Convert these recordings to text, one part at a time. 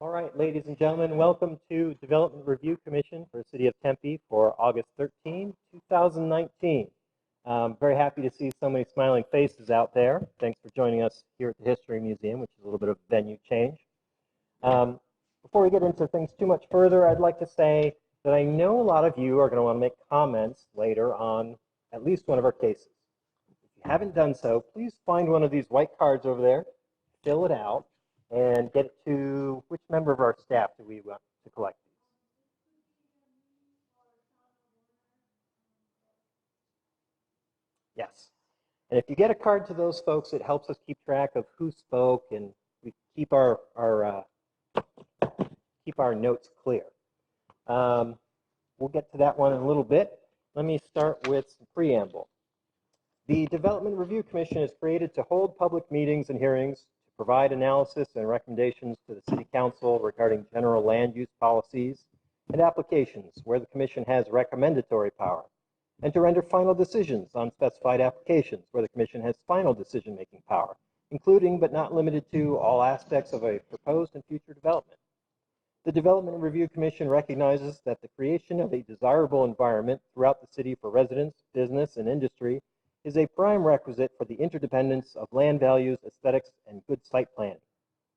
All right, ladies and gentlemen, welcome to Development Review Commission for the City of Tempe for August 13, 2019. Very happy to see so many smiling faces out there. Thanks for joining us here at the History Museum, which is a little bit of a venue change. Before we get into things too much further, I'd like to say that I know a lot of you are going to want to make comments later on at least one of our cases. If you haven't done so, please find one of these white cards over there, fill it out, and get it to which member of our staff do we want to collect these? Yes. And if you get a card to those folks, it helps us keep track of who spoke, and we keep our notes clear. We'll get to that one in a little bit. Let me start with some preamble. The Development Review Commission is created to hold public meetings and hearings to provide analysis and recommendations to the City Council regarding general land use policies and applications where the Commission has recommendatory power, and to render final decisions on specified applications where the Commission has final decision-making power, including but not limited to all aspects of a proposed and future development. The Development Review Commission recognizes that the creation of a desirable environment throughout the city for residents, business, and industry is a prime requisite for the interdependence of land values, aesthetics, and good site planning.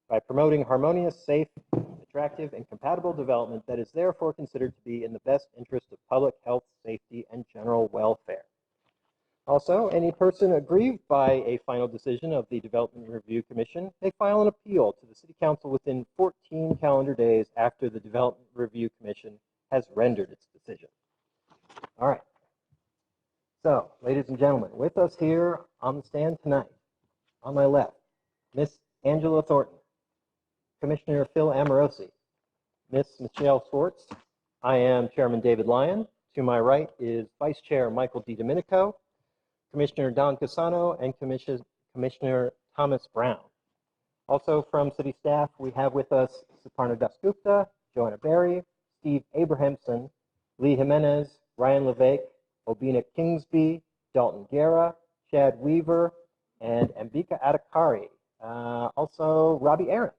By promoting harmonious, safe, attractive, and compatible development that is therefore considered to be in the best interest of public health, safety, and general welfare. Also, any person aggrieved by a final decision of the Development Review Commission may file an appeal to the City Council within 14 calendar days after the Development Review Commission has rendered its decision. All right. So, ladies and gentlemen, with us here on the stand tonight, on my left, Miss Angela Thornton, Commissioner Phil Amorosi, Miss Michelle Schwartz. I am Chairman David Lyon. To my right is Vice Chair Michael DiDomenico, Commissioner Don Casano, and Commissioner Thomas Brown. Also from city staff, we have with us Suparna Dasgupta, Joanna Berry, Steve Abrahamson, Lee Jimenez, Ryan Levesque, Obina Kingsby, Dalton Guerra, Chad Weaver, and Ambika Adhikari. Also, Robbie Aaron.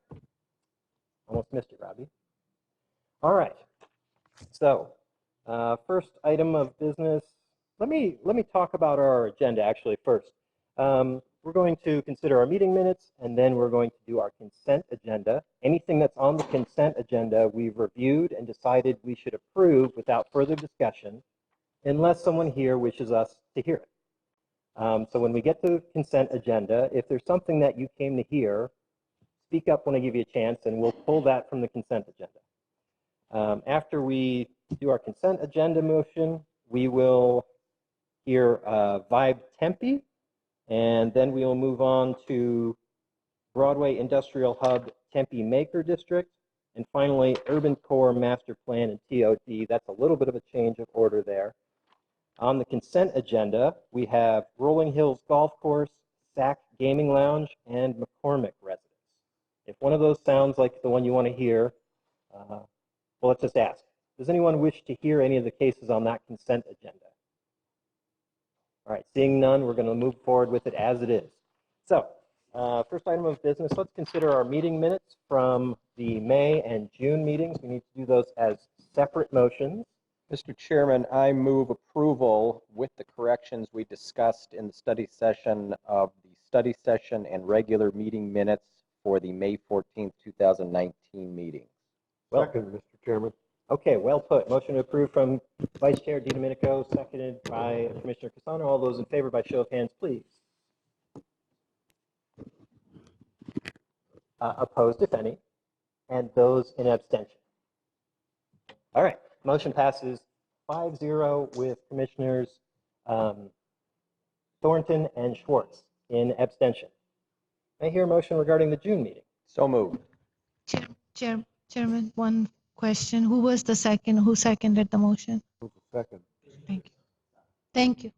Almost missed it, Robbie. All right. So, first item of business. Let me talk about our agenda actually first. We're going to consider our meeting minutes, and then we're going to do our consent agenda. Anything that's on the consent agenda, we've reviewed and decided we should approve without further discussion, unless someone here wishes us to hear it. So when we get to the consent agenda, if there's something that you came to hear, speak up when I give you a chance, and we'll pull that from the consent agenda. After we do our consent agenda motion, we will hear Vibe Tempe, and then we will move on to Broadway Industrial Hub Tempe Maker District, and finally Urban Core Master Plan and TOD. That's a little bit of a change of order there. On the consent agenda, we have Rolling Hills Golf Course, SAC Gaming Lounge, and McCormick Residence. If one of those sounds like the one you want to hear, well, let's just ask. Does anyone wish to hear any of the cases on that consent agenda? All right, seeing none, we're going to move forward with it as it is. So, first item of business, let's consider our meeting minutes from the May and June meetings. We need to do those as separate motions. Mr. Chairman, I move approval with the corrections we discussed in the study session of the study session and regular meeting minutes for the May 14th, 2019 meeting. Second, Mr. Chairman. Okay, well put. Motion to approve from Vice Chair DiDomenico, seconded by Commissioner Casano. All those in favor by show of hands, please. Opposed, if any, and those in abstention. All right, motion passes 5-0 with Commissioners Thornton and Schwartz in abstention. May I hear a motion regarding the June meeting? So moved. Chairman, one question. Who was the second? Who seconded the motion? Second. Thank you. Thank you.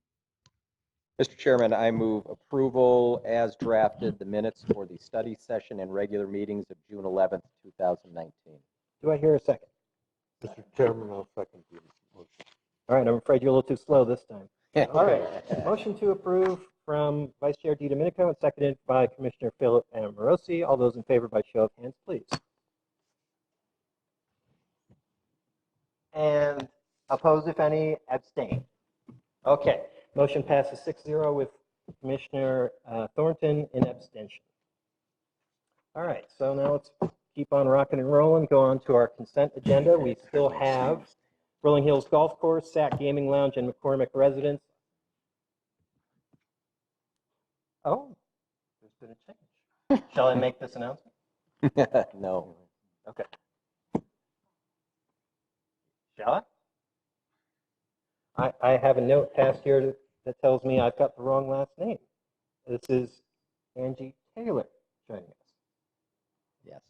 Mr. Chairman, I move approval as drafted the minutes for the study session and regular meetings of June 11th, 2019. Do I hear a second? Mr. Chairman, I'll second the motion. All right, I'm afraid you're a little too slow this time. All right, motion to approve from Vice Chair DiDomenico and seconded by Commissioner Philip Amorosi. All those in favor by show of hands, please. And opposed, if any, abstain. Okay, motion passes 6-0 with Commissioner Thornton in abstention. All right, so now let's keep on rocking and rolling, go on to our consent agenda. We still have Rolling Hills Golf Course, Sac Gaming Lounge, and McCormick Residence. Oh, there's been a change. Shall I make this announcement? No. Okay. Shall I have a note passed here that tells me I've got the wrong last name. This is Angie Taylor joining us. Yes.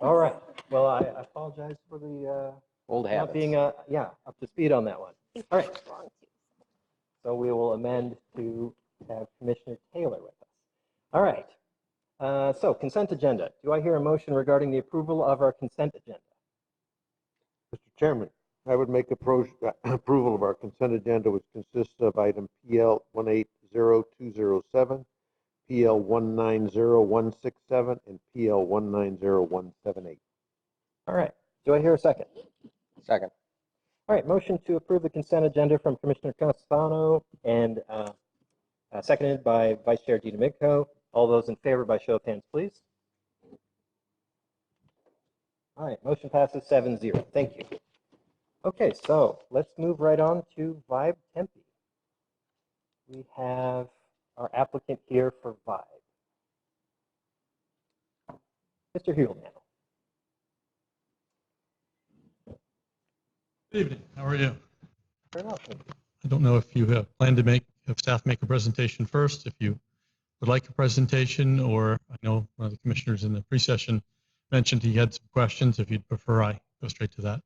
All right. Well, I apologize for the Old not habits. being up to speed on that one. All right. So we will amend to have Commissioner Taylor with us. All right. So consent agenda. Do I hear a motion regarding the approval of our consent agenda? Mr. Chairman, I would make approval of our consent agenda, which consists of item PL 180207, PL 190167, and PL 190178. All right. Do I hear a second? Second. All right. Motion to approve the consent agenda from Commissioner Campusano and seconded by Vice Chair DiDomenico. All those in favor by show of hands, please. All right. Motion passes 7-0. Thank you. Okay, so let's move right on to Vibe Tempe. We have our applicant here for Vibe. Mr. Hewell now. Good evening. How are you? Very well, thank you. I don't know if you have planned to have staff make a presentation first, if you would like a presentation, or I know one of the commissioners in the pre-session mentioned he had some questions. If you'd prefer, I go straight to that.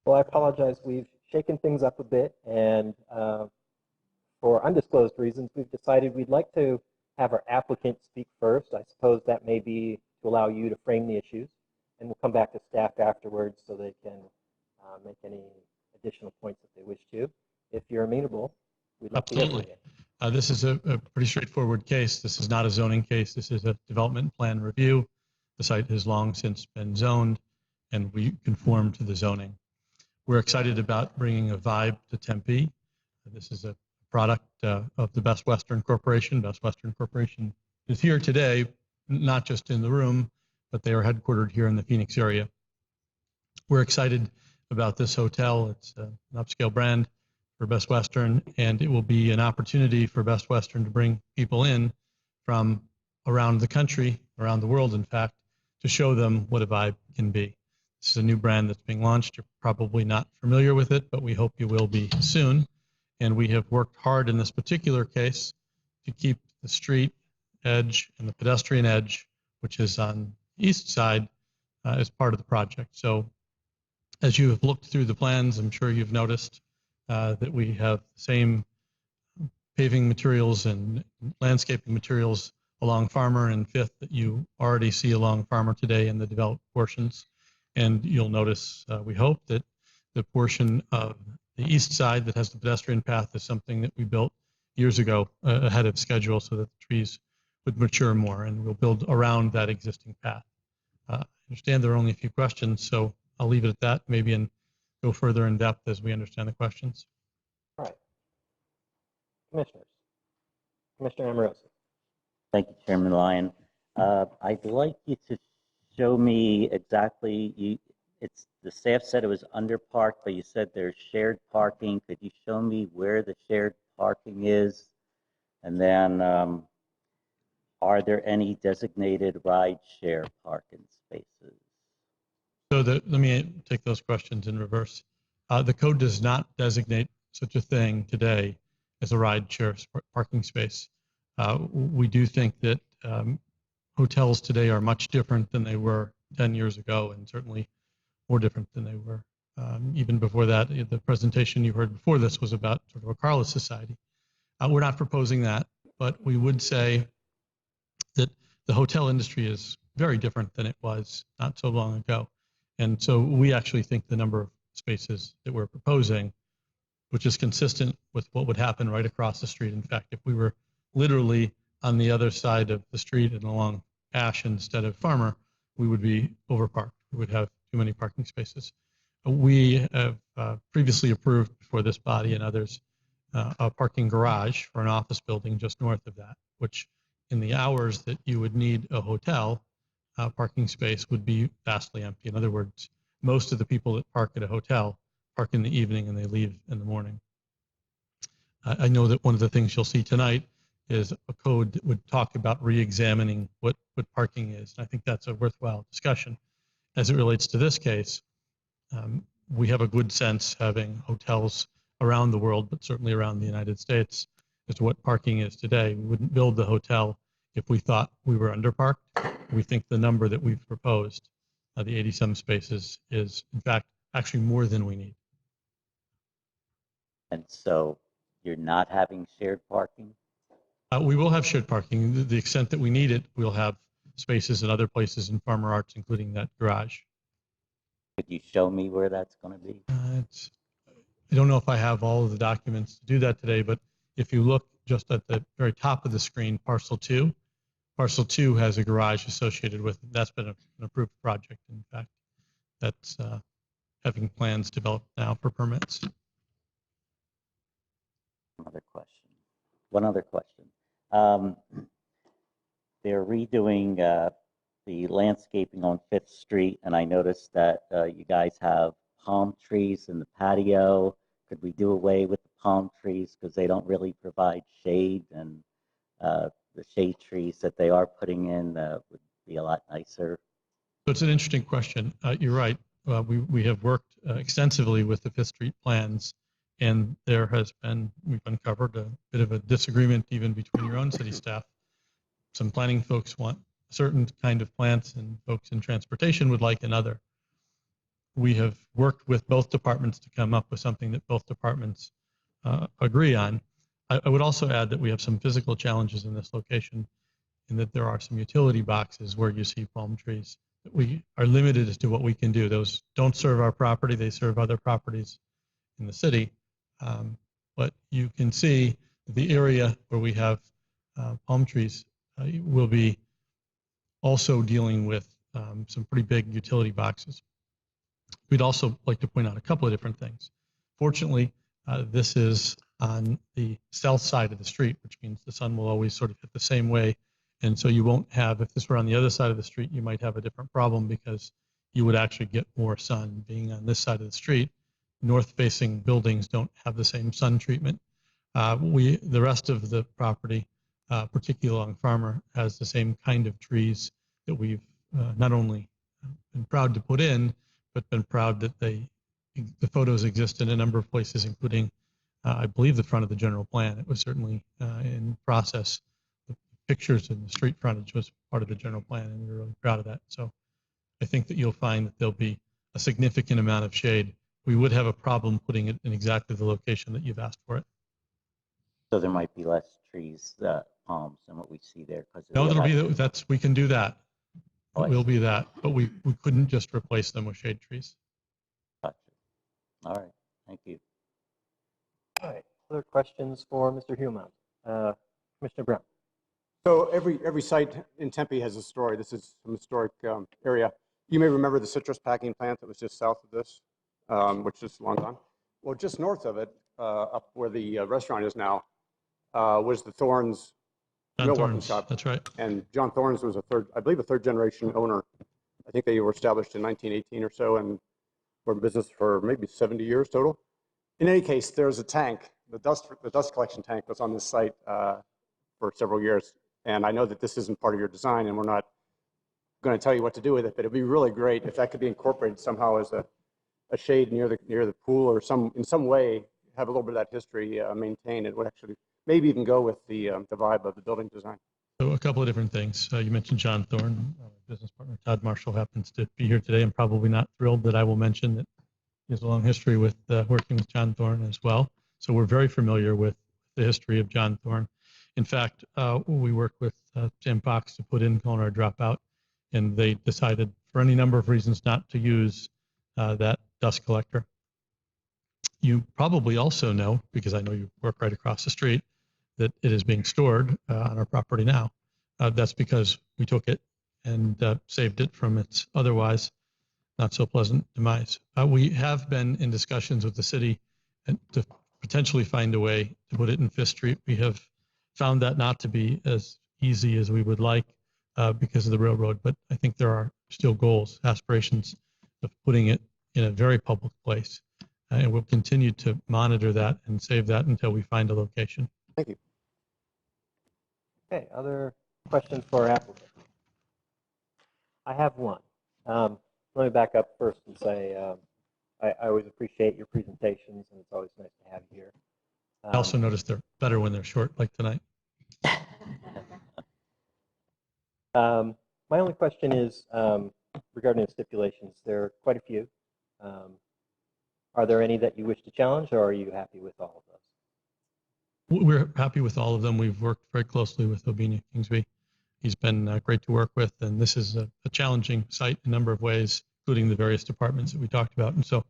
Well, I apologize. We've shaken things up a bit, and for undisclosed reasons, we've decided we'd like to have our applicant speak first. I suppose that may be to allow you to frame the issues, and we'll come back to staff afterwards so they can make any additional points if they wish to. If you're amenable, we'd love to hear from Absolutely. you. This is a pretty straightforward case. This is not a zoning case. This is a development plan review. The site has long since been zoned, and we conform to the zoning. We're excited about bringing a Vibe to Tempe. This is a product of the Best Western Corporation. Best Western Corporation is here today, not just in the room, but they are headquartered here in the Phoenix area. We're excited about this hotel. It's an upscale brand for Best Western, and it will be an opportunity for Best Western to bring people in from around the country, around the world, in fact, to show them what a Vibe can be. This is a new brand that's being launched. You're probably not familiar with it, but we hope you will be soon. And we have worked hard in this particular case to keep the street edge and the pedestrian edge, which is on the east side, as part of the project. So as you have looked through the plans, I'm sure you've noticed that we have the same paving materials and landscaping materials along Farmer and Fifth that you already see along Farmer today in the developed portions. And you'll notice, we hope, that the portion of the east side that has the pedestrian path is something that we built years ago ahead of schedule so that the trees would mature more, and we'll build around that existing path. I understand there are only a few questions, so I'll leave it at that maybe and go further in depth as we understand the questions. All right. Commissioners. Commissioner Amoroso. Thank you, Chairman Lyon. I'd like you to show me exactly, it's the staff said it was underparked, but you said there's shared parking. Could you show me where the shared parking is? And then are there any designated ride share parking spaces? So let me take those questions in reverse. The code does not designate such a thing today as a ride share parking space. We do think that hotels today are much different than they were 10 years ago, and certainly more different than they were even before that. The presentation you heard before this was about sort of a Carless society. We're not proposing that, but we would say that the hotel industry is very different than it was not so long ago. And so we actually think the number of spaces that we're proposing, which is consistent with what would happen right across the street. In fact, if we were literally on the other side of the street and along Ash instead of Farmer, we would be overparked. We would have too many parking spaces. We have previously approved before this body and others a parking garage for an office building just north of that, which in the hours that you would need a hotel, parking space would be vastly empty. In other words, most of the people that park at a hotel park in the evening and they leave in the morning. I know that one of the things you'll see tonight is a code that would talk about re-examining what parking is. I think that's a worthwhile discussion. As it relates to this case, we have a good sense having hotels around the world, but certainly around the United States, as to what parking is today. We wouldn't build the hotel if we thought we were underparked. We think the number that we've proposed, the 80-some spaces, is in fact actually more than we need. And so you're not having shared parking? We will have shared parking. The extent that we need it, we'll have spaces in other places in Farmer Arts, including that garage. Could you show me where that's going to be? I don't know if I have all of the documents to do that today, but if you look just at the very top of the screen, Parcel 2 has a garage associated with it. That's been an approved project, in fact. That's having plans developed now for permits. One other question. They're redoing the landscaping on 5th Street, and I noticed that you guys have palm trees in the patio. Could we do away with the palm trees because they don't really provide shade, and the shade trees that they are putting in would be a lot nicer? So it's an interesting question. You're right. We have worked extensively with the 5th Street plans, and we've uncovered a bit of a disagreement even between your own city staff. Some planning folks want a certain kind of plants, and folks in transportation would like another. We have worked with both departments to come up with something that both departments agree on. I would also add that we have some physical challenges in this location, in that there are some utility boxes where you see palm trees. We are limited as to what we can do. Those don't serve our property, they serve other properties in the city. But you can see the area where we have palm trees will be also dealing with some pretty big utility boxes. We'd also like to point out a couple of different things. Fortunately, this is on the south side of the street, which means the sun will always sort of hit the same way. And so you won't have, if this were on the other side of the street, you might have a different problem because you would actually get more sun being on this side of the street. North-facing buildings don't have the same sun treatment. The rest of the property, particularly along Farmer, has the same kind of trees that we've not only been proud to put in, but been proud that the photos exist in a number of places, including, I believe, the front of the general plan. It was certainly in process. The pictures in the street frontage was part of the general plan, and we were really proud of that. So I think that you'll find that there'll be a significant amount of shade. We would have a problem putting it in exactly the location that you've asked for it. So there might be less trees, palms, than what we see there. No, we can do that. Oh, Will be that, but we couldn't just replace them with shade trees. Gotcha. All right, thank you. All right, other questions for Mr. Human? Commissioner Brown. So every site in Tempe has a story. This is some historic area. You may remember the citrus packing plant that was just south of this, which is long gone. Well, just north of it, up where the restaurant is now, was the Thorns John millworking Thorns, shop. that's right. And John Thorns was I believe a third generation owner. I think they were established in 1918 or so and were in business for maybe 70 years total. In any case, there's a tank, the dust collection tank was on this site for several years. And I know that this isn't part of your design, and we're not going to tell you what to do with it, but it'd be really great if that could be incorporated somehow as a shade near the pool, or in some way have a little bit of that history maintained. It would actually maybe even go with the vibe of the building design. So a couple of different things. You mentioned John Thorne. Business partner Todd Marshall happens to be here today. I'm probably not thrilled that I will mention that he has a long history with working with John Thorne as well. So we're very familiar with the history of John Thorne. In fact, we worked with Sam Fox to put in Culinary Dropout, and they decided for any number of reasons not to use that dust collector. You probably also know, because I know you work right across the street, that it is being stored on our property now. That's because we took it and saved it from its otherwise not so pleasant demise. We have been in discussions with the city and to potentially find a way to put it in Fifth Street. We have found that not to be as easy as we would like because of the railroad, but I think there are still goals, aspirations of putting it in a very public place. And we'll continue to monitor that and save that until we find a location. Thank you. Okay, other questions for our applicant? I have one. Let me back up first and say I always appreciate your presentations, and it's always nice to have you here. I also noticed they're better when they're short, like tonight. My only question is regarding the stipulations. There are quite a few. Are there any that you wish to challenge, or are you happy with all of those? We're happy with all of them. We've worked very closely with Obinia Kingsby. He's been great to work with, and this is a challenging site in a number of ways, including the various departments that we talked about. And so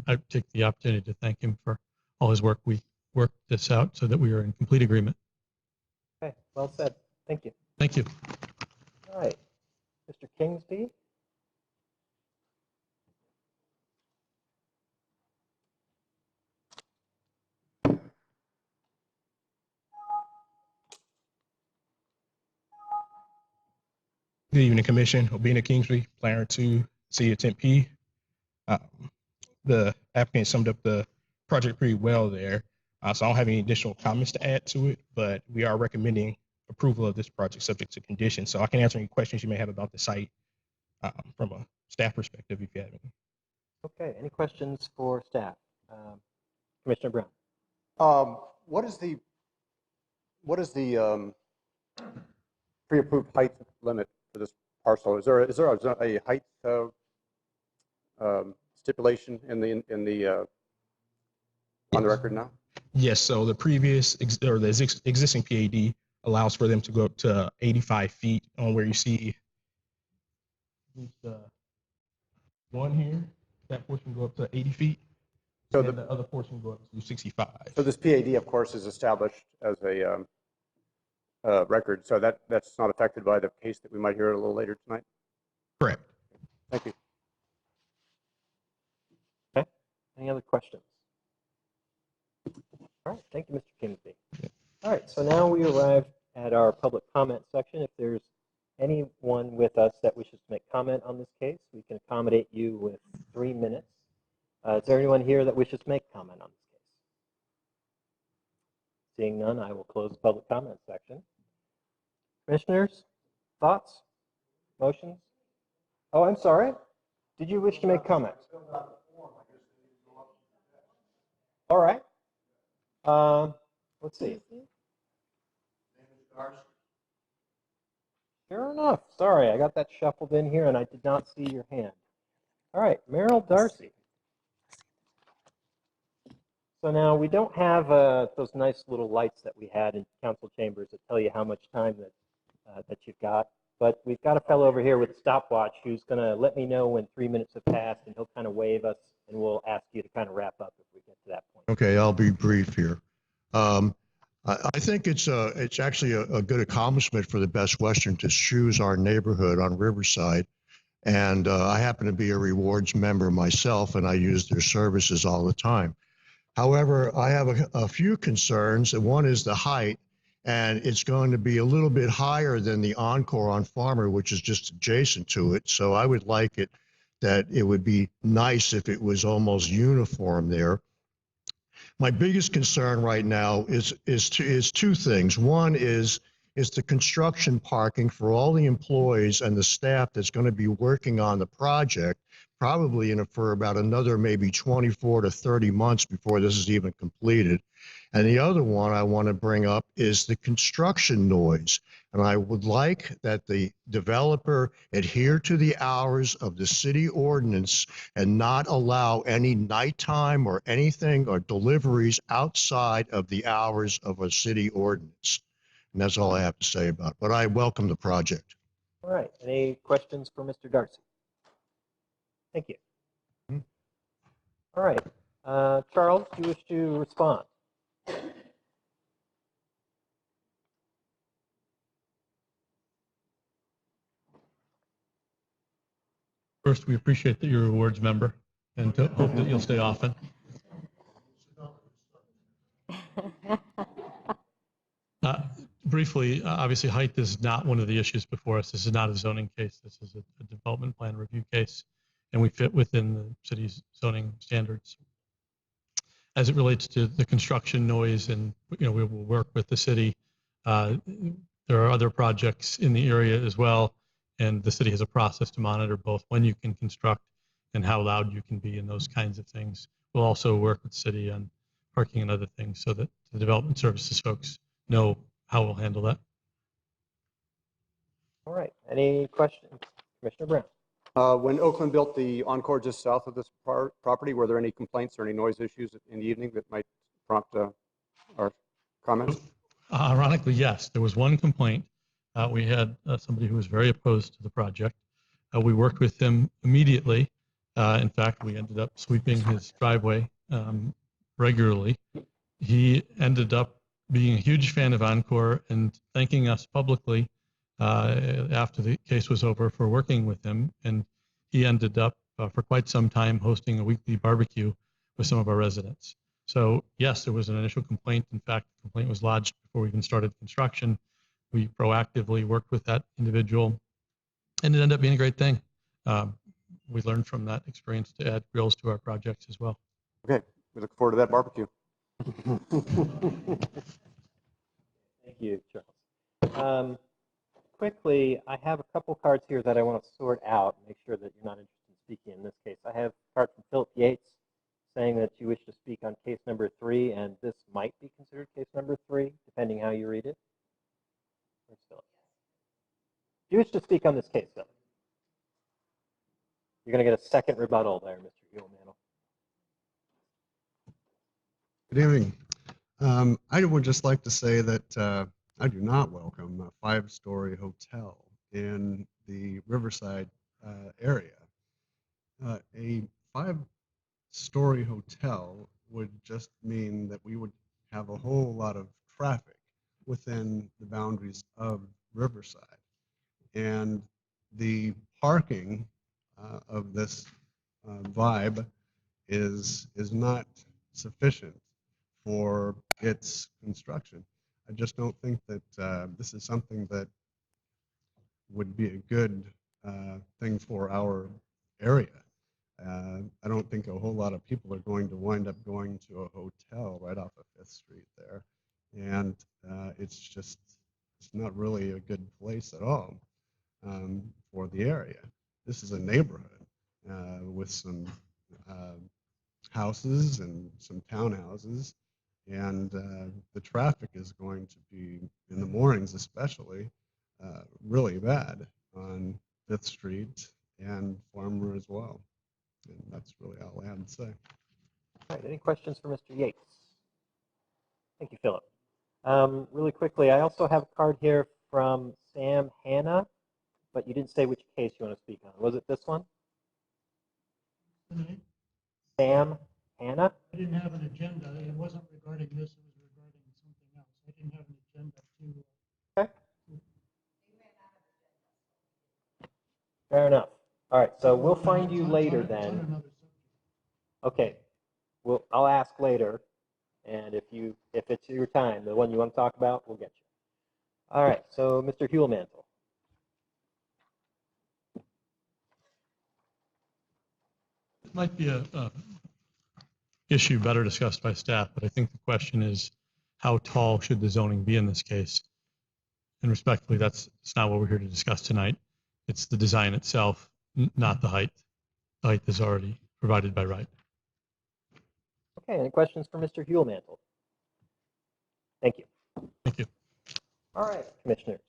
I take the opportunity to thank him for all his work. We worked this out so that we are in complete agreement. Okay, well said. Thank you. Thank you. All right, Mr. Kingsby. Good evening, Commission. Obina Kingsley, planner to City of Tempe. The applicant summed up the project pretty well there. So I don't have any additional comments to add to it, but we are recommending approval of this project subject to conditions. So I can answer any questions you may have about the site from a staff perspective if you have any. Okay, any questions for staff? Commissioner Brown. What is the pre-approved height limit for this parcel? Is there a height stipulation in the on the record now? Yes. So the existing PAD allows for them to go up to 85 feet on where you see one here. That portion go up to 80 feet. So the other portion go up to 65. So this PAD, of course, is established as a record, so that's not affected by the case that we might hear a little later tonight? Correct. Thank you. Okay, any other questions? All right, thank you, Mr. Kingsby. All right, so now we arrive at our public comment section. If there's anyone with us that wishes to make comment on this case, we can accommodate you with 3 minutes. Is there anyone here that wishes to make comment on this case? Seeing none, I will close the public comment section. Commissioners, thoughts, motions? Oh, I'm sorry. Did you wish to make comments? All right. Let's see. Sure enough. Sorry, I got that shuffled in here and I did not see your hand. All right, Merrill Darcy. So now we don't have those nice little lights that we had in council chambers that tell you how much time that you've got. But we've got a fellow over here with a stopwatch who's going to let me know when 3 minutes have passed, and he'll kind of wave us, and we'll ask you to kind of wrap up if we get to that point. Okay, I'll be brief here. I think it's actually a good accomplishment for the Best Western to choose our neighborhood on Riverside. And I happen to be a rewards member myself, and I use their services all the time. However, I have a few concerns. And one is the height, and it's going to be a little bit higher than the Encore on Farmer, which is just adjacent to it. So I would like it that it would be nice if it was almost uniform there. My biggest concern right now is two things. One is the construction parking for all the employees and the staff that's going to be working on the project, probably for about another maybe 24 to 30 months before this is even completed. And the other one I want to bring up is the construction noise. And I would like that the developer adhere to the hours of the city ordinance and not allow any nighttime or anything or deliveries outside of the hours of a city ordinance. And that's all I have to say about it. But I welcome the project. All right. Any questions for Mr. Darcy? Thank you. All right. Charles, do you wish to respond? First, we appreciate that you're a awards member and hope that you'll stay often. Briefly, obviously, height is not one of the issues before us. This is not a zoning case. This is a development plan review case, and we fit within the city's zoning standards. As it relates to the construction noise, and we will work with the city. There are other projects in the area as well, and the city has a process to monitor both when you can construct and how loud you can be and those kinds of things. We'll also work with the city on parking and other things so that the development services folks know how we'll handle that. All right. Any questions? Commissioner Brown. When Oakland built the Encore just south of this property, were there any complaints or any noise issues in the evening that might prompt our comments? Ironically, yes, there was one complaint. We had somebody who was very opposed to the project. We worked with him immediately. In fact, we ended up sweeping his driveway regularly. He ended up being a huge fan of Encore and thanking us publicly after the case was over for working with him. And he ended up for quite some time hosting a weekly barbecue with some of our residents. So yes, there was an initial complaint. In fact, the complaint was lodged before we even started construction. We proactively worked with that individual, and it ended up being a great thing. We learned from that experience to add grills to our projects as well. Okay, we look forward to that barbecue. Thank you, Charles. Quickly, I have a couple cards here that I want to sort out and make sure that you're not interested in speaking in this case. I have a card from Philip Yates saying that you wish to speak on case number 3, and this might be considered case number 3, depending how you read it. Where's Philip? Do you wish to speak on this case, Philip? You're going to get a second rebuttal there, Mr. Huelmantel. Good evening. I would just like to say that I do not welcome a 5-story hotel in the Riverside area. A 5-story hotel would just mean that we would have a whole lot of traffic within the boundaries of Riverside. And the parking of this vibe is not sufficient for its construction. I just don't think that this is something that would be a good thing for our area. I don't think a whole lot of people are going to wind up going to a hotel right off of 5th Street there. And it's not really a good place at all for the area. This is a neighborhood with some houses and some townhouses, and the traffic is going to be, in the mornings especially, really bad on 5th Street and Farmer as well. And that's really all I have to say. All right, any questions for Mr. Yates? Thank you, Philip. Really quickly, I also have a card here from Sam Hanna, but you didn't say which case you want to speak on. Was it this one? Sam Hanna? I didn't have an agenda. It wasn't regarding this, it was regarding something else. I didn't have an agenda to. Okay. Fair enough. All right, so we'll find you later then. Okay, I'll ask later, and if it's your time, the one you want to talk about, we'll get you. All right, so Mr. Huelmantel. It might be a issue better discussed by staff, but I think the question is, how tall should the zoning be in this case? And respectfully, it's not what we're here to discuss tonight. It's the design itself, not the height. The height is already provided by right. Okay, any questions for Mr. Huelmantel? Thank you. Thank you. All right, commissioners.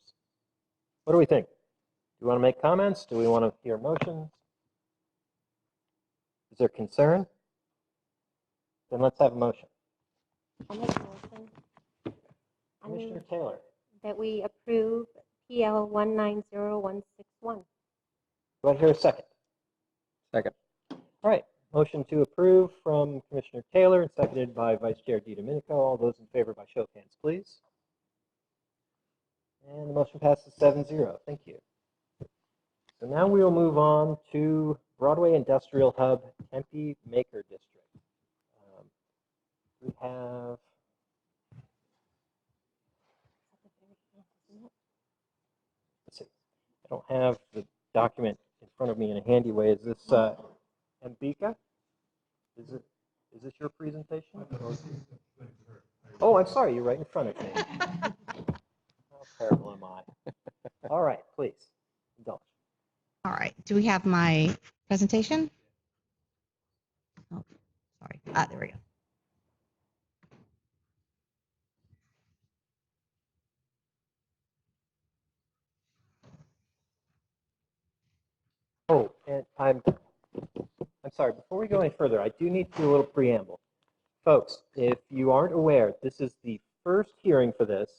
What do we think? Do we want to make comments? Do we want to hear motions? Is there concern? Then let's have a motion. I'll make a motion. I Commissioner move Taylor. that we approve PL 190161. Do I hear a second? Second. All right, motion to approve from Commissioner Taylor and seconded by Vice Chair DiDomenico. All those in favor by show of hands, please. And the motion passes 7-0. Thank you. So now we will move on to Broadway Industrial Hub, Tempe Maker District. We have, let's see, I don't have the document in front of me in a handy way. Is this Ambika? Is this your presentation? Oh, I'm sorry, you're right in front of me. How terrible am I? All right, please, indulge. All right, do we have my presentation? Oh, sorry. There we go. Oh, and I'm sorry, before we go any further, I do need to do a little preamble. Folks, if you aren't aware, this is the first hearing for this,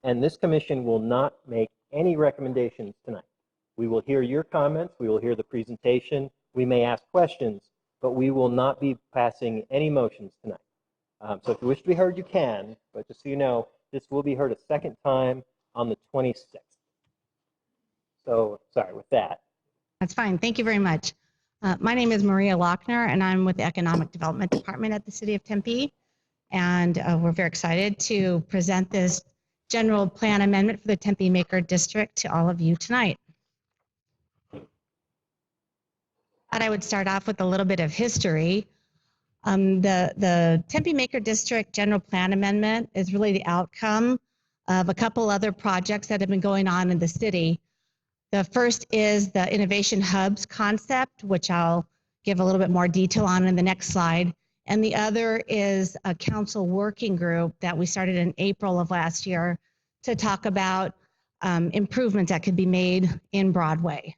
and this commission will not make any recommendations tonight. We will hear your comments, we will hear the presentation, we may ask questions, but we will not be passing any motions tonight. So if you wish to be heard, you can, but just so you know, this will be heard a second time on the 26th. So, sorry, with that. That's fine. Thank you very much. My name is Maria Lochner, and I'm with the Economic Development Department at the City of Tempe. And we're very excited to present this general plan amendment for the Tempe Maker District to all of you tonight. Thought I would start off with a little bit of history. The Tempe Maker District General Plan Amendment is really the outcome of a couple other projects that have been going on in the city. The first is the Innovation Hubs concept, which I'll give a little bit more detail on in the next slide. And the other is a council working group that we started in April of last year to talk about improvements that could be made in Broadway.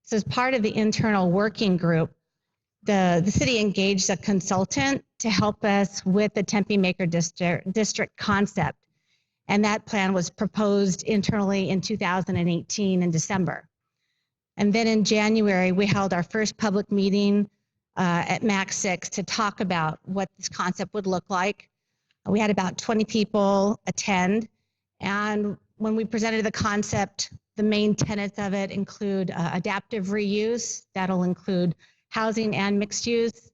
So as part of the internal working group, the city engaged a consultant to help us with the Tempe Maker District concept. And that plan was proposed internally in 2018 in December. And then in January, we held our first public meeting at MAX 6 to talk about what this concept would look like. We had about 20 people attend. And when we presented the concept, the main tenets of it include adaptive reuse. That'll include housing and mixed use,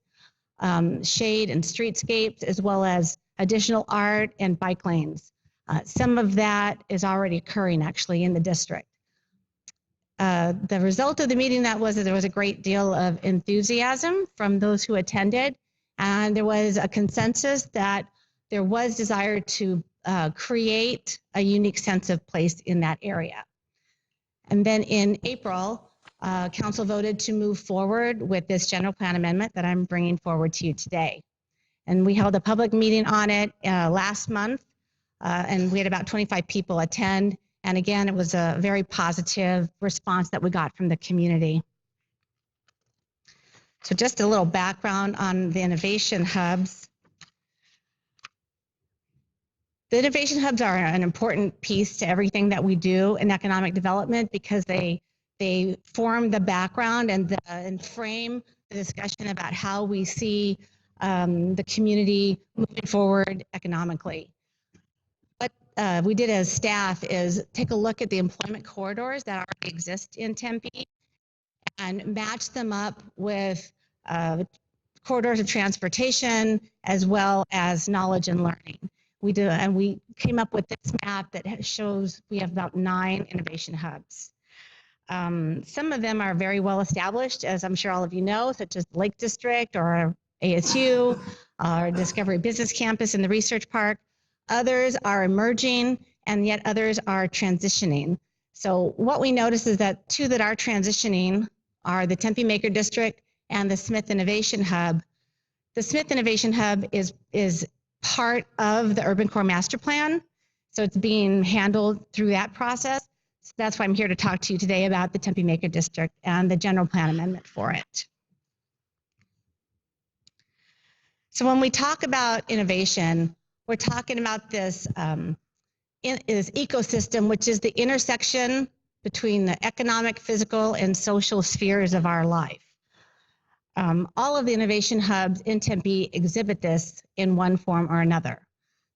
shade and streetscapes, as well as additional art and bike lanes. Some of that is already occurring actually in the district. The result of the meeting that there was a great deal of enthusiasm from those who attended, and there was a consensus that there was desire to create a unique sense of place in that area. And then in April, council voted to move forward with this general plan amendment that I'm bringing forward to you today. And we held a public meeting on it last month. And we had about 25 people attend. And again, it was a very positive response that we got from the community. So just a little background on the innovation hubs. The innovation hubs are an important piece to everything that we do in economic development because they form the background and frame the discussion about how we see the community moving forward economically. What we did as staff is take a look at the employment corridors that already exist in Tempe and match them up with corridors of transportation as well as knowledge and learning. We came up with this map that shows we have about 9 innovation hubs. Some of them are very well established, as I'm sure all of you know, such as Lake District or ASU, or Discovery Business Campus in the Research Park. Others are emerging, and yet others are transitioning. So what we notice is that 2 that are transitioning are the Tempe Maker District and the Smith Innovation Hub. The Smith Innovation Hub is part of the Urban Core Master Plan, so it's being handled through that process. So that's why I'm here to talk to you today about the Tempe Maker District and the general plan amendment for it. So when we talk about innovation, we're talking about this ecosystem, which is the intersection between the economic, physical, and social spheres of our life. All of the innovation hubs in Tempe exhibit this in one form or another.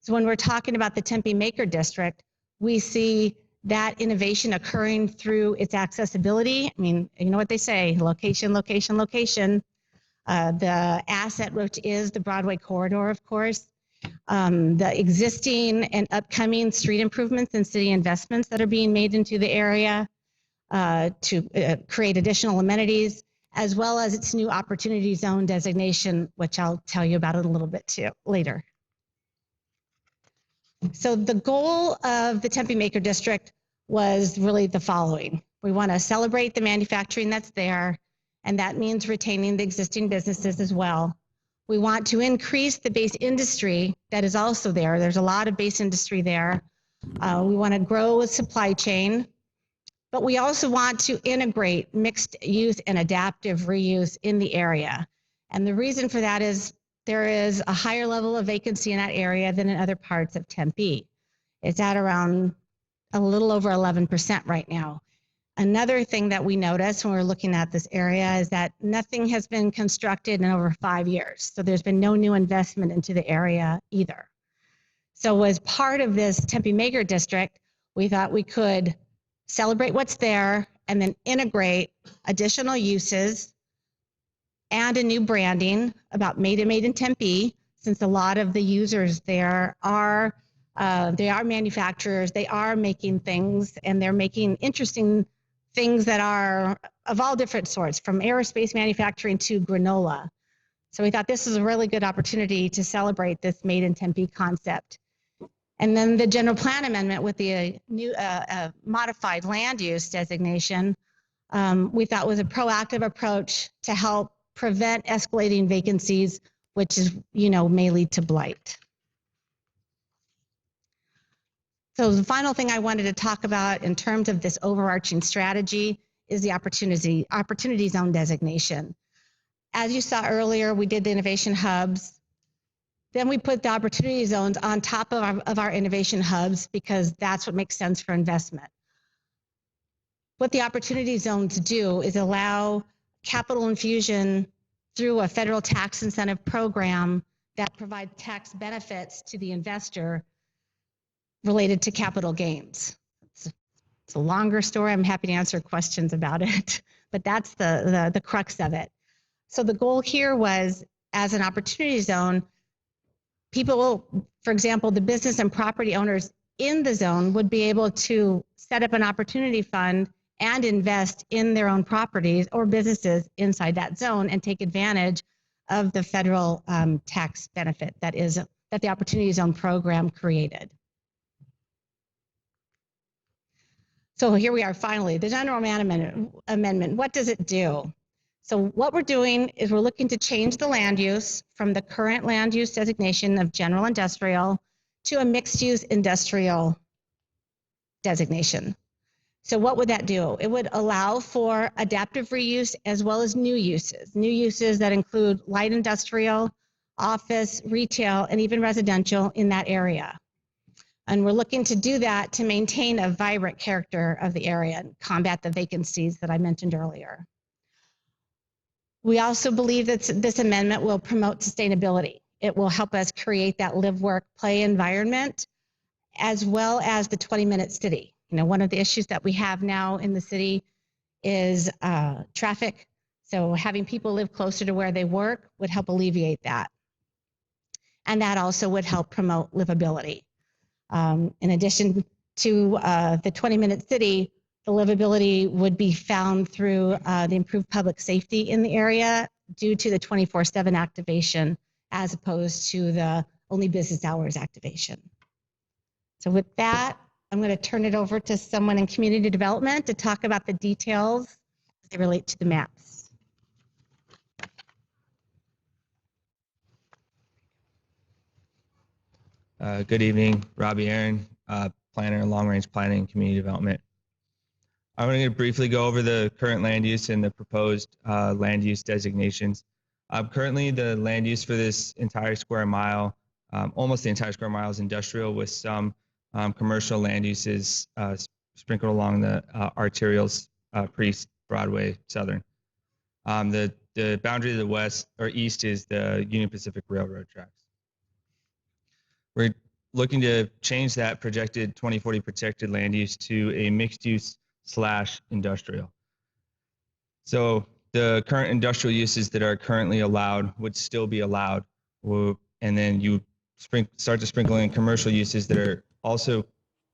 So when we're talking about the Tempe Maker District, we see that innovation occurring through its accessibility. I mean, you know what they say, location, location, location. The asset which is the Broadway corridor, of course. The existing and upcoming street improvements and city investments that are being made into the area to create additional amenities, as well as its new opportunity zone designation, which I'll tell you about it a little bit too later. So the goal of the Tempe Maker District was really the following. We want to celebrate the manufacturing that's there, and that means retaining the existing businesses as well. We want to increase the base industry that is also there. There's a lot of base industry there. We want to grow a supply chain, but we also want to integrate mixed use and adaptive reuse in the area. And the reason for that is there is a higher level of vacancy in that area than in other parts of Tempe. It's at around a little over 11% right now. Another thing that we noticed when we're looking at this area is that nothing has been constructed in over 5 years. So there's been no new investment into the area either. So as part of this Tempe Maker District, we thought we could celebrate what's there and then integrate additional uses and a new branding about Made in Tempe, since a lot of the users there are they are manufacturers, they are making things, and they're making interesting things that are of all different sorts, from aerospace manufacturing to granola. So we thought this was a really good opportunity to celebrate this Made in Tempe concept. And then the general plan amendment with the new modified land use designation, we thought was a proactive approach to help prevent escalating vacancies, which is, may lead to blight. So the final thing I wanted to talk about in terms of this overarching strategy is the opportunity zone designation. As you saw earlier, we did the innovation hubs. Then we put the opportunity zones on top of our innovation hubs because that's what makes sense for investment. What the opportunity zones do is allow capital infusion through a federal tax incentive program that provides tax benefits to the investor related to capital gains. It's a longer story. I'm happy to answer questions about it, but that's the crux of it. So the goal here was, as an opportunity zone, people, for example, the business and property owners in the zone would be able to set up an opportunity fund and invest in their own properties or businesses inside that zone and take advantage of the federal tax benefit that the Opportunity Zone program created. So here we are finally, the general amendment, what does it do? So what we're doing is we're looking to change the land use from the current land use designation of general industrial to a mixed use industrial designation. So what would that do? It would allow for adaptive reuse as well as new uses that include light industrial, office, retail, and even residential in that area. And we're looking to do that to maintain a vibrant character of the area and combat the vacancies that I mentioned earlier. We also believe that this amendment will promote sustainability. It will help us create that live, work, play environment, as well as the 20-minute city. One of the issues that we have now in the city is traffic. So having people live closer to where they work would help alleviate that. And that also would help promote livability. In addition to the 20-minute city, the livability would be found through the improved public safety in the area due to the 24/7 activation as opposed to the only business hours activation. So with that, I'm going to turn it over to someone in community development to talk about the details as they relate to the maps. Good evening, Robbie Aaron, planner in long-range planning and community development. I'm going to briefly go over the current land use and the proposed land use designations. Currently, the land use for this entire square mile, almost the entire square mile, is industrial with some commercial land uses sprinkled along the arterials, Priest, Broadway, Southern. The boundary to the west or east is the Union Pacific Railroad tracks. We're looking to change that projected 2040 protected land use to a mixed use / industrial. So the current industrial uses that are currently allowed would still be allowed. And then you start to sprinkle in commercial uses that are also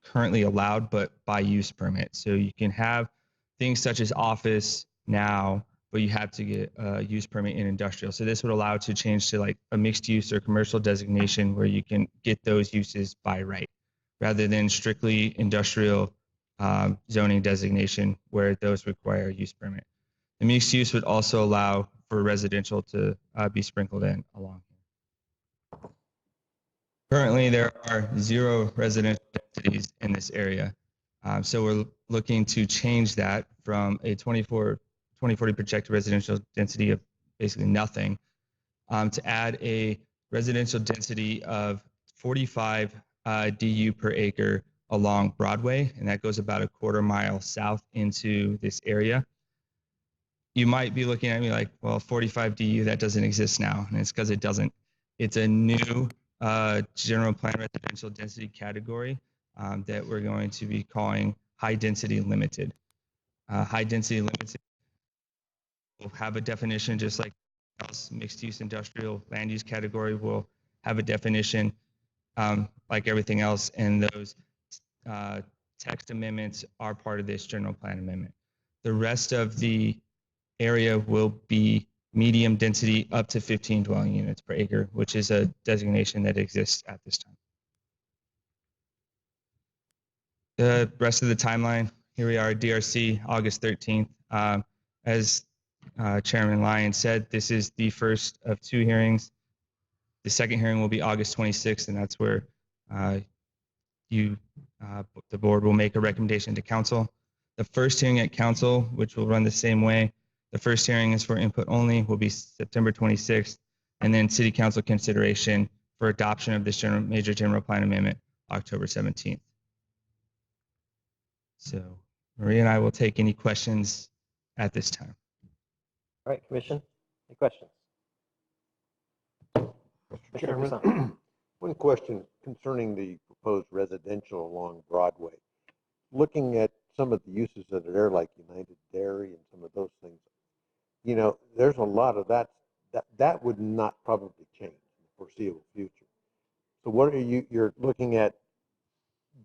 currently allowed, but by use permit. So you can have things such as office now, but you have to get a use permit in industrial. So this would allow it to change to like a mixed use or commercial designation where you can get those uses by right, rather than strictly industrial zoning designation where those require a use permit. The mixed use would also allow for residential to be sprinkled in along here. Currently, there are 0 residential densities in this area. So we're looking to change that from a 2040 projected residential density of basically nothing to add a residential density of 45 DU per acre along Broadway, and that goes about a quarter mile south into this area. You might be looking at me like, well, 45 DU, that doesn't exist now, and it's because it doesn't. It's a new general plan residential density category that we're going to be calling high density limited. High density limited will have a definition just like else. Mixed use industrial land use category will have a definition like everything else, and those text amendments are part of this general plan amendment. The rest of the area will be medium density up to 15 dwelling units per acre, which is a designation that exists at this time. The rest of the timeline, here we are, DRC, August 13th. As Chairman Lyon said, this is the first of 2 hearings. The second hearing will be August 26th, and that's where the board will make a recommendation to council. The first hearing at council, which will run the same way, the first hearing is for input only, will be September 26th, and then city council consideration for adoption of this major general plan amendment, October 17th. So Maria and I will take any questions at this time. All right, Commission, any questions? Mr. Chairman, one question concerning the proposed residential along Broadway. Looking at some of the uses that are there, like United Dairy and some of those things, you know, there's a lot of that would not probably change in the foreseeable future. So what are you're looking at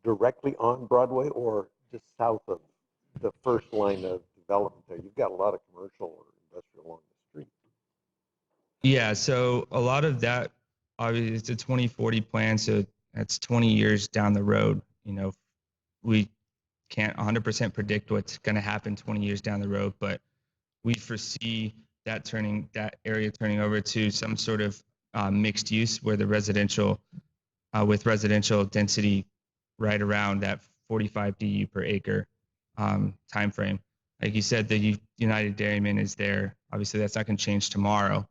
directly on Broadway or just south of the first line of development there? You've got a lot of commercial or industrial along the street. Yeah, so a lot of that, obviously, it's a 2040 plan, so that's 20 years down the road. You know, we can't 100% predict what's going to happen 20 years down the road, but we foresee that area turning over to some sort of mixed use where the residential, with residential density right around that 45 DU per acre time frame. Like you said, the United Dairyman is there. Obviously, that's not going to change tomorrow,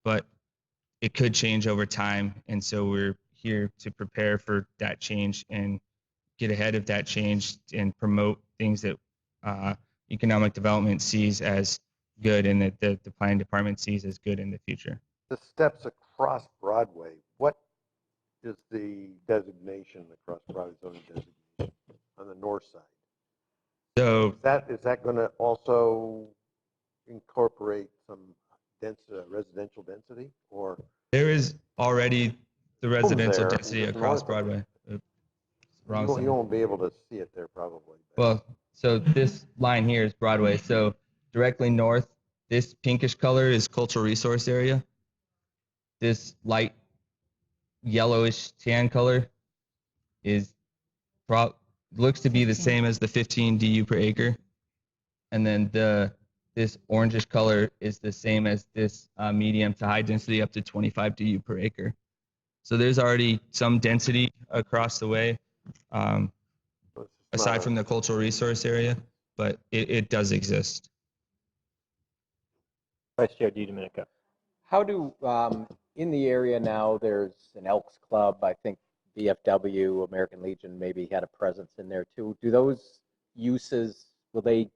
but it could change over time. And so we're here to prepare for that change and get ahead of that change and promote things that economic development sees as good and that the planning department sees as good in the future. The steps across Broadway, what is the designation across Broadway zoning designation on the north side? So Is that going to also incorporate some residential density, or? there is already the residential there, density just across north of Broadway. You Wrong won't, side. you won't be able to see it there probably. Well, so this line here is Broadway. So directly north, this pinkish color is cultural resource area. This light yellowish tan color is looks to be the same as the 15 DU per acre. And then this orangish color is the same as this medium to high density up to 25 DU per acre. So there's already some density across the way, aside from the cultural resource area, but it does exist. Vice Chair DiDomenico. How do, in the area now, there's an Elks Club, I think VFW, American Legion maybe had a presence in there too. Do those uses, will they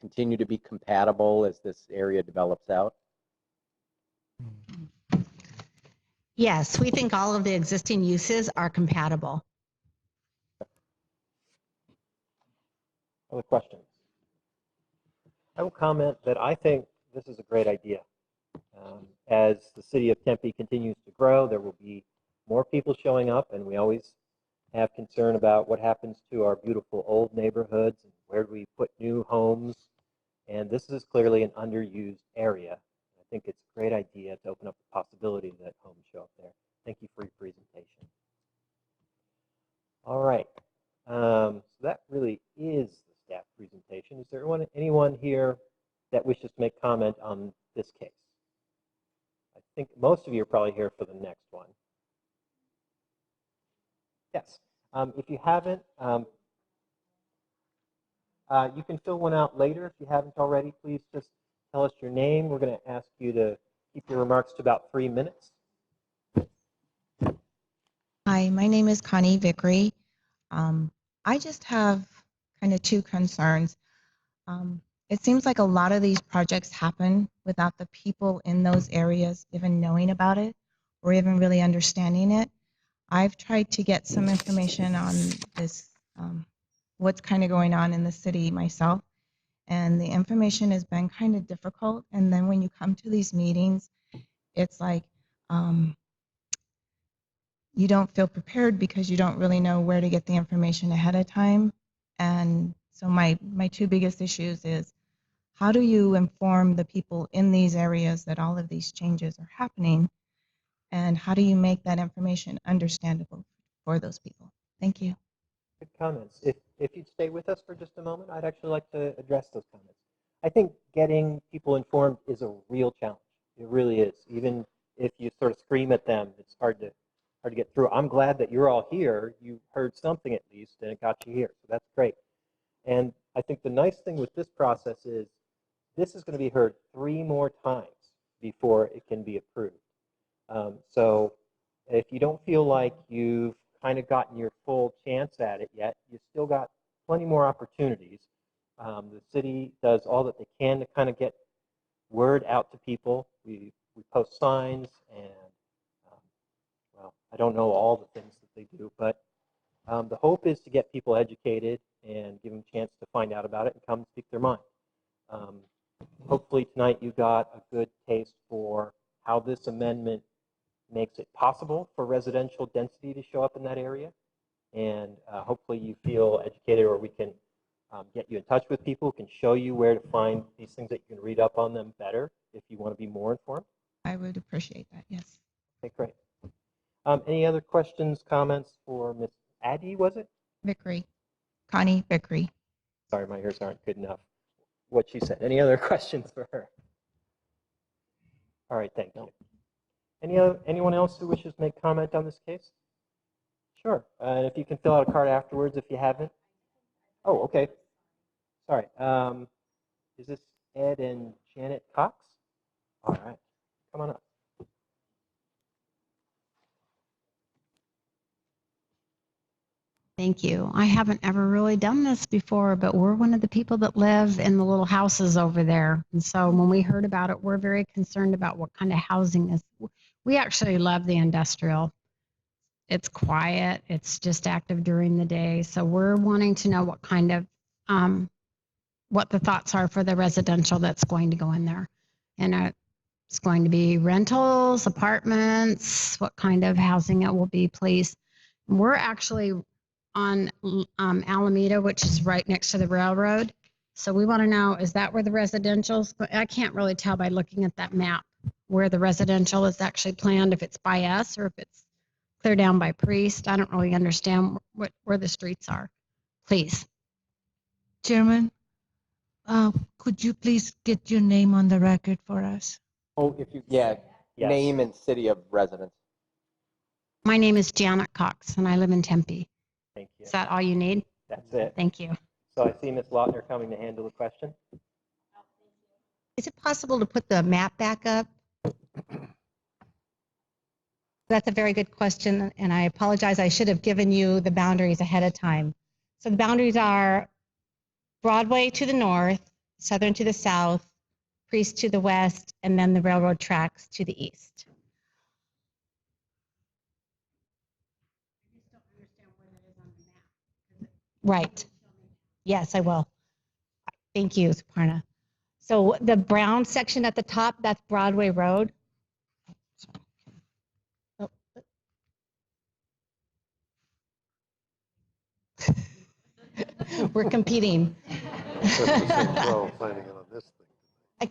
continue to be compatible as this area develops out? Yes, we think all of the existing uses are compatible. Other questions? I will comment that I think this is a great idea. As the city of Tempe continues to grow, there will be more people showing up, and we always have concern about what happens to our beautiful old neighborhoods and where do we put new homes. And this is clearly an underused area. I think it's a great idea to open up the possibility that homes show up there. Thank you for your presentation. All right. So that really is the staff presentation. Is there anyone here that wishes to make comment on this case? I think most of you are probably here for the next one. Yes. If you haven't, you can fill one out later if you haven't already. Please just tell us your name. We're going to ask you to keep your remarks to about 3 minutes. Hi, my name is Connie Vickery. I just have kind of two concerns. It seems like a lot of these projects happen without the people in those areas even knowing about it or even really understanding it. I've tried to get some information on this, what's kind of going on in the city myself, and the information has been kind of difficult. And then when you come to these meetings, it's like you don't feel prepared because you don't really know where to get the information ahead of time. And so my two biggest issues is, how do you inform the people in these areas that all of these changes are happening? And how do you make that information understandable for those people? Thank you. Good comments. If you'd stay with us for just a moment, I'd actually like to address those comments. I think getting people informed is a real challenge. It really is. Even if you sort of scream at them, it's hard to get through. I'm glad that you're all here. You heard something at least, and it got you here. So that's great. And I think the nice thing with this process is this is going to be heard 3 more times before it can be approved. So if you don't feel like you've kind of gotten your full chance at it yet, you've still got plenty more opportunities. The city does all that they can to kind of get word out to people. We post signs and, well, I don't know all the things that they do, but the hope is to get people educated and give them a chance to find out about it and come speak their mind. Hopefully tonight you got a good taste for how this amendment makes it possible for residential density to show up in that area. And hopefully you feel educated, or we can get you in touch with people who can show you where to find these things that you can read up on them better if you want to be more informed. I would appreciate that, yes. Okay, great. Any other questions, comments for Ms. Addy, was it? Vickery, Connie Vickery. Sorry, my ears aren't good enough. What she said. Any other questions for her? All right, thank you. Anyone else who wishes to make comment on this case? Sure. And if you can fill out a card afterwards if you haven't. Oh, okay. Sorry. Is this Ed and Janet Cox? All right. Come on up. Thank you. I haven't ever really done this before, but we're one of the people that live in the little houses over there. And so when we heard about it, we're very concerned about what kind of housing is. We actually love the industrial. It's quiet. It's just active during the day. So we're wanting to know what kind of, what the thoughts are for the residential that's going to go in there. And it's going to be rentals, apartments, what kind of housing it will be, please. We're actually on Alameda, which is right next to the railroad. So we want to know, is that where the residential's? I can't really tell by looking at that map where the residential is actually planned, if it's by us or if it's clear down by Priest. I don't really understand where the streets are. Please. Chairman, could you please get your name on the record for us? Oh, if you, yeah, Yes. name and city of residence. My name is Janet Cox and I live in Tempe. Thank you. Is that all you need? That's it. Thank you. So I see Ms. Lautner coming to handle the question. Is it possible to put the map back up? That's a very good question, and I apologize. I should have given you the boundaries ahead of time. So the boundaries are Broadway to the north, Southern to the south, Priest to the west, and then the railroad tracks to the east. Right. Yes, I will. Thank you, Suparna. So the brown section at the top, that's Broadway Road. Oh. We're competing. Well, signing in on this thing.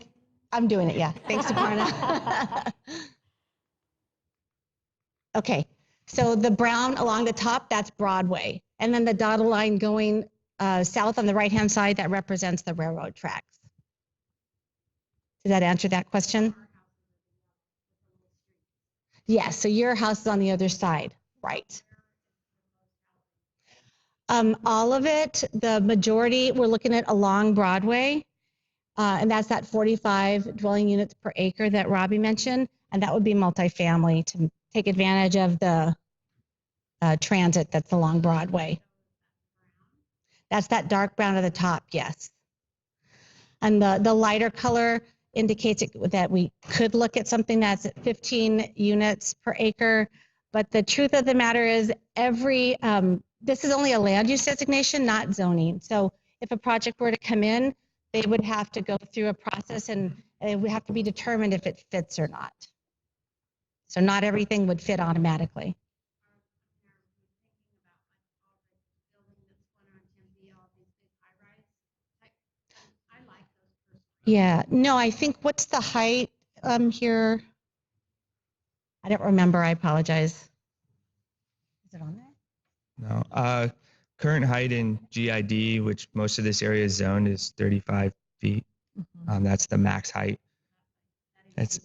I'm doing it, yeah. Thanks, Suparna. Okay, so the brown along the top, that's Broadway. And then the dotted line going south on the right-hand side, that represents the railroad tracks. Does that answer that question? Yes, so your house is on the other side, right? All of it, the majority, we're looking at along Broadway, and that's that 45 dwelling units per acre that Robbie mentioned, and that would be multifamily to take advantage of the transit that's along Broadway. That's that dark brown at the top, yes. And the lighter color indicates that we could look at something that's at 15 units per acre, but the truth of the matter is this is only a land use designation, not zoning. So if a project were to come in, they would have to go through a process and it would have to be determined if it fits or not. So not everything would fit automatically. Yeah, no, I think what's the height here? I don't remember, I apologize. Is it on there? No. Current height in GID, which most of this area is zoned, is 35 feet. That's the max height. That's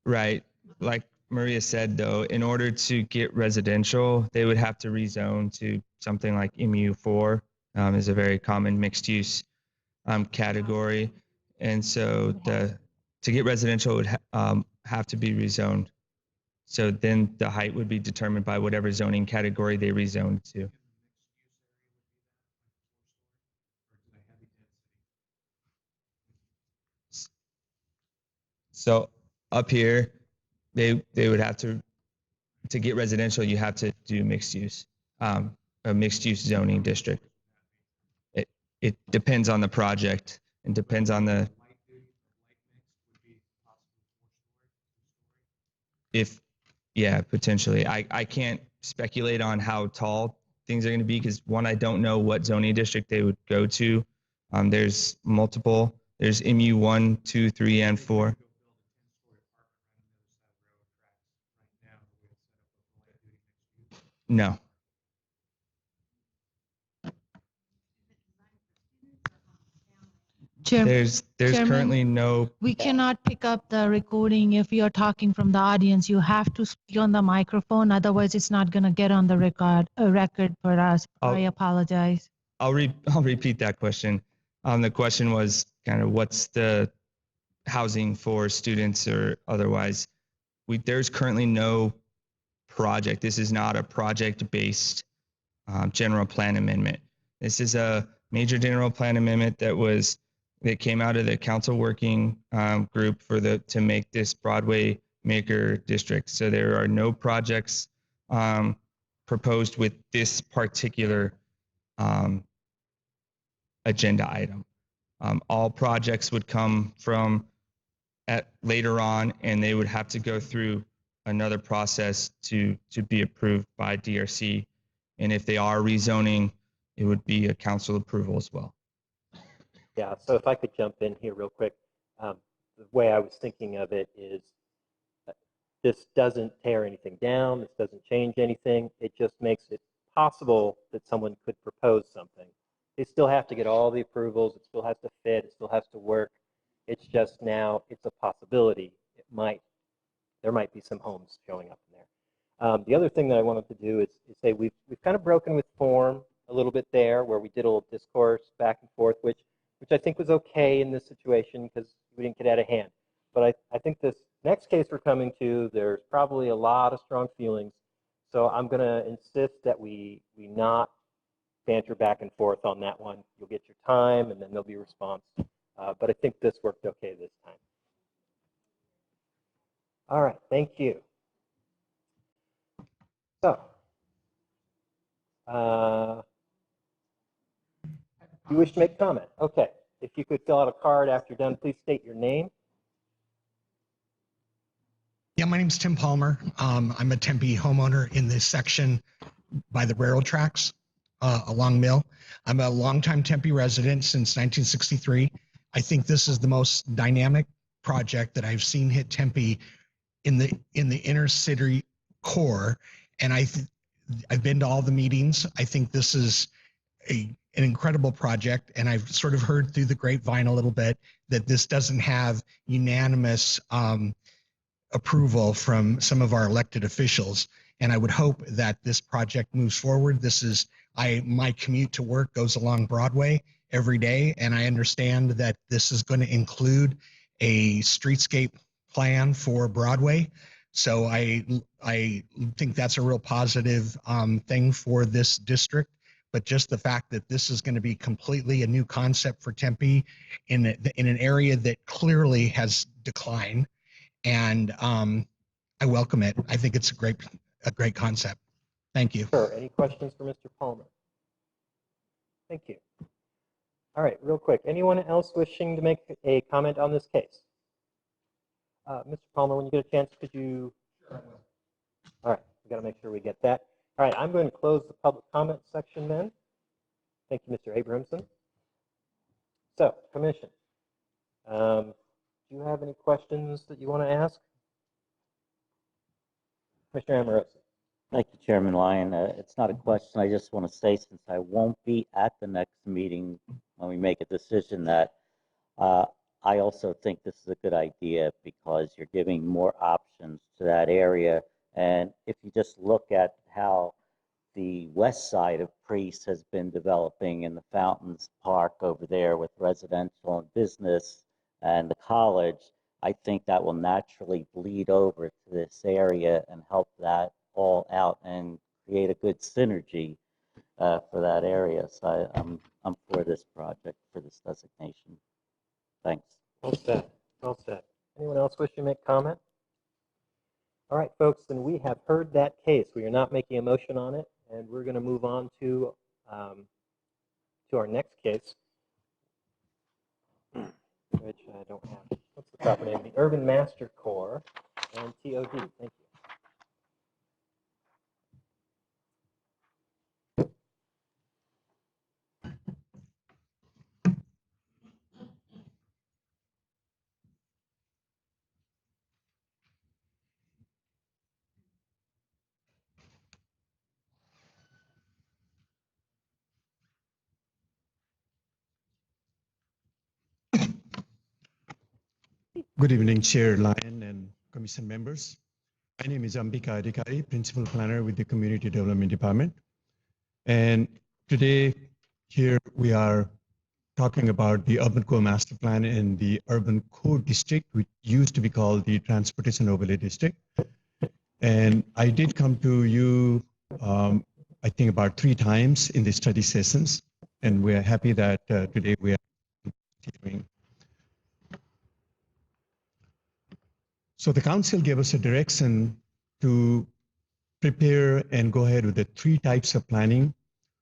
right. Like Maria said, though, in order to get residential, they would have to rezone to something like MU4, is a very common mixed use category. And so to get residential, it would have to be rezoned. So then the height would be determined by whatever zoning category they rezoned to. So up here, they would have to get residential, you have to do mixed use, a mixed use zoning district. It depends on the project and depends on the, yeah, potentially. I can't speculate on how tall things are going to be because one, I don't know what zoning district they would go to. There's multiple, there's MU 1, 2, 3, and 4. No. There's Chairman, currently no. We cannot pick up the recording if you're talking from the audience. You have to speak on the microphone, otherwise it's not going to get on the record for us. I apologize. I'll repeat that question. The question was kind of what's the housing for students or otherwise. There's currently no project. This is not a project-based general plan amendment. This is a major general plan amendment that came out of the council working group to make this Broadway Maker District. So there are no projects proposed with this particular agenda item. All projects would come from later on, and they would have to go through another process to be approved by DRC. And if they are rezoning, it would be a council approval as well. Yeah, so if I could jump in here real quick, the way I was thinking of it is this doesn't tear anything down, this doesn't change anything, it just makes it possible that someone could propose something. They still have to get all the approvals, it still has to fit, it still has to work. It's just now, it's a possibility. There might be some homes showing up in there. The other thing that I wanted to do is say we've kind of broken with form a little bit there, where we did a little discourse back and forth, which I think was okay in this situation because we didn't get out of hand. But I think this next case we're coming to, there's probably a lot of strong feelings. So I'm going to insist that we not banter back and forth on that one. You'll get your time, and then there'll be a response. But I think this worked okay this time. All right, thank you. So, You wish to make comment? Okay. If you could fill out a card after you're done, please state your name. Yeah, my name's Tim Palmer. I'm a Tempe homeowner in this section by the railroad tracks along Mill. I'm a longtime Tempe resident since 1963. I think this is the most dynamic project that I've seen hit Tempe in the inner city core. And I've been to all the meetings. I think this is an incredible project. And I've sort of heard through the grapevine a little bit that this doesn't have unanimous approval from some of our elected officials. And I would hope that this project moves forward. My commute to work goes along Broadway every day, and I understand that this is going to include a streetscape plan for Broadway. So I think that's a real positive thing for this district. But just the fact that this is going to be completely a new concept for Tempe in an area that clearly has declined, and I welcome it. I think it's a great concept. Thank you. Sure. Any questions for Mr. Palmer? Thank you. All right, real quick. Anyone else wishing to make a comment on this case? Mr. Palmer, when you get a chance, could you? Sure. All right, we got to make sure we get that. All right, I'm going to close the public comment section then. Thank you, Mr. Abrahamson. So, Commission, do you have any questions that you want to ask? Commissioner Amoroso. Thank you, Chairman Lyon. It's not a question. I just want to say, since I won't be at the next meeting when we make a decision, that I also think this is a good idea because you're giving more options to that area. And if you just look at how the west side of Priest has been developing in the Fountains Park over there with residential and business and the college, I think that will naturally bleed over to this area and help that all out and create a good synergy for that area. So I'm for this project, for this designation. Thanks. Well said. Well said. Anyone else wish to make comment? All right, folks, then we have heard that case. We are not making a motion on it, and we're going to move on to our next case, which I don't have. What's the proper name? The Urban Master Corps and TOD. Thank you. Good evening, Chair Lyon and Commission members. My name is Ambika Adhikari, Principal Planner with the Community Development Department. And today here we are talking about the Urban Core Master Plan in the Urban Core District, which used to be called the Transportation Overlay District. And I did come to you, I think about 3 times in the study sessions, and we are happy that today we are continuing. So the council gave us a direction to prepare and go ahead with the 3 types of planning.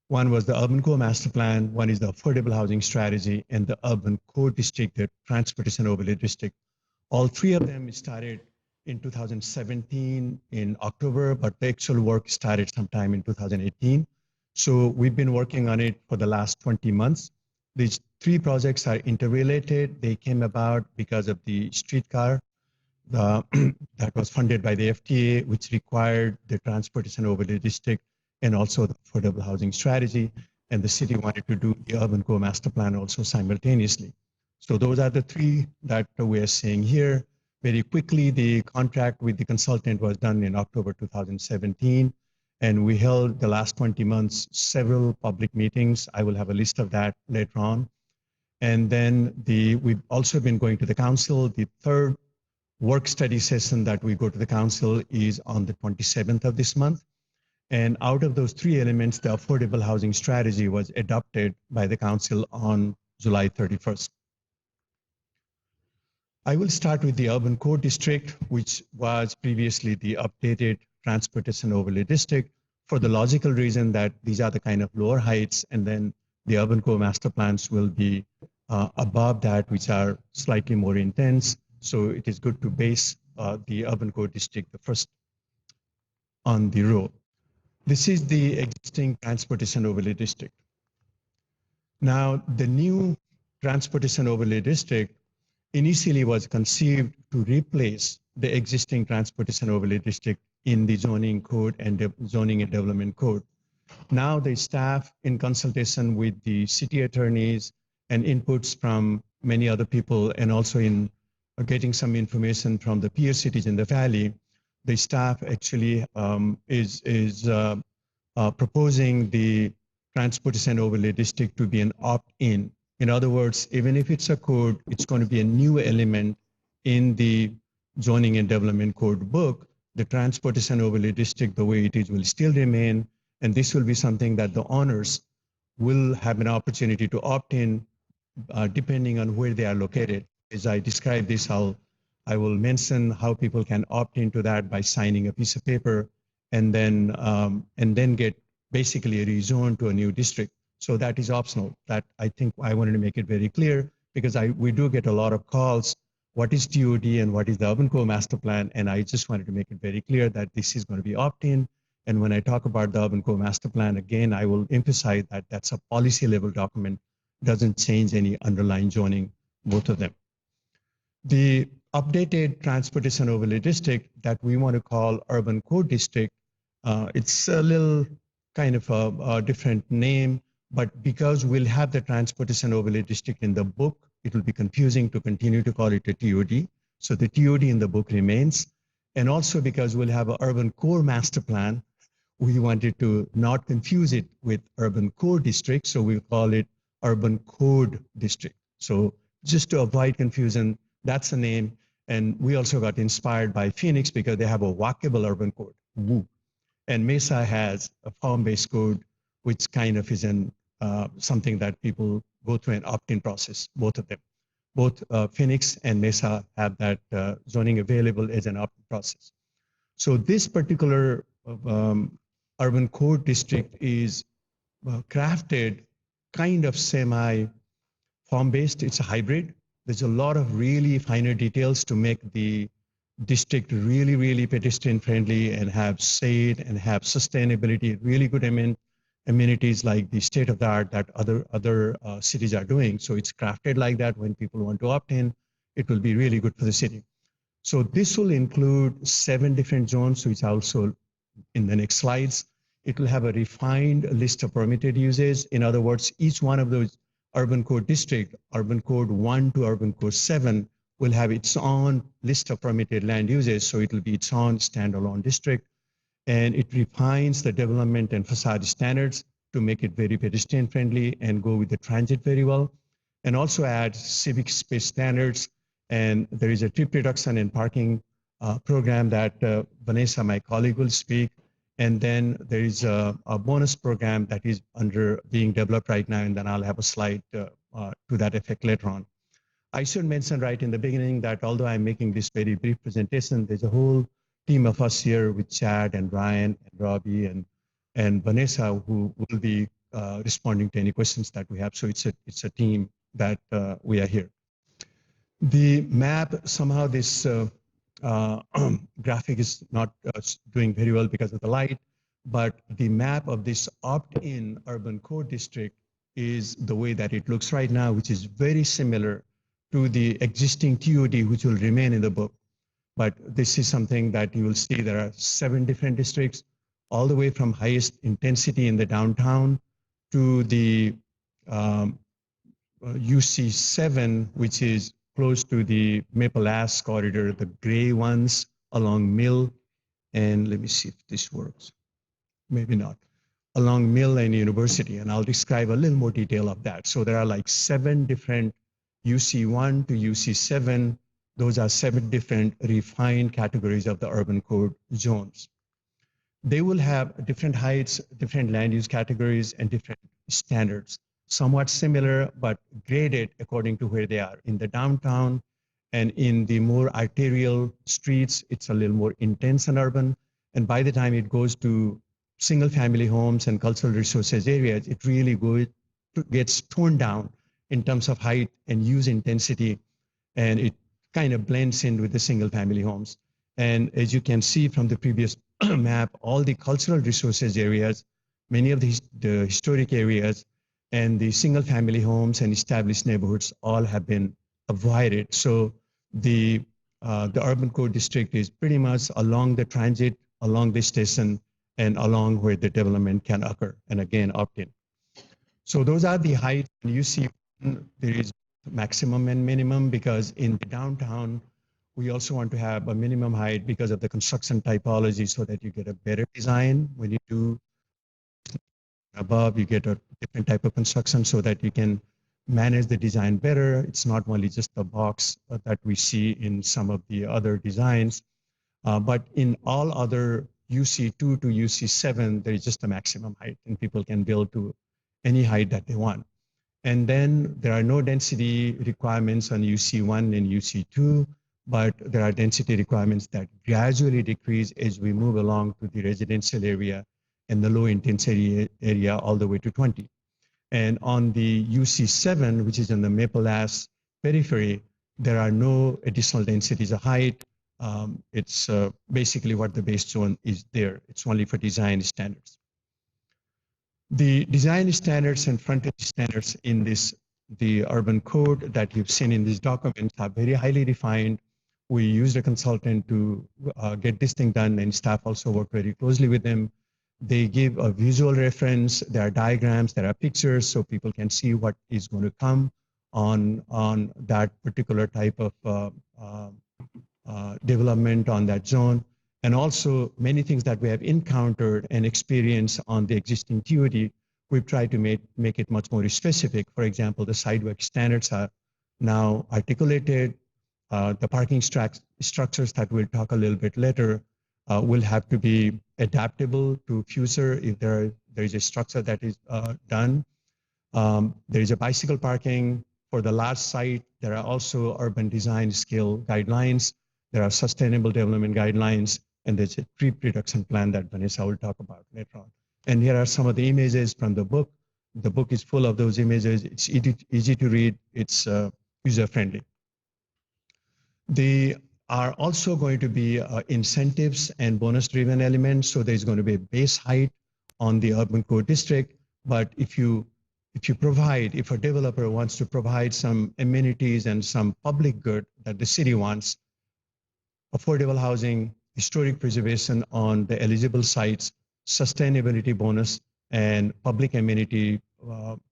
One was the Urban Core Master Plan, one is the Affordable Housing Strategy, and the Urban Core District, the Transportation Overlay District. All 3 of them started in 2017 in October, but the actual work started sometime in 2018. So we've been working on it for the last 20 months. These 3 projects are interrelated. They came about because of the streetcar that was funded by the FTA, which required the Transportation Overlay District and also the Affordable Housing Strategy. And the city wanted to do the Urban Core Master Plan also simultaneously. So those are the 3 that we are seeing here. Very quickly, the contract with the consultant was done in October 2017. And we held the last 20 months several public meetings. I will have a list of that later on. And then we've also been going to the council. The 3rd work study session that we go to the council is on the 27th of this month. And out of those 3 elements, the Affordable Housing Strategy was adopted by the council on July 31st. I will start with the Urban Core District, which was previously the updated Transportation Overlay District, for the logical reason that these are the kind of lower heights, and then The urban core master plans will be above that, which are slightly more intense. So it is good to base the urban core district the first on the road. This is the existing transportation overlay district. Now, the new transportation overlay district initially was conceived to replace the existing transportation overlay district in the zoning code and zoning and development code. Now the staff, in consultation with the city attorneys and inputs from many other people, and also in getting some information from the peer cities in the valley, the staff actually is proposing the transportation overlay district to be an opt-in. In other words, even if it's a code, it's going to be a new element in the zoning and development code book. The transportation overlay district, the way it is, will still remain. And this will be something that the owners will have an opportunity to opt in depending on where they are located. As I describe this, I will mention how people can opt into that by signing a piece of paper and then get basically rezoned to a new district. So that is optional. That I think I wanted to make it very clear because we do get a lot of calls. What is TOD and what is the urban core master plan? And I just wanted to make it very clear that this is going to be opt-in. And when I talk about the urban core master plan, again, I will emphasize that that's a policy level document, doesn't change any underlying zoning, both of them. The updated transportation overlay district that we want to call urban core district, it's a little kind of a different name, but because we'll have the transportation overlay district in the book, it will be confusing to continue to call it a TOD. So the TOD in the book remains. And also because we'll have an urban core master plan, we wanted to not confuse it with urban core district, so we'll call it urban code district. So just to avoid confusion, that's the name. And we also got inspired by Phoenix because they have a walkable urban code, WOO. And Mesa has a form-based code, which kind of is something that people go through an opt-in process, both of them. Both Phoenix and Mesa have that zoning available as an opt-in process. So this particular urban code district is crafted kind of semi-form-based. It's a hybrid. There's a lot of really finer details to make the district really, really pedestrian-friendly and have shade and have sustainability, really good amenities like the state-of-the-art that other cities are doing. So it's crafted like that. When people want to opt in, it will be really good for the city. So this will include 7 different zones, which also in the next slides. It will have a refined list of permitted uses. In other words, each one of those urban code district, urban code 1 to urban code 7, will have its own list of permitted land uses. So it will be its own standalone district. And it refines the development and facade standards to make it very pedestrian friendly and go with the transit very well. And also add civic space standards. And there is a trip reduction and parking program that Vanessa, my colleague, will speak. And then there is a bonus program that is being developed right now, and then I'll have a slide to that effect later on. I should mention right in the beginning that although I'm making this very brief presentation, there's a whole team of us here with Chad and Ryan and Robbie and Vanessa who will be responding to any questions that we have. So it's a team that we are here. The map, somehow this graphic is not doing very well because of the light, but the map of this opt-in urban core district is the way that it looks right now, which is very similar to the existing TOD, which will remain in the book. But this is something that you will see there are 7 different districts, all the way from highest intensity in the downtown to the UC7, which is close to the Maple Ash corridor, the gray ones along Mill, and let me see if this works. Maybe not. Along Mill and University, and I'll describe a little more detail of that. So there are like 7 different UC1 to UC7. Those are 7 different refined categories of the urban code zones. They will have different heights, different land use categories, and different standards. Somewhat similar, but graded according to where they are. In the downtown and in the more arterial streets, it's a little more intense and urban. And by the time it goes to single family homes and cultural resources areas, it really gets toned down in terms of height and use intensity, and it kind of blends in with the single family homes. And as you can see from the previous map, all the cultural resources areas, many of the historic areas, and the single family homes and established neighborhoods all have been avoided. So the urban core district is pretty much along the transit, along the station, and along where the development can occur, and again, opt-in. So those are the heights. You see there is maximum and minimum, because in the downtown, we also want to have a minimum height because of the construction typology, so that you get a better design. When you do above, you get a different type of construction so that you can manage the design better. It's not only just a box that we see in some of the other designs, but in all other UC2 to UC7, there is just a maximum height, and people can build to any height that they want. And then there are no density requirements on UC1 and UC2, but there are density requirements that gradually decrease as we move along to the residential area and the low intensity area all the way to 20. And on the UC7, which is on the Maple Ash periphery, there are no additional densities of height. It's basically what the base zone is there. It's only for design standards. The design standards and frontage standards in the urban code that you've seen in these documents are very highly defined. We used a consultant to get this thing done, and staff also worked very closely with them. They give a visual reference. There are diagrams, there are pictures, so people can see what is going to come on that particular type of development on that zone. And also many things that we have encountered and experienced on the existing TOD, we've tried to make it much more specific. For example, the sidewalk standards are now articulated. The parking structures that we'll talk a little bit later will have to be adaptable to future if there is a structure that is done. There is a bicycle parking for the large site. There are also urban design scale guidelines. There are sustainable development guidelines, and there's a tree reduction plan that Vanessa will talk about later on. And here are some of the images from the book. The book is full of those images. It's easy to read. It's user-friendly. They are also going to be incentives and bonus-driven elements. So there's going to be a base height on the urban core district. But if a developer wants to provide some amenities and some public good that the city wants, affordable housing, historic preservation on the eligible sites, sustainability bonus, and public amenity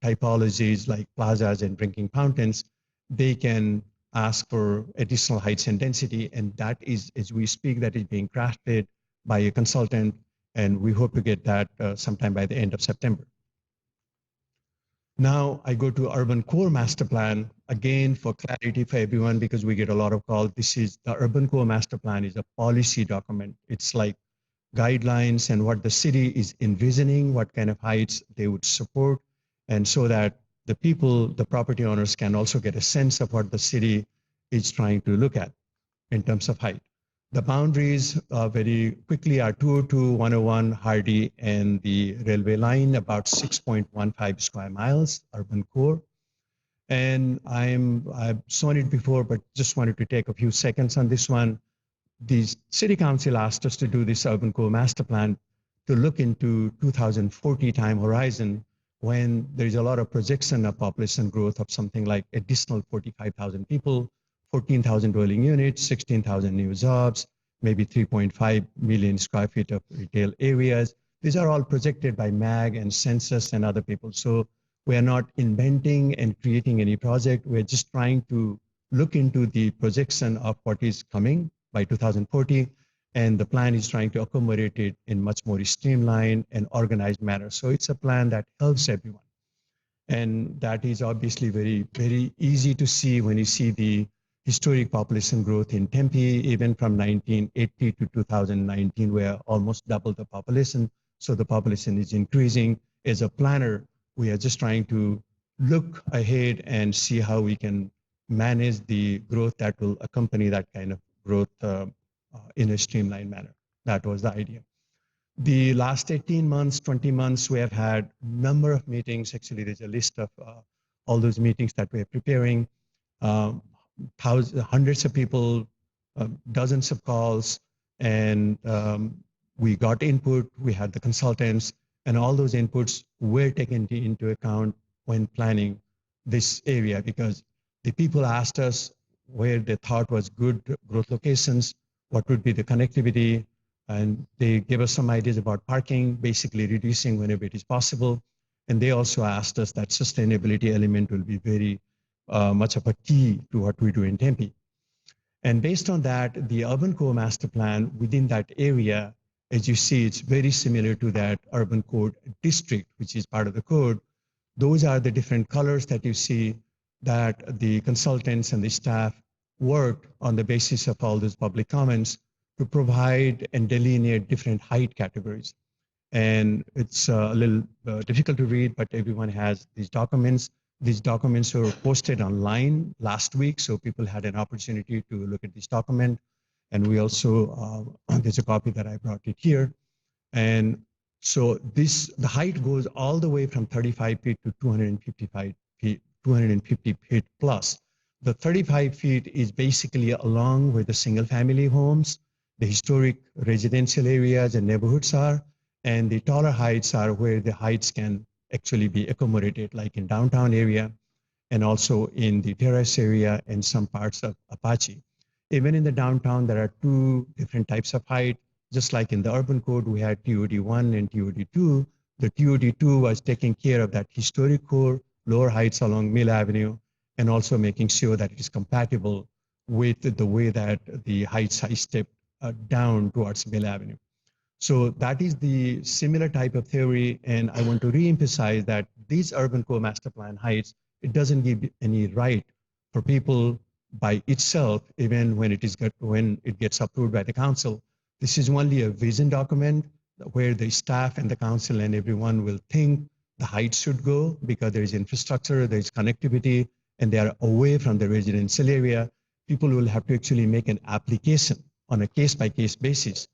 typologies like plazas and drinking fountains, they can ask for additional heights and density. And that is, as we speak, that is being crafted by a consultant, and we hope to get that sometime by the end of September. Now I go to Urban Core Master Plan, again for clarity for everyone, because we get a lot of calls. This is the Urban Core Master Plan is a policy document. It's like guidelines and what the city is envisioning, what kind of heights they would support, and so that the people, the property owners, can also get a sense of what the city is trying to look at in terms of height. The boundaries very quickly are 202, 101, Hardy, and the railway line, about 6.15 square miles, urban core. And I've shown it before, but just wanted to take a few seconds on this one. The city council asked us to do this urban core master plan to look into 2040 time horizon, when there is a lot of projection of population growth of something like additional 45,000 people, 14,000 dwelling units, 16,000 new jobs, maybe 3.5 million square feet of retail areas. These are all projected by MAG and Census and other people. So we are not inventing and creating any project. We're just trying to look into the projection of what is coming by 2040. And the plan is trying to accommodate it in much more streamlined and organized manner. So it's a plan that helps everyone. And that is obviously very, very easy to see when you see the historic population growth in Tempe, even from 1980 to 2019, where almost double the population. So the population is increasing. As a planner, we are just trying to look ahead and see how we can manage the growth that will accompany that kind of growth in a streamlined manner. That was the idea. The last 18 months, 20 months, we have had number of meetings. Actually, there's a list of all those meetings that we're preparing. Hundreds of people, dozens of calls, and we got input. We had the consultants, and all those inputs were taken into account when planning this area, because the people asked us where they thought was good growth locations, what would be the connectivity, and they gave us some ideas about parking, basically reducing whenever it is possible. And they also asked us that sustainability element will be very much of a key to what we do in Tempe. And based on that, the urban core master plan within that area, as you see, it's very similar to that urban code district, which is part of the code. Those are the different colors that you see that the consultants and the staff worked on the basis of all those public comments to provide and delineate different height categories. And it's a little difficult to read, but everyone has these documents. These documents were posted online last week, so people had an opportunity to look at this document. And we also, there's a copy that I brought it here. And so the height goes all the way from 35 feet to 255 feet, 250 feet plus. The 35 feet is basically along where the single family homes, the historic residential areas and neighborhoods are, and the taller heights are where the heights can actually be accommodated, like in downtown area and also in the terrace area and some parts of Apache. Even in the downtown, there are two different types of height. Just like in the urban code, we had TOD1 and TOD2. The TOD2 was taking care of that historic core, lower heights along Mill Avenue, and also making sure that it is compatible with the way that the heights I stepped down towards Mill Avenue. So that is the similar type of theory, and I want to re-emphasize that these urban core master plan heights, it doesn't give any right for people by itself, even when it gets approved by the council. This is only a vision document where the staff and the council and everyone will think the height should go because there is infrastructure, there is connectivity, and they are away from the residential area. People will have to actually make an application on a case-by-case basis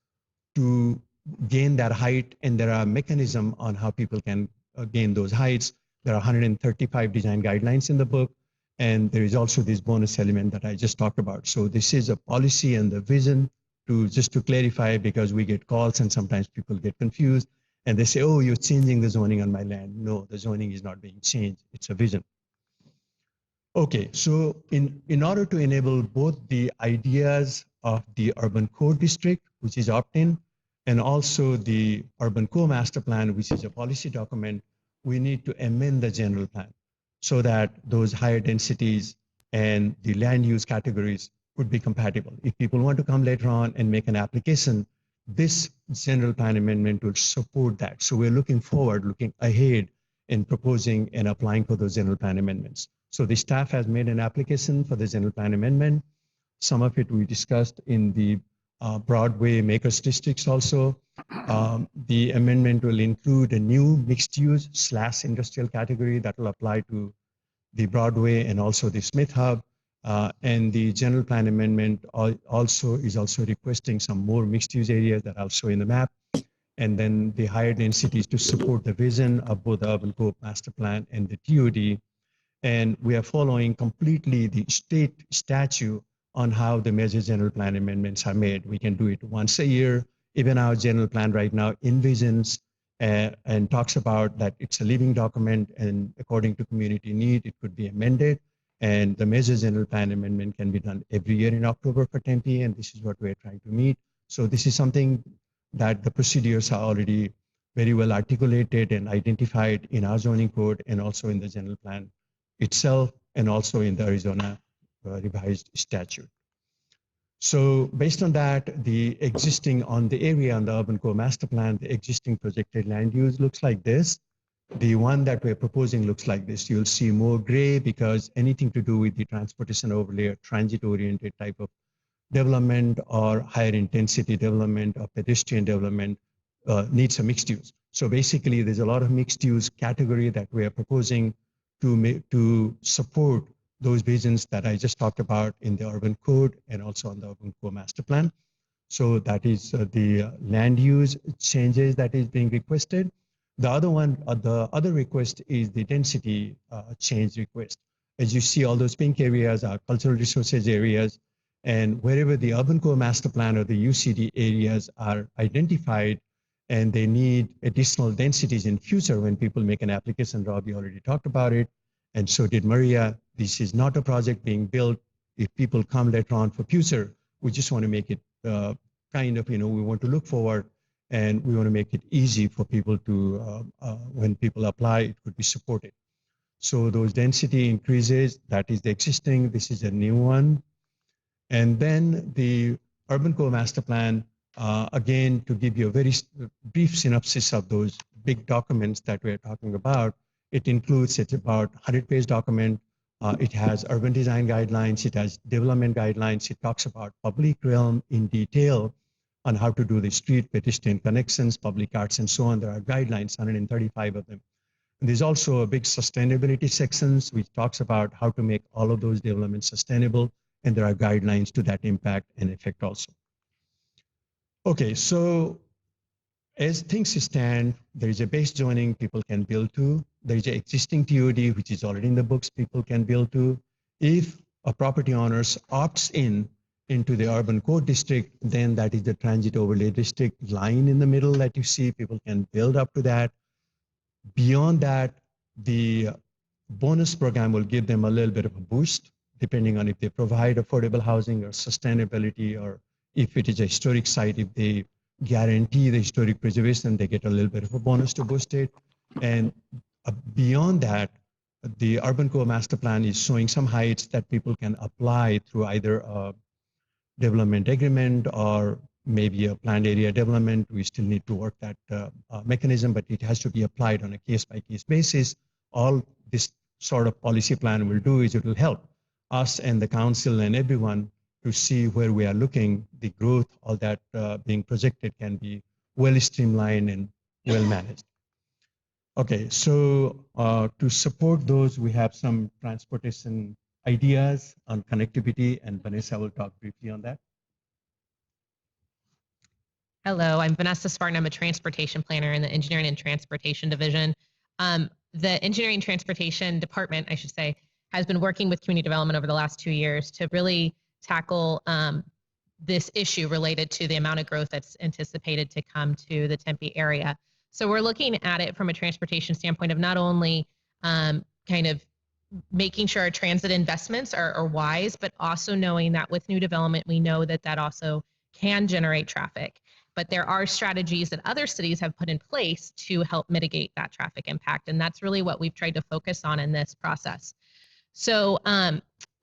to gain that height, and there are mechanisms on how people can gain those heights. There are 135 design guidelines in the book, and there is also this bonus element that I just talked about. So this is a policy and the vision just to clarify, because we get calls and sometimes people get confused and they say, oh, you're changing the zoning on my land. No, the zoning is not being changed. It's a vision. Okay, so in order to enable both the ideas of the urban core district, which is opt-in, and also the urban core master plan, which is a policy document, we need to amend the general plan so that those higher densities and the land use categories would be compatible. If people want to come later on and make an application, this general plan amendment will support that. So we're looking forward, looking ahead in proposing and applying for those general plan amendments. So the staff has made an application for the general plan amendment. Some of it we discussed in the Broadway Makers Districts also. The amendment will include a new mixed use / industrial category that will apply to the Broadway and also the Smith Hub. And the general plan amendment is also requesting some more mixed use areas that I'll show in the map. And then the higher densities to support the vision of both the urban core master plan and the TOD. And we are following completely the state statute on how the major general plan amendments are made. We can do it once a year. Even our general plan right now envisions and talks about that it's a living document, and according to community need, it could be amended. And the major general plan amendment can be done every year in October for Tempe, and this is what we're trying to meet. So this is something that the procedures are already very well articulated and identified in our zoning code and also in the general plan itself, and also in the Arizona revised statute. So based on that, the existing on the area on the urban core master plan, the existing projected land use looks like this. The one that we're proposing looks like this. You'll see more gray because anything to do with the transportation overlay or transit-oriented type of development or higher intensity development or pedestrian development needs a mixed use. So basically, there's a lot of mixed use category that we are proposing to support those visions that I just talked about in the urban code and also on the urban core master plan. So that is the land use changes that is being requested. The other one, the other request is the density change request. As you see, all those pink areas are cultural resources areas, and wherever the urban core master plan or the UCD areas are identified, and they need additional densities in future when people make an application. Robbie already talked about it, and so did Maria. This is not a project being built. If people come later on for future, we just want to make it kind of, we want to look forward, and we want to make it easy for people to, when people apply, it could be supported. So those density increases, that is the existing, this is a new one. And then the urban core master plan, again, to give you a very brief synopsis of those big documents that we're talking about, it includes, it's about 100-page document. It has urban design guidelines, it has development guidelines, it talks about public realm in detail on how to do the street pedestrian connections, public arts, and so on. There are guidelines, 135 of them. And there's also a big sustainability sections which talks about how to make all of those developments sustainable, and there are guidelines to that impact and effect also. Okay, so as things stand, there is a base zoning people can build to. There is an existing TOD, which is already in the books, people can build to. If a property owner opts into the urban core district, then that is the transit overlay district line in the middle that you see, people can build up to that. Beyond that, the bonus program will give them a little bit of a boost, depending on if they provide affordable housing or sustainability, or if it is a historic site, if they guarantee the historic preservation, they get a little bit of a bonus to boost it. And beyond that, the urban core master plan is showing some heights that people can apply through either a development agreement or maybe a planned area development. We still need to work that mechanism, but it has to be applied on a case-by-case basis. All this sort of policy plan will do is it will help us and the council and everyone to see where we are looking. The growth, all that being projected can be well streamlined and well managed. Okay, so to support those, we have some transportation ideas on connectivity, and Vanessa will talk briefly on that. Hello, I'm Vanessa Spartan. I'm a transportation planner in the Engineering and Transportation Division. The Engineering and Transportation Department, I should say, has been working with community development over the last 2 years to really tackle this issue related to the amount of growth that's anticipated to come to the Tempe area. So we're looking at it from a transportation standpoint of not only kind of making sure our transit investments are wise, but also knowing that with new development, we know that that also can generate traffic. But there are strategies that other cities have put in place to help mitigate that traffic impact. And that's really what we've tried to focus on in this process. So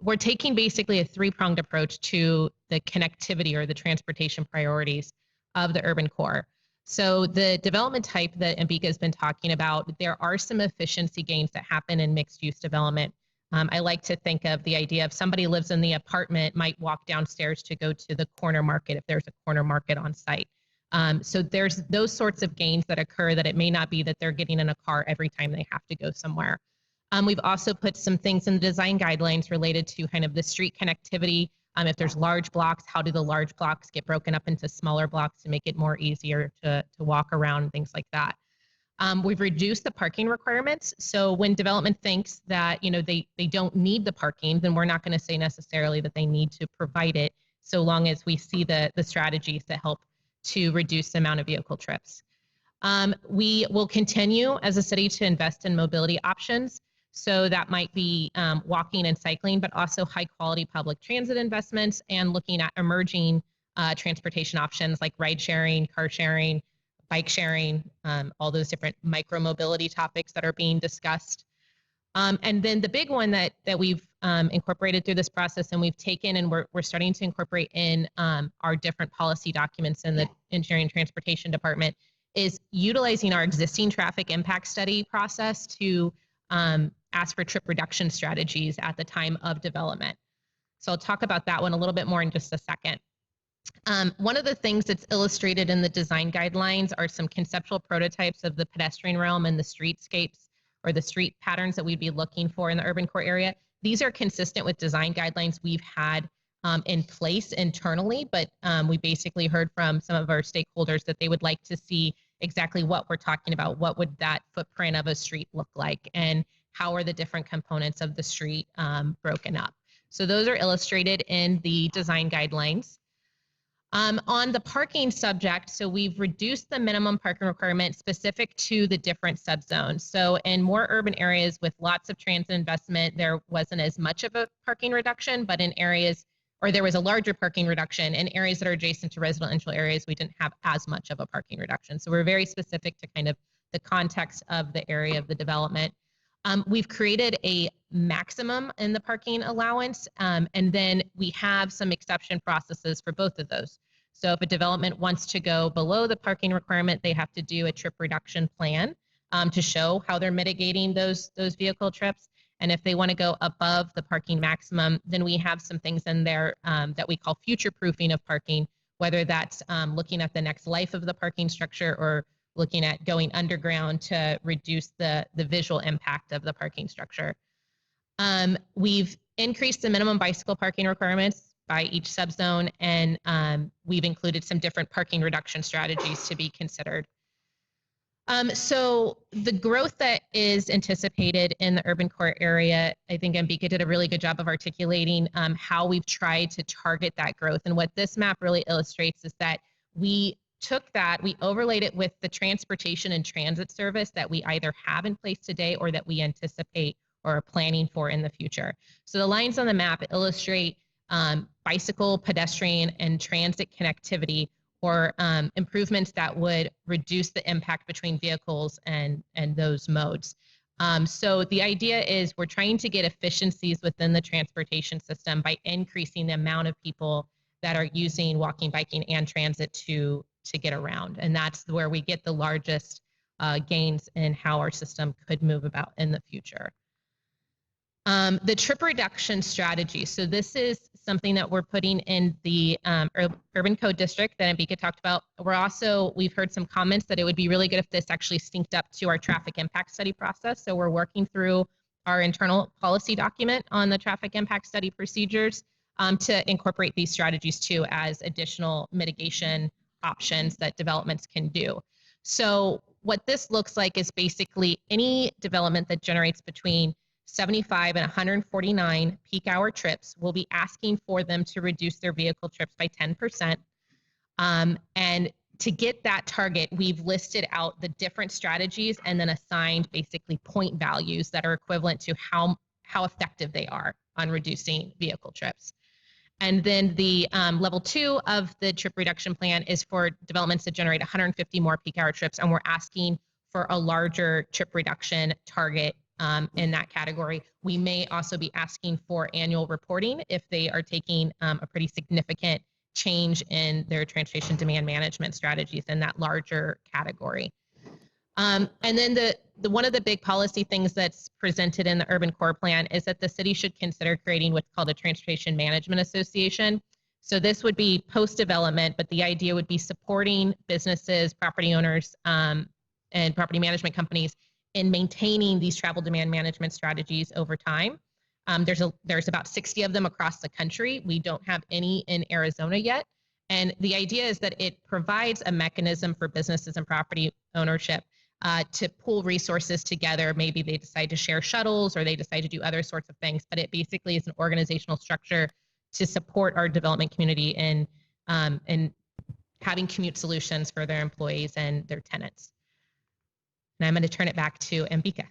we're taking basically a three-pronged approach to the connectivity or the transportation priorities of the urban core. So the development type that Ambika has been talking about, there are some efficiency gains that happen in mixed-use development. I like to think of the idea of somebody lives in the apartment, might walk downstairs to go to the corner market if there's a corner market on site. So there's those sorts of gains that occur that it may not be that they're getting in a car every time they have to go somewhere. We've also put some things in the design guidelines related to kind of the street connectivity. If there's large blocks, how do the large blocks get broken up into smaller blocks to make it more easier to walk around, things like that. We've reduced the parking requirements. So when development thinks that they don't need the parking, then we're not going to say necessarily that they need to provide it, so long as we see the strategies that help to reduce the amount of vehicle trips. We will continue as a city to invest in mobility options. So that might be walking and cycling, but also high quality public transit investments and looking at emerging transportation options like ride sharing, car sharing, bike sharing, all those different micro mobility topics that are being discussed. And then the big one that we've incorporated through this process and we've taken and we're starting to incorporate in our different policy documents in the Engineering and Transportation Department is utilizing our existing traffic impact study process to ask for trip reduction strategies at the time of development. So I'll talk about that one a little bit more in just a second. One of the things that's illustrated in the design guidelines are some conceptual prototypes of the pedestrian realm and the streetscapes or the street patterns that we'd be looking for in the urban core area. These are consistent with design guidelines we've had in place internally, but we basically heard from some of our stakeholders that they would like to see exactly what we're talking about. What would that footprint of a street look like, and how are the different components of the street broken up? So those are illustrated in the design guidelines. On the parking subject, so we've reduced the minimum parking requirement specific to the different subzones. So in more urban areas with lots of transit investment, there wasn't as much of a parking reduction, but in areas, or there was a larger parking reduction. In areas that are adjacent to residential areas, we didn't have as much of a parking reduction. So we're very specific to kind of the context of the area of the development. We've created a maximum in the parking allowance, and then we have some exception processes for both of those. So if a development wants to go below the parking requirement, they have to do a trip reduction plan to show how they're mitigating those vehicle trips. And if they want to go above the parking maximum, then we have some things in there that we call future proofing of parking, whether that's looking at the next life of the parking structure or looking at going underground to reduce the visual impact of the parking structure. We've increased the minimum bicycle parking requirements by each subzone, and we've included some different parking reduction strategies to be considered. So the growth that is anticipated in the urban core area, I think Ambika did a really good job of articulating how we've tried to target that growth. And what this map really illustrates is that we took that, we overlaid it with the transportation and transit service that we either have in place today or that we anticipate or are planning for in the future. So the lines on the map illustrate bicycle, pedestrian, and transit connectivity, or improvements that would reduce the impact between vehicles and those modes. So the idea is we're trying to get efficiencies within the transportation system by increasing the amount of people that are using walking, biking, and transit to get around. And that's where we get the largest gains in how our system could move about in the future. The trip reduction strategy. So this is something that we're putting in the urban code district that Ambika talked about. We've heard some comments that it would be really good if this actually synced up to our traffic impact study process. So we're working through our internal policy document on the traffic impact study procedures to incorporate these strategies too as additional mitigation options that developments can do. So what this looks like is basically any development that generates between 75 and 149 peak hour trips, we'll be asking for them to reduce their vehicle trips by 10%. And to get that target, we've listed out the different strategies and then assigned basically point values that are equivalent to how effective they are on reducing vehicle trips. And then the level 2 of the trip reduction plan is for developments that generate 150 more peak hour trips, and we're asking for a larger trip reduction target in that category. We may also be asking for annual reporting if they are taking a pretty significant change in their transportation demand management strategies in that larger category. And then one of the big policy things that's presented in the urban core plan is that the city should consider creating what's called a transportation management association. So this would be post-development, but the idea would be supporting businesses, property owners, and property management companies in maintaining these travel demand management strategies over time. There's about 60 of them across the country. We don't have any in Arizona yet. And the idea is that it provides a mechanism for businesses and property ownership to pool resources together. Maybe they decide to share shuttles or they decide to do other sorts of things, but it basically is an organizational structure to support our development community in having commute solutions for their employees and their tenants. And I'm going to turn it back to Ambika.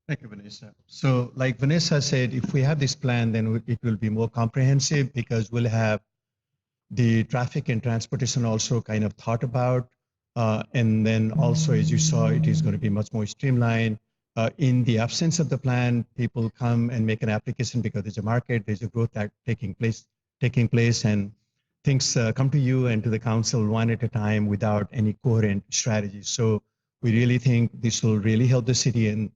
Thank you, Vanessa. So like Vanessa said, if we have this plan, then it will be more comprehensive because we'll have the traffic and transportation also kind of thought about. And then also, as you saw, it is going to be much more streamlined. In the absence of the plan, people come and make an application because there's a market, there's a growth act taking place, and things come to you and to the council one at a time without any coherent strategy. So we really think this will really help the city and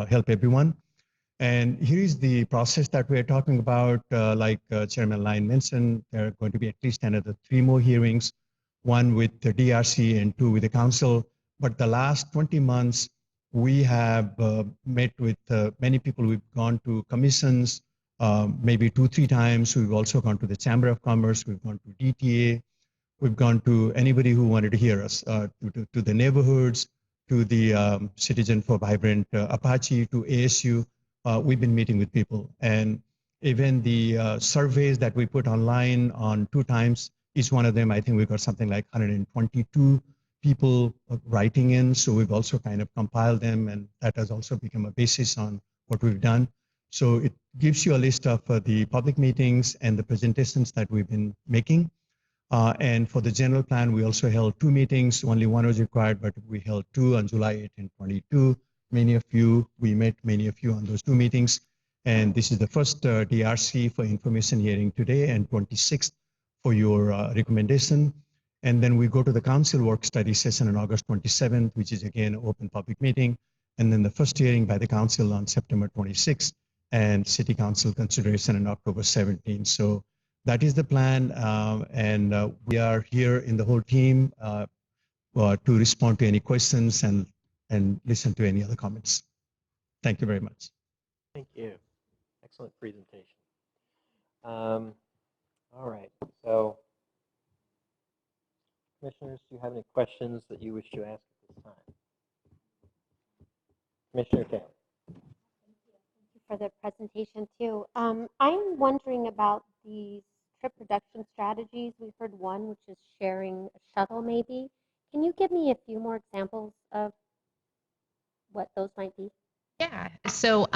help everyone. And here is the process that we're talking about. Like Chairman Lyon mentioned, there are going to be at least another 3 more hearings, 1 with the DRC and 2 with the council. But the last 20 months, we have met with many people. We've gone to commissions, maybe 2-3 times. We've also gone to the Chamber of Commerce. We've gone to DTA. We've gone to anybody who wanted to hear us, to the neighborhoods, to the Citizen for Vibrant Apache, to ASU. We've been meeting with people. And even the surveys that we put online on 2 times, each one of them, I think we got something like 122 people writing in. So we've also kind of compiled them, and that has also become a basis on what we've done. So it gives you a list of the public meetings and the presentations that we've been making. And for the general plan, we also held 2 meetings. Only one was required, but we held 2 on July 8 and 22. We met many of you on those 2 meetings. And this is the first DRC for information hearing today, and 26th for your recommendation. And then we go to the council work study session on August 27th, which is again an open public meeting. And then the first hearing by the council on September 26th, and city council consideration on October 17th. So that is the plan. And we are here in the whole team to respond to any questions and listen to any other comments. Thank you very much. Thank you. Excellent presentation. All right. So, commissioners, do you have any questions that you wish to ask at this time? Commissioner Taylor. For the presentation too. I'm wondering about these trip reduction strategies. We've heard one, which is sharing a shuttle maybe. Can you give me a few more examples of what those might be? Yeah. So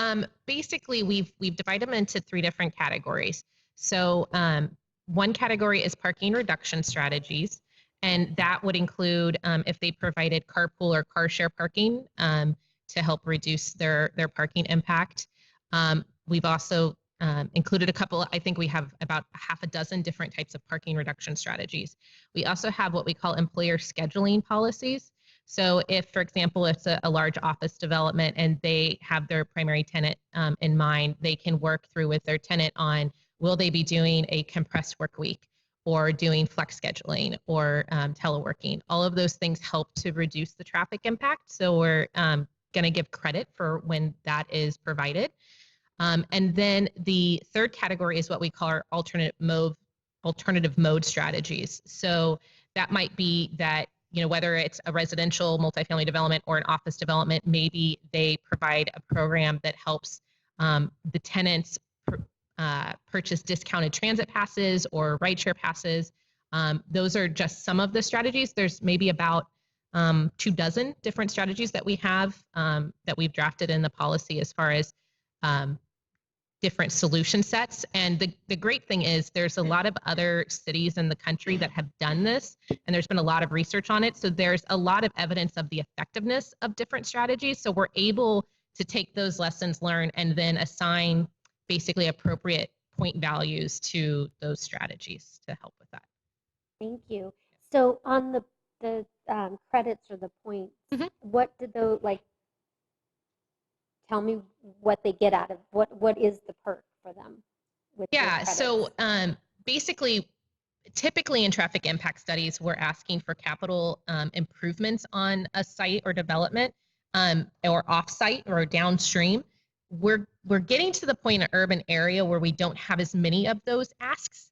basically, we've divided them into 3 different categories. So one category is parking reduction strategies, and that would include if they provided carpool or car share parking to help reduce their parking impact. We've also included a couple, I think we have about half a dozen different types of parking reduction strategies. We also have what we call employer scheduling policies. So if, for example, it's a large office development and they have their primary tenant in mind, they can work through with their tenant on, will they be doing a compressed work week or doing flex scheduling or teleworking? All of those things help to reduce the traffic impact. So we're going to give credit for when that is provided. And then the third category is what we call our alternative mode strategies. So that might be that, you know, whether it's a residential multifamily development or an office development, maybe they provide a program that helps the tenants purchase discounted transit passes or rideshare passes. Those are just some of the strategies. There's maybe about 24 different strategies that we have that we've drafted in the policy as far as different solution sets. And the great thing is there's a lot of other cities in the country that have done this, and there's been a lot of research on it. So there's a lot of evidence of the effectiveness of different strategies. So we're able to take those lessons learned and then assign basically appropriate point values to those strategies to help with that. Thank you. So on the credits or the points, what did those, like, tell me what they get out of, what is the perk for them with those credits? So basically, typically in traffic impact studies, we're asking for capital improvements on a site or development or off-site or downstream. We're getting to the point in an urban area where we don't have as many of those asks.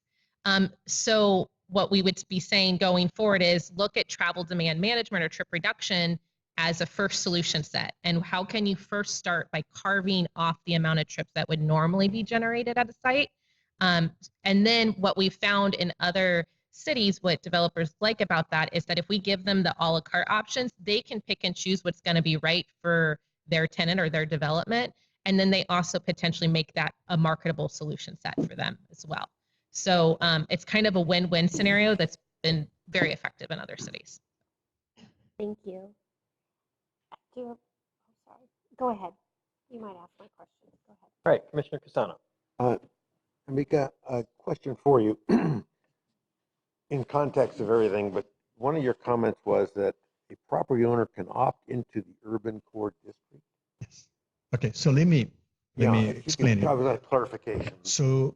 So what we would be saying going forward is look at travel demand management or trip reduction as a first solution set. And how can you first start by carving off the amount of trips that would normally be generated at a site? And then what we found in other cities, what developers like about that is that if we give them the a la carte options, they can pick and choose what's going to be right for their tenant or their development. And then they also potentially make that a marketable solution set for them as well. So it's kind of a win-win scenario that's been very effective in other cities. Thank you. Sorry. Go ahead. You might ask my question. Go ahead. All right, Commissioner Casano. Amika, a question for you in context of everything, but one of your comments was that a property owner can opt into the urban core district. Yes. Okay, so let me explain it. That clarification. So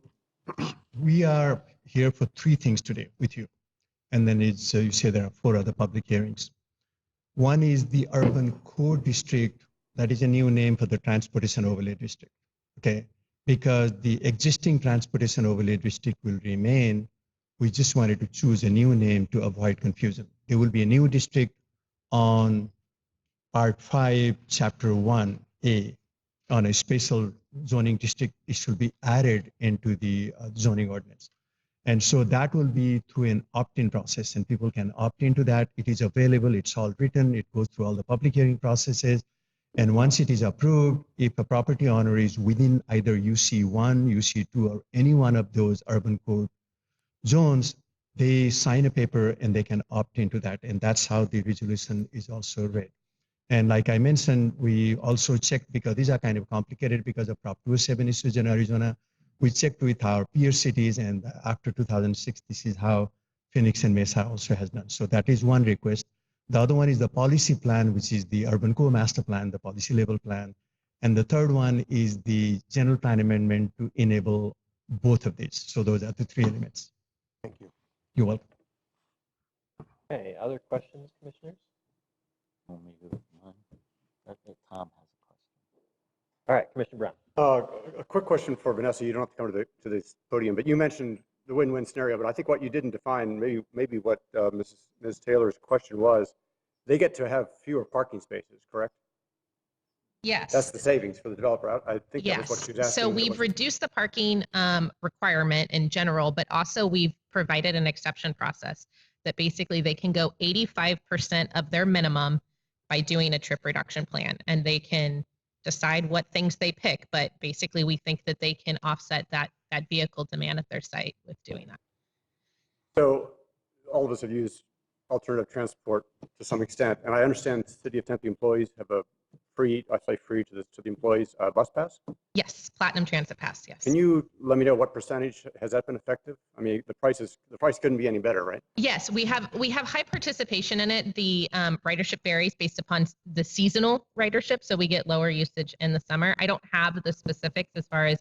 we are here for 3 things today with you. And then it's, you say there are 4 other public hearings. One is the urban core district. That is a new name for the transportation overlay district. Okay. because the existing transportation overlay district will remain. We just wanted to choose a new name to avoid confusion. There will be a new district on Part 5, Chapter 1A, on a special zoning district. It should be added into the zoning ordinance. And so that will be through an opt-in process, and people can opt into that. It is available, it's all written, it goes through all the public hearing processes. And once it is approved, if a property owner is within either UC1, UC2, or any one of those urban code zones, they sign a paper and they can opt into that. And that's how the resolution is also read. And like I mentioned, we also checked, because these are kind of complicated because of Prop 207 issues in Arizona. We checked with our peer cities, and after 2006, this is how Phoenix and Mesa also has done. So that is one request. The other one is the policy plan, which is the urban core master plan, the policy level plan. And the third one is the general plan amendment to enable both of these. So those are the three elements. Thank you. You're welcome. Okay, other questions, commissioners? Want me to go with mine? Okay, Tom has a question. All right, Commissioner Brown. A quick question for Vanessa. You don't have to come to this podium, but you mentioned the win-win scenario. But I think what you didn't define, maybe what Ms. Taylor's question was, they get to have fewer parking spaces, correct? Yes. That's the savings for the developer. I think that was what Yes. she was asking. So we've reduced the parking requirement in general, but also we've provided an exception process that basically they can go 85% of their minimum by doing a trip reduction plan, and they can decide what things they pick. But basically, we think that they can offset that vehicle demand at their site with doing that. So all of us have used alternative transport to some extent, and I understand City of Tempe employees have a free, I say free to the employees, bus pass? Yes, Platinum Transit Pass, yes. Can you let me know what percentage has that been effective? I mean, the price couldn't be any better, right? Yes, we have high participation in it. The ridership varies based upon the seasonal ridership, so we get lower usage in the summer. I don't have the specifics as far as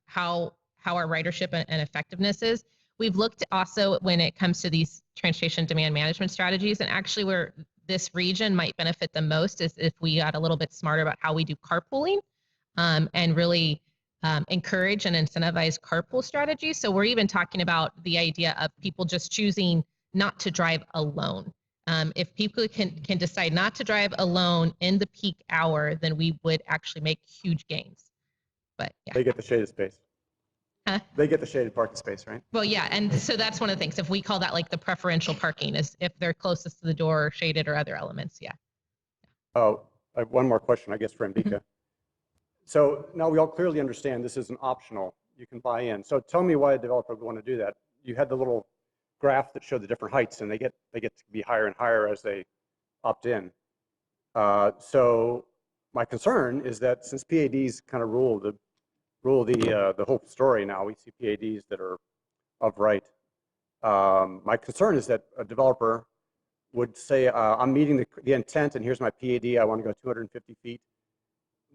how our ridership and effectiveness is. We've looked also when it comes to these transportation demand management strategies, and actually where this region might benefit the most is if we got a little bit smarter about how we do carpooling and really encourage and incentivize carpool strategies. So we're even talking about the idea of people just choosing not to drive alone. If people can decide not to drive alone in the peak hour, then we would actually make huge gains. But yeah. They get the shaded space. Huh? They get the shaded parking space, right? Well, yeah, and so that's one of the things. If we call that like the preferential parking, is if they're closest to the door, or shaded, or other elements. Yeah. Oh, I have one more question, I guess, for Ambika. So now we all clearly understand this isn't optional. You can buy in. So tell me why a developer would want to do that. You had the little graph that showed the different heights, and they get to be higher and higher as they opt in. So my concern is that since PADs kind of rule the whole story now, we see PADs that are of right. My concern is that a developer would say, I'm meeting the intent, and here's my PAD. I want to go 250 feet.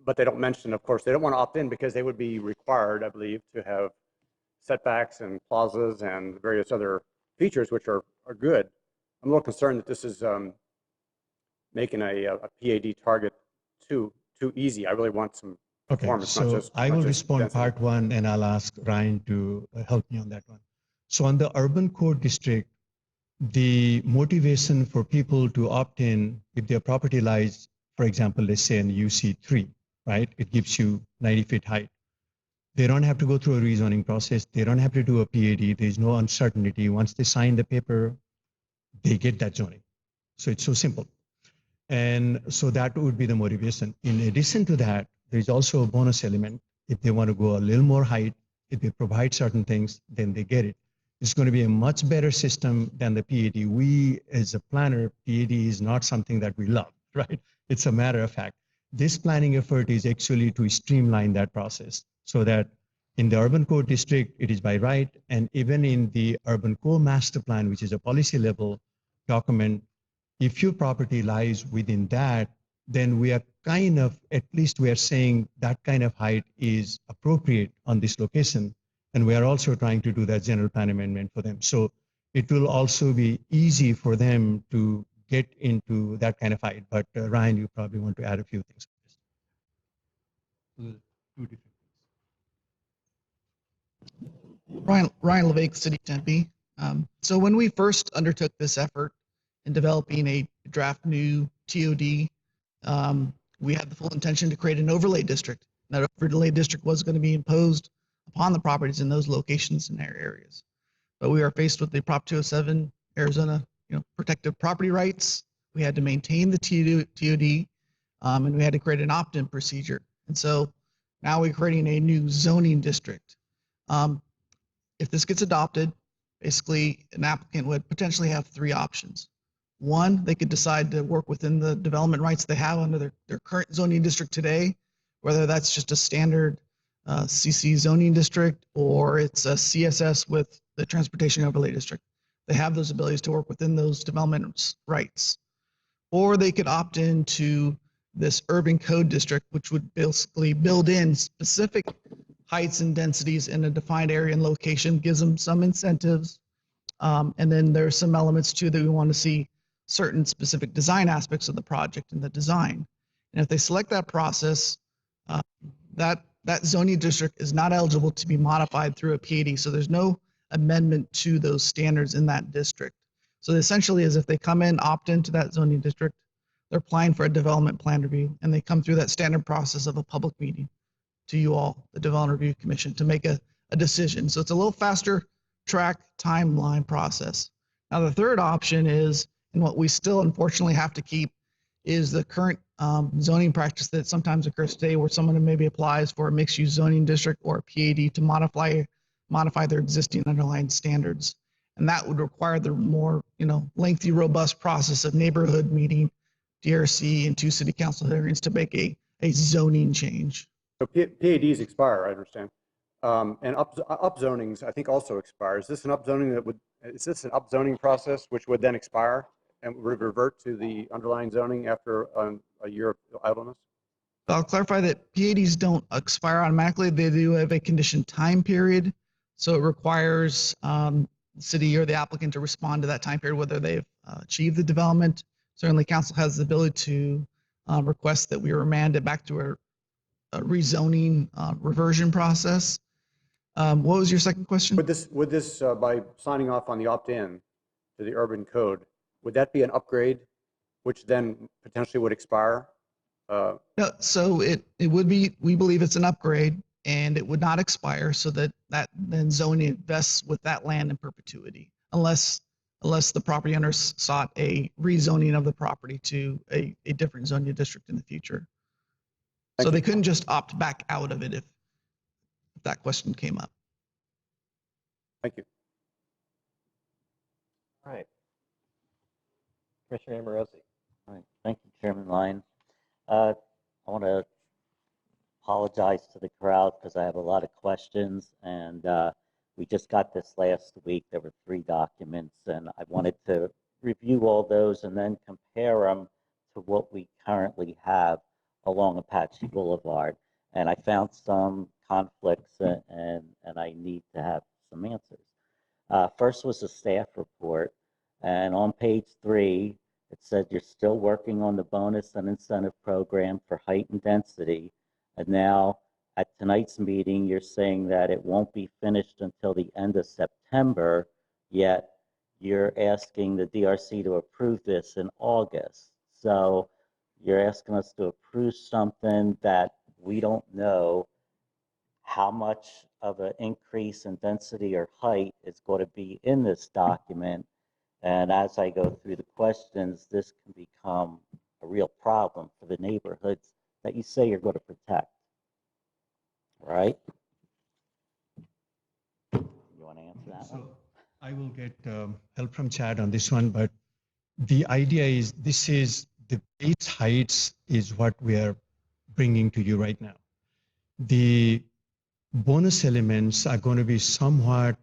But they don't mention, of course, they don't want to opt in because they would be required, I believe, to have setbacks and plazas and various other features which are good. I'm a little concerned that this is making a PAD target too easy. I really want some performance, so I will respond part one, and I'll ask Ryan to help me on that one. So on the urban core district, the motivation for people to opt in, if their property lies, for example, let's say in UC3, right? It gives you 90 feet height. They don't have to go through a rezoning process. They don't have to do a PAD. There's no uncertainty. Once they sign the paper, they get that zoning. So it's so simple. And so that would be the motivation. In addition to that, there's also a bonus element. If they want to go a little more height, if they provide certain things, then they get it. It's going to be a much better system than the PAD. We, as a planner, PAD is not something that we love, right? It's a matter of fact. This planning effort is actually to streamline that process so that in the urban core district, it is by right, and even in the urban core master plan, which is a policy level document, if your property lies within that, then we are kind of, at least we are saying that kind of height is appropriate on this location. And we are also trying to do that general plan amendment for them. So it will also be easy for them to get into that kind of height. But Ryan, you probably want to add a few things. Two different things. Ryan LeVake, City Tempe. So when we first undertook this effort in developing a draft new TOD, we had the full intention to create an overlay district. That overlay district was going to be imposed upon the properties in those locations and their areas. But we are faced with the Prop 207 Arizona, protective property rights. We had to maintain the TOD, and we had to create an opt-in procedure. And so now we're creating a new zoning district. If this gets adopted, basically an applicant would potentially have three options. One, they could decide to work within the development rights they have under their current zoning district today, whether that's just a standard CC zoning district or it's a CSS with the transportation overlay district. They have those abilities to work within those development rights. Or they could opt into this urban code district, which would basically build in specific heights and densities in a defined area and location, gives them some incentives. And then there's some elements too that we want to see certain specific design aspects of the project and the design. And if they select that process, that zoning district is not eligible to be modified through a PAD. So there's no amendment to those standards in that district. So essentially is if they come in, opt into that zoning district, they're applying for a development plan review, and they come through that standard process of a public meeting to you all, the Development Review Commission, to make a decision. So it's a little faster track timeline process. Now the third option is, and what we still unfortunately have to keep, is the current zoning practice that sometimes occurs today where someone maybe applies for a mixed-use zoning district or a PAD to modify their existing underlying standards. And that would require the more lengthy, robust process of neighborhood meeting, DRC, and 2 city council hearings to make a zoning change. So PADs expire, I understand. And upzonings, I think, also expire. Is this an upzoning process which would then expire and would revert to the underlying zoning after a year of idleness? I'll clarify that PADs don't expire automatically. They do have a conditioned time period. So it requires the city or the applicant to respond to that time period, whether they've achieved the development. Certainly council has the ability to request that we remand it back to a rezoning reversion process. What was your second question? Would this by signing off on the opt-in to the urban code, would that be an upgrade, which then potentially would expire? No, so it would be, we believe it's an upgrade and it would not expire, so that then zoning invests with that land in perpetuity, unless the property owners sought a rezoning of the property to a different zoning district in the future. So they couldn't just opt back out of it if that question came up. Thank you. All right. Commissioner Amorosi. All right. Thank you, Chairman Lyon. I want to apologize to the crowd because I have a lot of questions, and we just got this last week. There were 3 documents, and I wanted to review all those and then compare them to what we currently have along Apache Boulevard. And I found some conflicts, and I need to have some answers. First was the staff report, and on page 3, it said you're still working on the bonus and incentive program for height and density. And now at tonight's meeting, you're saying that it won't be finished until the end of September, yet you're asking the DRC to approve this in August. So you're asking us to approve something that we don't know how much of an increase in density or height is going to be in this document. And as I go through the questions, this can become a real problem for the neighborhoods that you say you're going to protect. Right? You want to answer that one? I will get help from Chad on this one, but the idea is the base heights is what we are bringing to you right now. The bonus elements are going to be somewhat,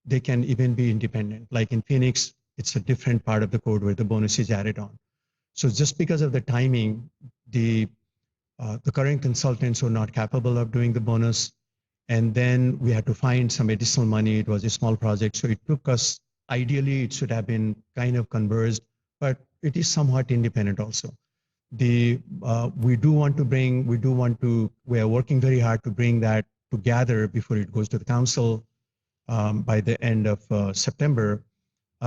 they can even be independent. Like in Phoenix, it's a different part of the code where the bonus is added on. So just because of the timing, the current consultants were not capable of doing the bonus. And then we had to find some additional money. It was a small project. So it took us, ideally it should have been kind of converged, but it is somewhat independent also. We are working very hard to bring that to gather before it goes to the council by the end of September.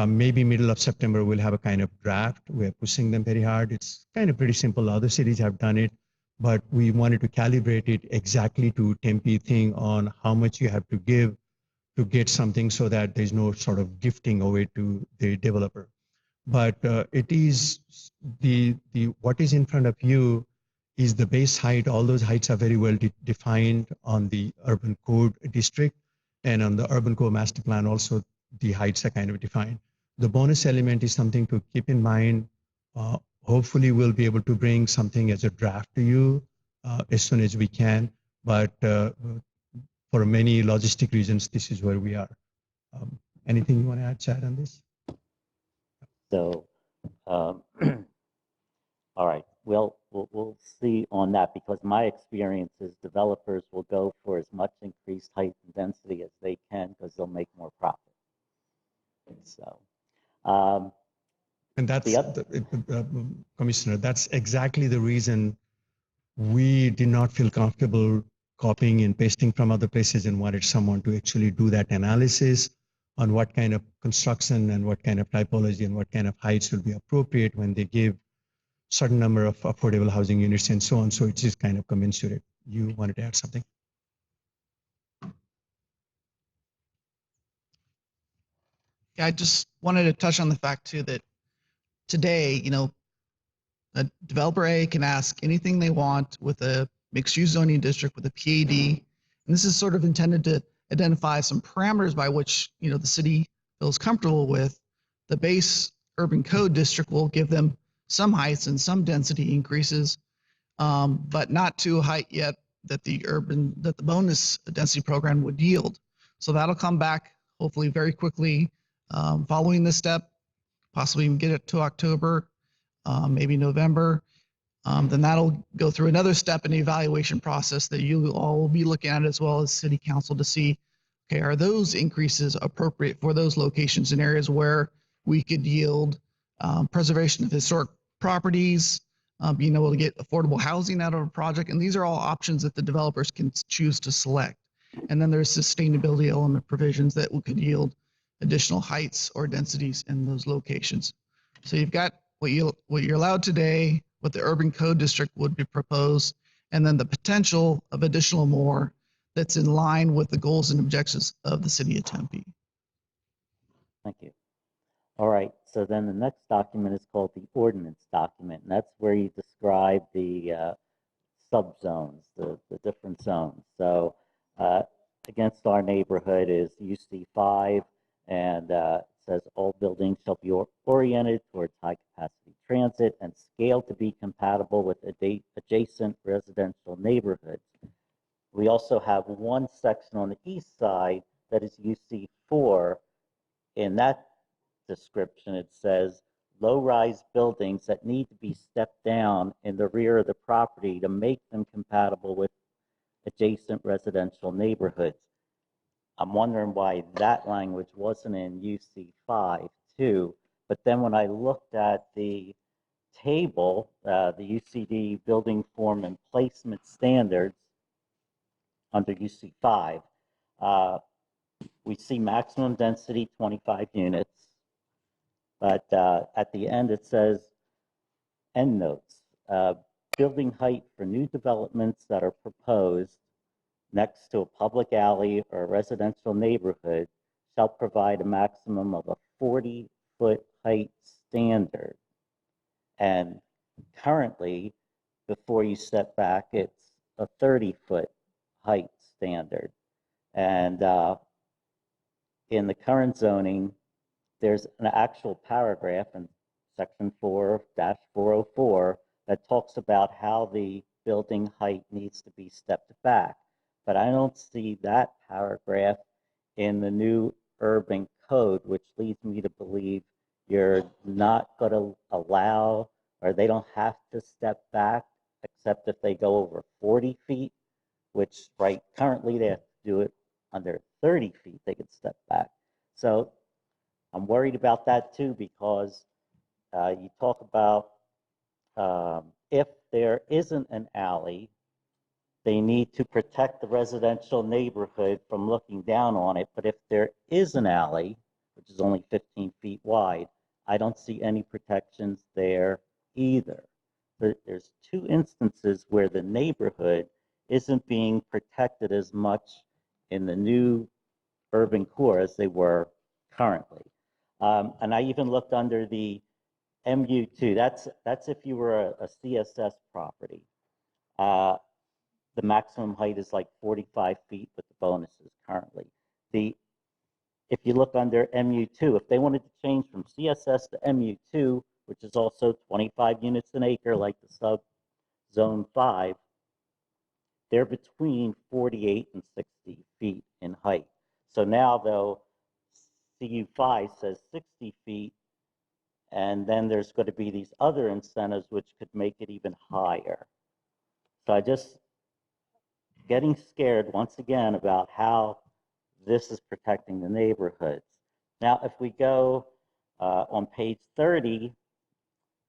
Maybe middle of September, we'll have a kind of draft. We're pushing them very hard. It's kind of pretty simple. Other cities have done it, but we wanted to calibrate it exactly to Tempe thing on how much you have to give to get something so that there's no sort of gifting away to the developer. But it is the what is in front of you is the base height. All those heights are very well defined on the urban code district, and on the urban core master plan also the heights are kind of defined. The bonus element is something to keep in mind. Hopefully we'll be able to bring something as a draft to you as soon as we can, but for many logistic reasons, this is where we are. Anything you want to add, Chad, on this? So, all right, we'll see on that, because my experience is developers will go for as much increased height and density as they can because they'll make more profit. So, and that's Commissioner, that's exactly the reason we did not feel comfortable copying and pasting from other places and wanted someone to actually do that analysis on what kind of construction and what kind of typology and what kind of heights will be appropriate when they give certain number of affordable housing units and so on. So it's just kind of commensurate. You wanted to add something? Yeah, I just wanted to touch on the fact too that today, a developer A can ask anything they want with a mixed-use zoning district with a PAD, and this is sort of intended to identify some parameters by which the city feels comfortable with. The base urban code district will give them some heights and some density increases, but not to a height yet that the bonus density program would yield. So that'll come back hopefully very quickly following this step, possibly even get it to October, maybe November. Then that'll go through another step in the evaluation process that you all will be looking at as well as city council to see, okay, are those increases appropriate for those locations in areas where we could yield preservation of historic properties, being able to get affordable housing out of a project. And these are all options that the developers can choose to select. And then there's sustainability element provisions that could yield additional heights or densities in those locations. So you've got what you're allowed today, what the urban code district would be proposed, and then the potential of additional more that's in line with the goals and objectives of the city of Tempe. thank you. All right, so then the next document is called the ordinance document, and that's where you describe the subzones, the different zones. So against our neighborhood is UC5, and it says all buildings shall be oriented towards high capacity transit and scaled to be compatible with adjacent residential neighborhoods. We also have one section on the east side that is UC4. In that description, it says low-rise buildings that need to be stepped down in the rear of the property to make them compatible with adjacent residential neighborhoods. I'm wondering why that language wasn't in UC5 too, but then when I looked at the table, the UCD building form and placement standards under UC5, we see maximum density 25 units, but at the end it says end notes, building height for new developments that are proposed next to a public alley or a residential neighborhood shall provide a maximum of a 40-foot height standard. And currently, before you step back, it's a 30-foot height standard. And in the current zoning, there's an actual paragraph in section 4-404 that talks about how the building height needs to be stepped back. But I don't see that paragraph in the new urban code, which leads me to believe you're not going to allow, or they don't have to step back except if they go over 40 feet, which currently they have to do it under 30 feet, they could step back. So I'm worried about that too, because you talk about if there isn't an alley, they need to protect the residential neighborhood from looking down on it. But if there is an alley, which is only 15 feet wide, I don't see any protections there either. There's two instances where the neighborhood isn't being protected as much in the new urban core as they were currently. And I even looked under the MU2. That's if you were a CSS property. The maximum height is like 45 feet with the bonuses currently. If you look under MU2, if they wanted to change from CSS to MU2, which is also 25 units an acre like the sub zone 5, they're between 48 and 60 feet in height. So now though, CU5 says 60 feet, and then there's going to be these other incentives which could make it even higher. So I just getting scared once again about how this is protecting the neighborhoods. Now, if we go on page 30,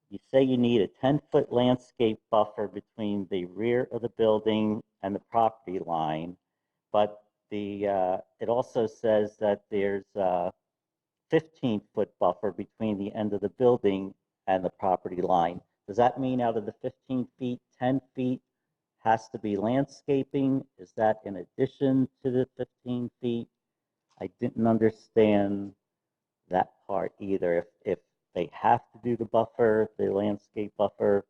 you say you need a 10-foot landscape buffer between the rear of the building and the property line, but it also says that there's a 15-foot buffer between the end of the building and the property line. Does that mean out of the 15 feet, 10 feet has to be landscaping? Is that in addition to the 15 feet? I didn't understand that part either, if they have to do the buffer, the landscape buffer,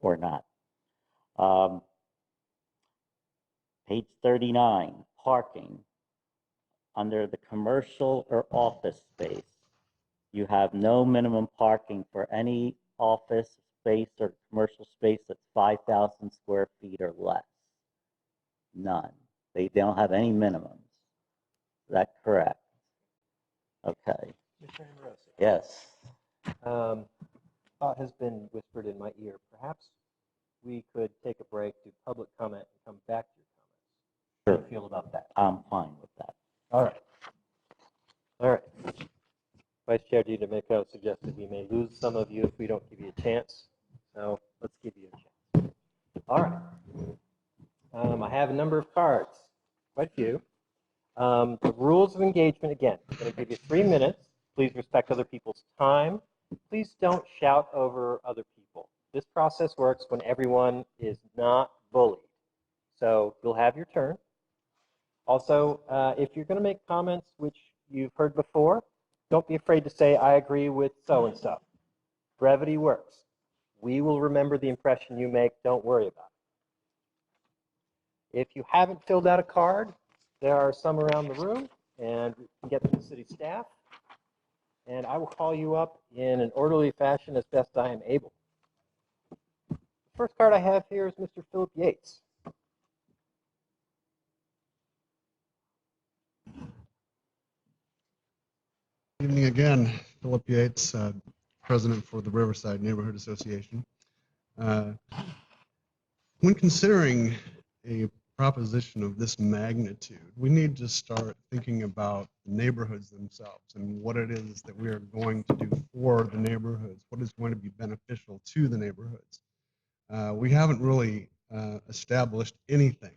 or not. Page 39, parking. Under the commercial or office space, you have no minimum parking for any office space or commercial space that's 5,000 square feet or less. None. They don't have any minimums. Is that correct? Okay. Mr. Amorosi. Yes. Thought has been whispered in my ear. Perhaps we could take a break, do public comment, and come back to your comments. How do you feel about that? I'm fine with that. All right. All right. Vice Chair DiDomenico suggested we may lose some of you if we don't give you a chance. So let's give you a chance. All right. I have a number of cards, quite a few. The rules of engagement, again, I'm going to give you 3 minutes. Please respect other people's time. Please don't shout over other people. This process works when everyone is not bullied. So you'll have your turn. Also, if you're going to make comments which you've heard before, don't be afraid to say, I agree with so-and-so. Brevity works. We will remember the impression you make. Don't worry about it. If you haven't filled out a card, there are some around the room, and you can get them to city staff. And I will call you up in an orderly fashion as best I am able. The first card I have here is Mr. Philip Yates. Good evening again. Philip Yates, President for the Riverside Neighborhood Association. When considering a proposition of this magnitude, we need to start thinking about the neighborhoods themselves and what it is that we are going to do for the neighborhoods, what is going to be beneficial to the neighborhoods. We haven't really established anything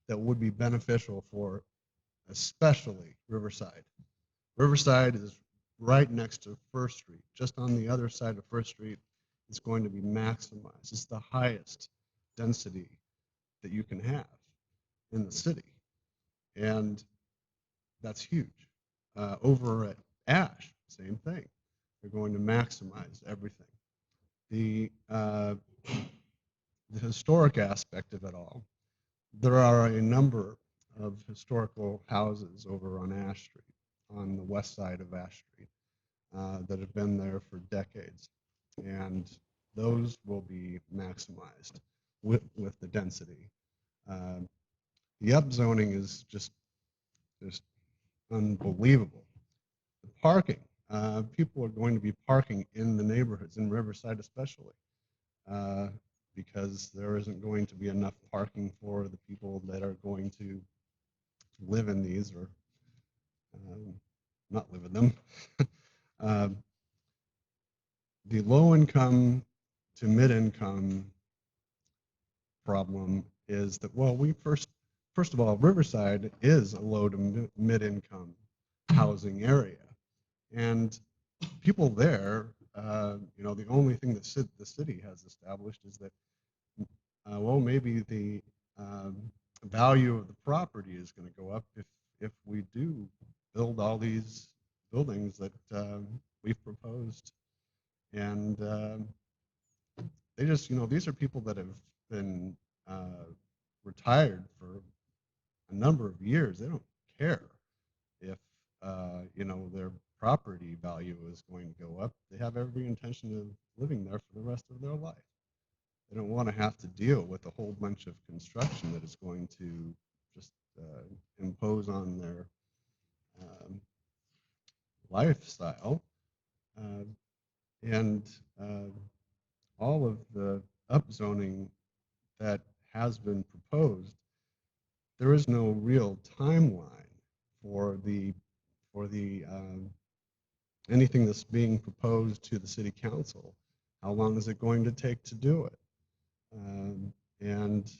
that would be beneficial for especially Riverside. Riverside is right next to First Street. Just on the other side of First Street, it's going to be maximized. It's the highest density that you can have in the city. And that's huge. Over at Ash, same thing. They're going to maximize everything. The historic aspect of it all, there are a number of historical houses over on Ash Street, on the west side of Ash Street, that have been there for decades. And those will be maximized with the density. The upzoning is just unbelievable. The parking, people are going to be parking in the neighborhoods, in Riverside especially, because there isn't going to be enough parking for the people that are going to live in these or not live in them. The low income to mid income problem is that, well, first of all, Riverside is a low to mid-income housing area. And people there, the only thing that the city has established is that, well, maybe the value of the property is going to go up if we do build all these buildings that we've proposed. And they just, these are people that have been retired for a number of years. They don't care if, their property value is going to go up. They have every intention of living there for the rest of their life. They don't want to have to deal with a whole bunch of construction that is going to just impose on their lifestyle. And all of the upzoning that has been proposed, there is no real timeline for the anything that's being proposed to the city council. How long is it going to take to do it? And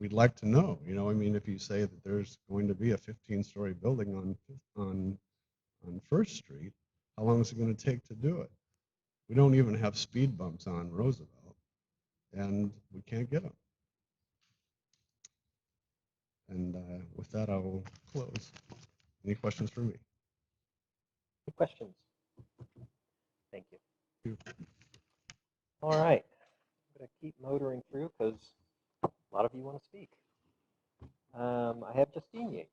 we'd like to know, if you say that there's going to be a 15-story building on First Street, how long is it going to take to do it? We don't even have speed bumps on Roosevelt, and we can't get them. And with that, I will close. Any questions for me? Any questions? Thank you. All right. I'm going to keep motoring through because a lot of you want to speak. I have Justine Yates.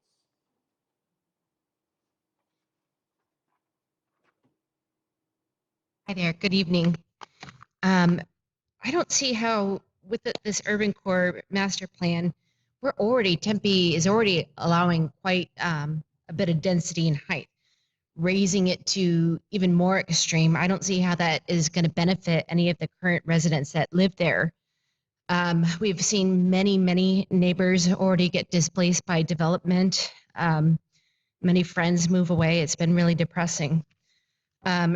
Hi there. Good evening. I don't see how with this urban core master plan, Tempe is already allowing quite a bit of density and height. Raising it to even more extreme, I don't see how that is going to benefit any of the current residents that live there. We've seen many neighbors already get displaced by development. Many friends move away. It's been really depressing.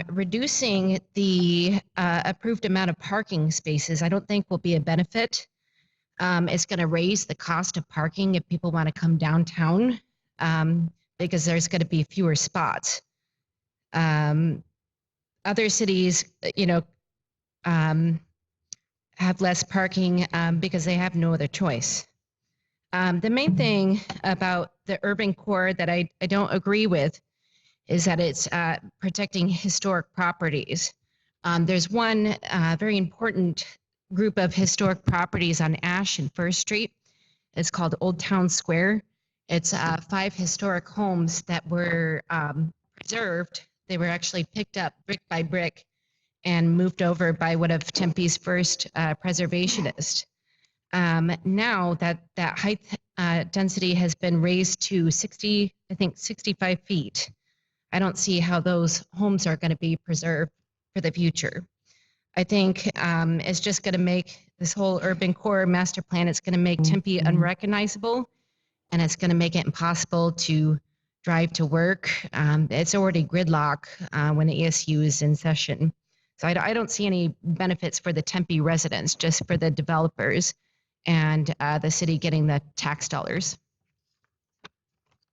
Reducing the approved amount of parking spaces, I don't think will be a benefit. It's going to raise the cost of parking if people want to come downtown because there's going to be fewer spots. Other cities, have less parking because they have no other choice. The main thing about the urban core that I don't agree with is that it's protecting historic properties. There's one very important group of historic properties on Ash and First Street. It's called Old Town Square. It's 5 historic homes that were preserved. They were actually picked up brick by brick and moved over by one of Tempe's first preservationists. Now that height density has been raised to 65 feet. I don't see how those homes are going to be preserved for the future. I think it's just going to make this whole urban core master plan, it's going to make Tempe unrecognizable, and it's going to make it impossible to drive to work. It's already gridlock when the ESU is in session. So I don't see any benefits for the Tempe residents, just for the developers and the city getting the tax dollars.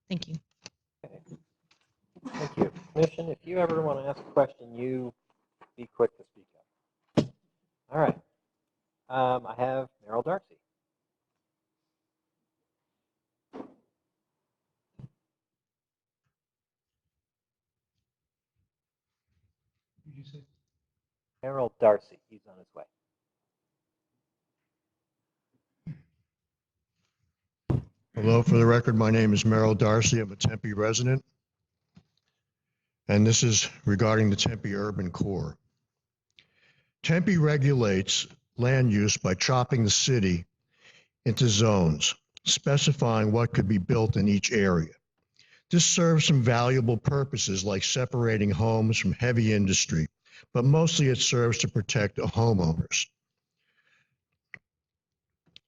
Thank you. Okay. Thank you. Commission, if you ever want to ask a question, you be quick to speak up. All right. I have Merrill Darcy. Did you say? Merrill Darcy. He's on his way. Hello, for the record, my name is Merrill Darcy. I'm a Tempe resident. And this is regarding the Tempe urban core. Tempe regulates land use by chopping the city into zones, specifying what could be built in each area. This serves some valuable purposes like separating homes from heavy industry, but mostly it serves to protect the homeowners.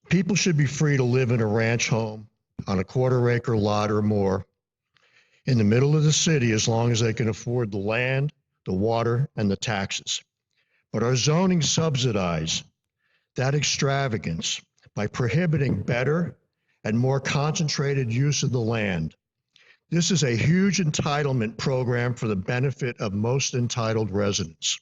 People should be free to live in a ranch home on a quarter-acre lot or more in the middle of the city as long as they can afford the land, the water, and the taxes. But our zoning subsidizes that extravagance by prohibiting better and more concentrated use of the land. This is a huge entitlement program for the benefit of most entitled residents.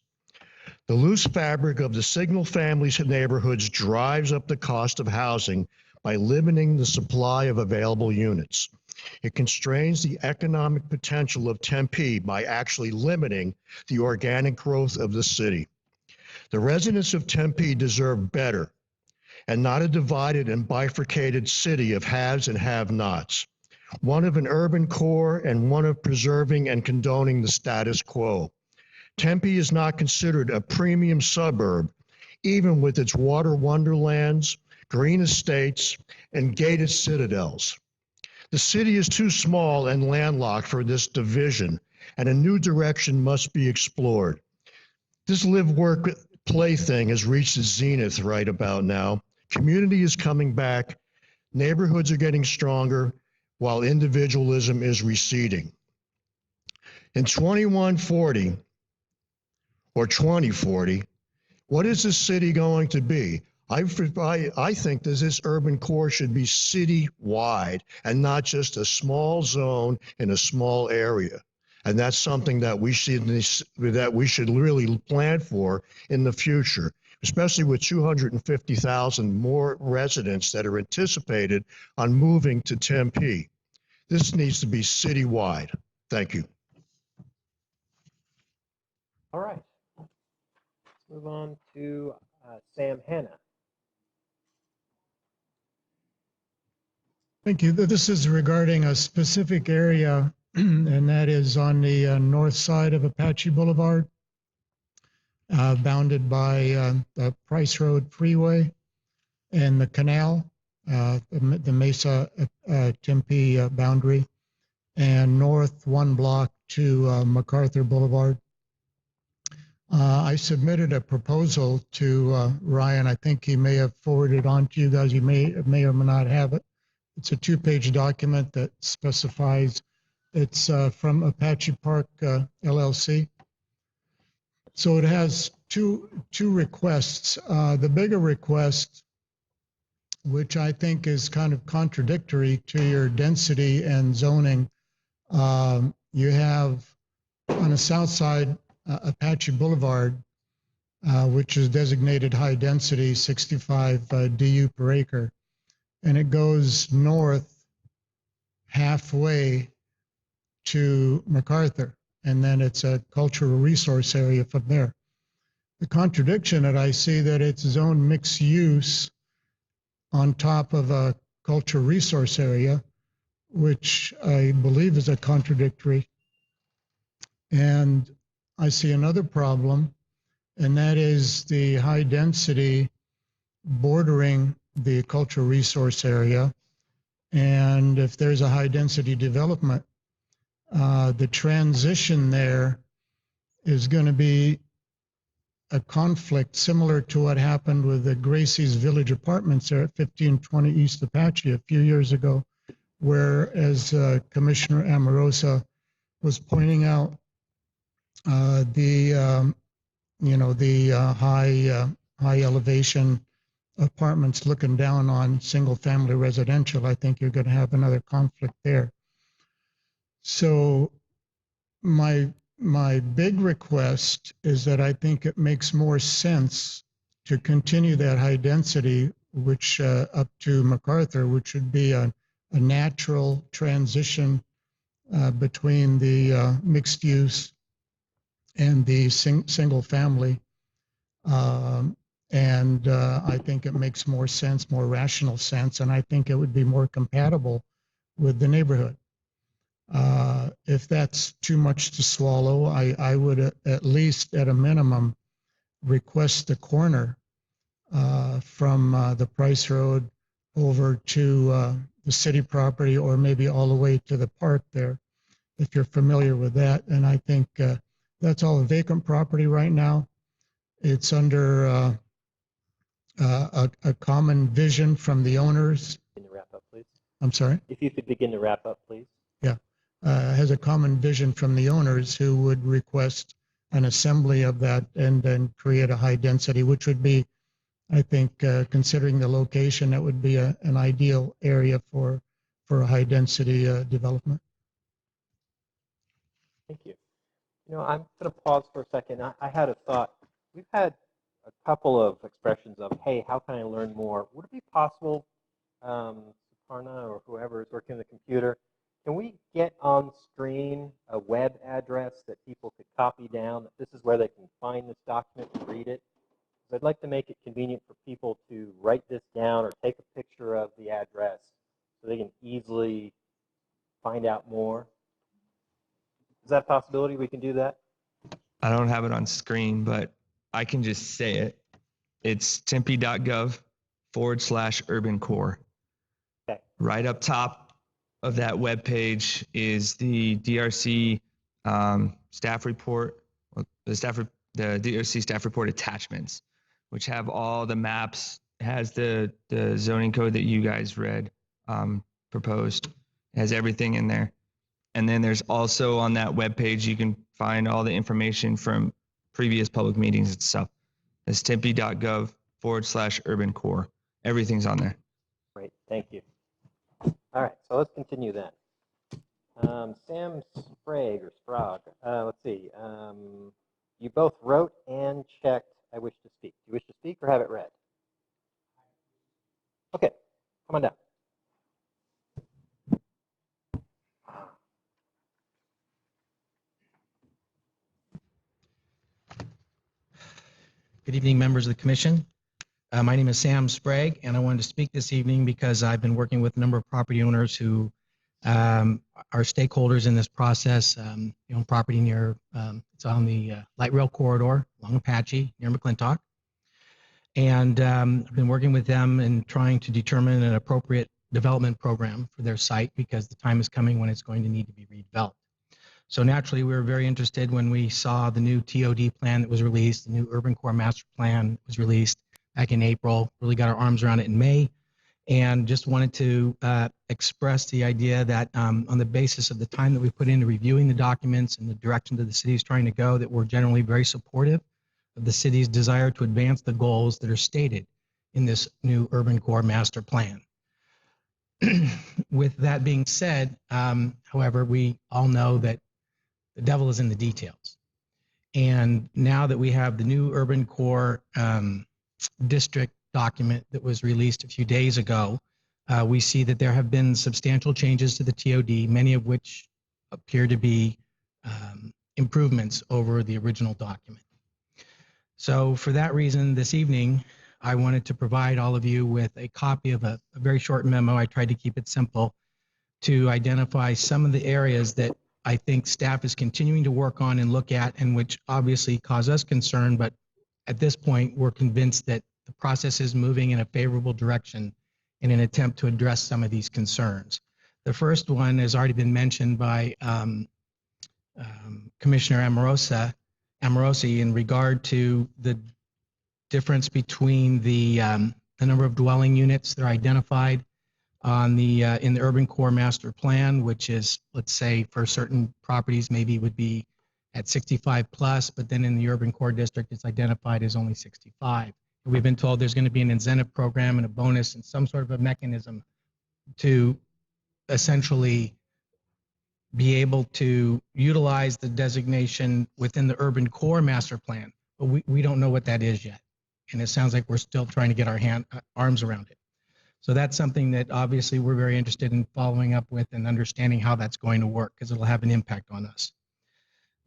The loose fabric of the single family neighborhoods drives up the cost of housing by limiting the supply of available units. It constrains the economic potential of Tempe by actually limiting the organic growth of the city. The residents of Tempe deserve better and not a divided and bifurcated city of haves and have-nots, one of an urban core and one of preserving and condoning the status quo. Tempe is not considered a premium suburb, even with its water wonderlands, green estates, and gated citadels. The city is too small and landlocked for this division, and a new direction must be explored. This live-work-play thing has reached its zenith right about now. Community is coming back, neighborhoods are getting stronger, while individualism is receding. In 2140, or 2040, what is this city going to be? I think that this urban core should be city-wide and not just a small zone in a small area. And that's something that we should really plan for in the future, especially with 250,000 more residents that are anticipated on moving to Tempe. This needs to be citywide. Thank you. All right. Let's move on to Sam Hanna. Thank you. This is regarding a specific area, and that is on the north side of Apache Boulevard, bounded by the Price Road Freeway and the canal, the Mesa Tempe boundary, and north one block to MacArthur Boulevard. I submitted a proposal to Ryan. I think he may have forwarded it on to you guys. You may or may not have it. It's a 2-page document that specifies it's from Apache Park LLC. So it has two requests. The bigger request, which I think is kind of contradictory to your density and zoning, you have on the south side Apache Boulevard, which is designated high density, 65 DU per acre. And it goes north halfway to MacArthur, and then it's a cultural resource area from there. The contradiction that I see that it's zoned mixed use on top of a cultural resource area, which I believe is a contradictory. And I see another problem, and that is the high density bordering the cultural resource area. And if there's a high density development, the transition there is going to be a conflict similar to what happened with the Gracie's Village Apartments there at 1520 East Apache a few years ago, where, as Commissioner Amorosa was pointing out, the high elevation apartments looking down on single family residential, I think you're going to have another conflict there. So my big request is that I think it makes more sense to continue that high density, which up to MacArthur, which would be a natural transition between the mixed use and the single family. And I think it makes more sense, more rational sense, and I think it would be more compatible with the neighborhood. If that's too much to swallow, I would at least, at a minimum, request the corner from the Price Road over to the city property, or maybe all the way to the park there, if you're familiar with that. And I think that's all a vacant property right now. It's under a common vision from the owners. Can you wrap up, please? I'm sorry? If you could begin to wrap up, please. Yeah. Has a common vision from the owners who would request an assembly of that and then create a high density, which would be I think considering the location, that would be an ideal area for a high density development. Thank you. I'm going to pause for a second. I had a thought. We've had a couple of expressions of, hey, how can I learn more? Would it be possible, Suparna or whoever is working on the computer, can we get on screen a web address that people could copy down, that this is where they can find this document and read it? Because I'd like to make it convenient for people to write this down or take a picture of the address so they can easily find out more. Is that a possibility we can do that? I don't have it on screen, but I can just say it. It's tempe.gov/urban core. Okay. Right up top of that web page is the DRC staff report, the DRC staff report attachments, which have all the maps, has the zoning code that you guys read, proposed, it has everything in there. And then there's also on that web page, you can find all the information from previous public meetings and stuff. It's tempe.gov/urban core. Everything's on there. Great, thank you. All right, so let's continue then. Sam Sprague or Sprague, let's see. You both wrote and checked, I wish to speak. Do you wish to speak or have it read? Okay, come on down. Good evening, members of the commission. My name is Sam Sprague, and I wanted to speak this evening because I've been working with a number of property owners who are stakeholders in this process. Property near, it's on the light rail corridor along Apache near McClintock. And I've been working with them and trying to determine an appropriate development program for their site because the time is coming when it's going to need to be redeveloped. So naturally, we were very interested when we saw the new TOD plan that was released, the new Urban Core Master Plan was released back in April, really got our arms around it in May, and just wanted to express the idea that on the basis of the time that we put into reviewing the documents and the direction that the city is trying to go, that we're generally very supportive of the city's desire to advance the goals that are stated in this new Urban Core Master Plan. With that being said, however, we all know that the devil is in the details. And now that we have the new Urban Core District document that was released a few days ago, we see that there have been substantial changes to the TOD, many of which appear to be improvements over the original document. So for that reason, this evening, I wanted to provide all of you with a copy of a very short memo. I tried to keep it simple to identify some of the areas that I think staff is continuing to work on and look at, and which obviously cause us concern, but at this point, we're convinced that the process is moving in a favorable direction in an attempt to address some of these concerns. The first one has already been mentioned by Commissioner Amorosi in regard to the difference between the number of dwelling units that are identified on the in the Urban Core Master Plan, which is, let's say, for certain properties maybe would be at 65 plus, but then in the Urban Core District, it's identified as only 65. And we've been told there's going to be an incentive program and a bonus and some sort of a mechanism to essentially be able to utilize the designation within the Urban Core Master Plan, but we don't know what that is yet. And it sounds like we're still trying to get our arms around it. So that's something that obviously we're very interested in following up with and understanding how that's going to work because it'll have an impact on us.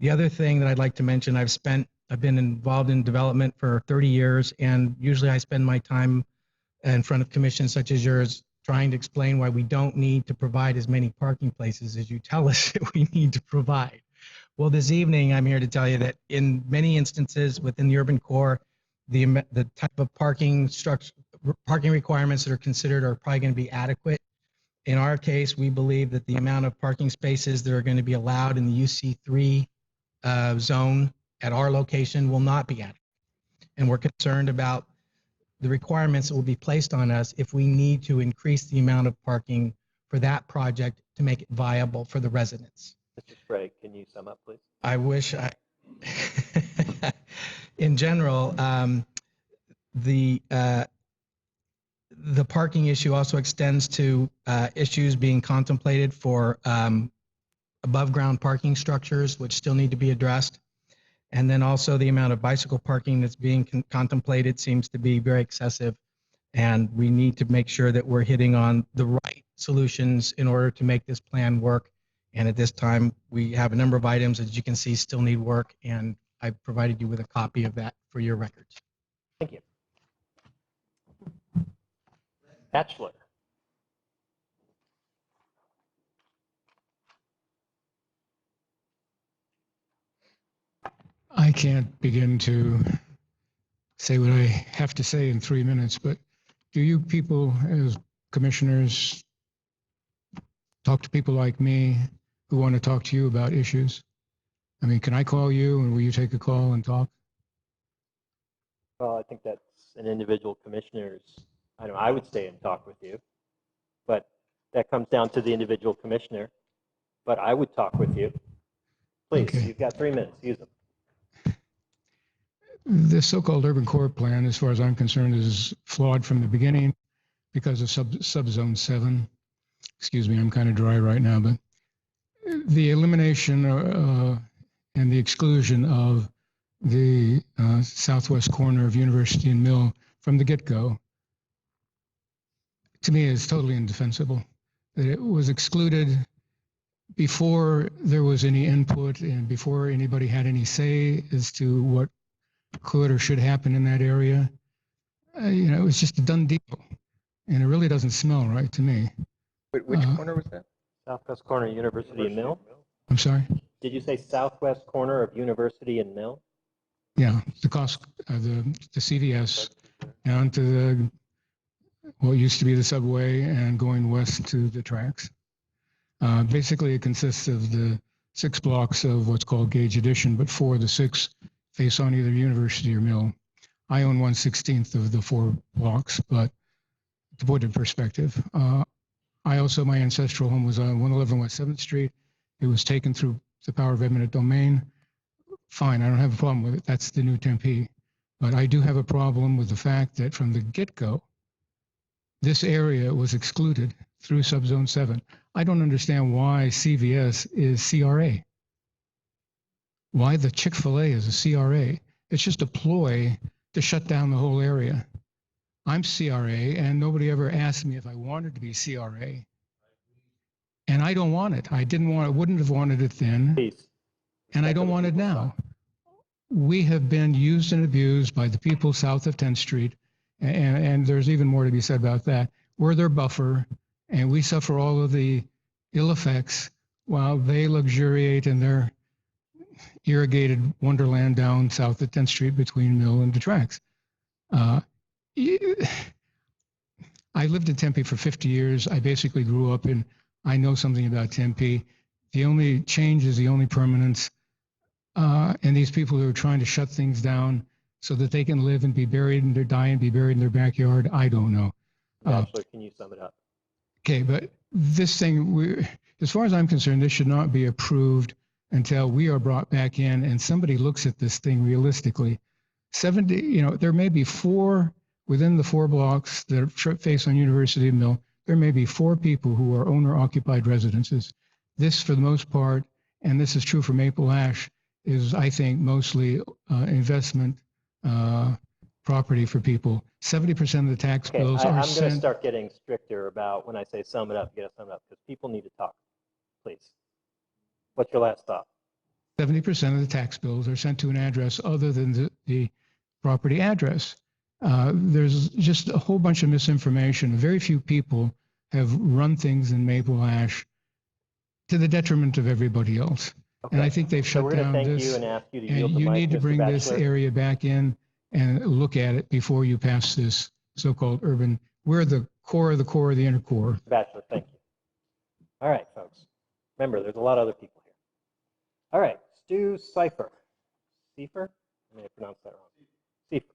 The other thing that I'd like to mention, I've been involved in development for 30 years, and usually I spend my time in front of commissions such as yours trying to explain why we don't need to provide as many parking places as you tell us that we need to provide. Well, this evening I'm here to tell you that in many instances within the Urban Core, the type of parking requirements that are considered are probably going to be adequate. In our case, we believe that the amount of parking spaces that are going to be allowed in the UC3 zone at our location will not be adequate. And we're concerned about the requirements that will be placed on us if we need to increase the amount of parking for that project to make it viable for the residents. Mr. Sprague, can you sum up, please? I wish in general, the parking issue also extends to issues being contemplated for above ground parking structures, which still need to be addressed. And then also the amount of bicycle parking that's being contemplated seems to be very excessive. And we need to make sure that we're hitting on the right solutions in order to make this plan work. And at this time, we have a number of items, as you can see, still need work. And I provided you with a copy of that for your records. Thank you. Bachelor. I can't begin to say what I have to say in 3 minutes, but do you people as commissioners talk to people like me who want to talk to you about issues? I mean, can I call you and will you take a call and talk? Well, I think that's an individual commissioner's, I would stay and talk with you, but that comes down to the individual commissioner. But I would talk with you. Please, Okay. You've got 3 minutes, use them. The so-called urban core plan, as far as I'm concerned, is flawed from the beginning because of subzone 7. Excuse me, I'm kind of dry right now, but the elimination and the exclusion of the southwest corner of University and Mill from the get-go, to me, is totally indefensible. That it was excluded before there was any input and before anybody had any say as to what could or should happen in that area. It was just a done deal, and it really doesn't smell right to me. Wait, which corner was that? Southwest corner, University and Mill. I'm sorry? Did you say southwest corner of University and Mill? Yeah, the CVS down to the what used to be the subway and going west to the tracks. Basically, it consists of the 6 blocks of what's called Gage Addition, but 4 of the 6 face on either University or Mill. I own 1/16 of the 4 blocks, but to put it in perspective, my ancestral home was on 111 West 7th Street. It was taken through the power of eminent domain. Fine, I don't have a problem with it. That's the new Tempe. But I do have a problem with the fact that from the get-go, this area was excluded through subzone 7. I don't understand why CVS is CRA. Why the Chick-fil-A is a CRA. It's just a ploy to shut down the whole area. I'm CRA, and nobody ever asked me if I wanted to be CRA. And I don't want it. I wouldn't have wanted it then. Please. And I don't want it now. We have been used and abused by the people south of 10th Street, and there's even more to be said about that. We're their buffer, and we suffer all of the ill effects while they luxuriate in their irrigated wonderland down south of 10th Street between Mill and the tracks. I lived in Tempe for 50 years. I basically grew up I know something about Tempe. The only change is the only permanence. And these people who are trying to shut things down so that they can live and be buried and die and be buried in their backyard, I don't know. Bachelor, can you sum it up? Okay, but this thing, as far as I'm concerned, this should not be approved until we are brought back in and somebody looks at this thing realistically. 70, there may be 4 within the 4 blocks that face on University and Mill. There may be 4 people who are owner-occupied residences. This, for the most part, and this is true for Maple Ash, is, I think, mostly investment property for people. 70% of the tax bills are I'm going sent. to start getting stricter about when I say sum it up, you got to sum it up, because people need to talk. Please. What's your last thought? 70% of the tax bills are sent to an address other than the property address. There's just a whole bunch of misinformation. Very few people have run things in Maple Ash to the detriment of everybody else. Okay. And I think they've shut we're going down to thank this. you and ask you to And yield the you mic, need to Mr. bring this Bachelor. area back in and look at it before you pass this so-called urban. We're the core of the inner core. Bachelor, thank you. All right, folks. Remember, there's a lot of other people here. All right, Stu Cipher. Cipher? I may have pronounced that wrong. Cipher.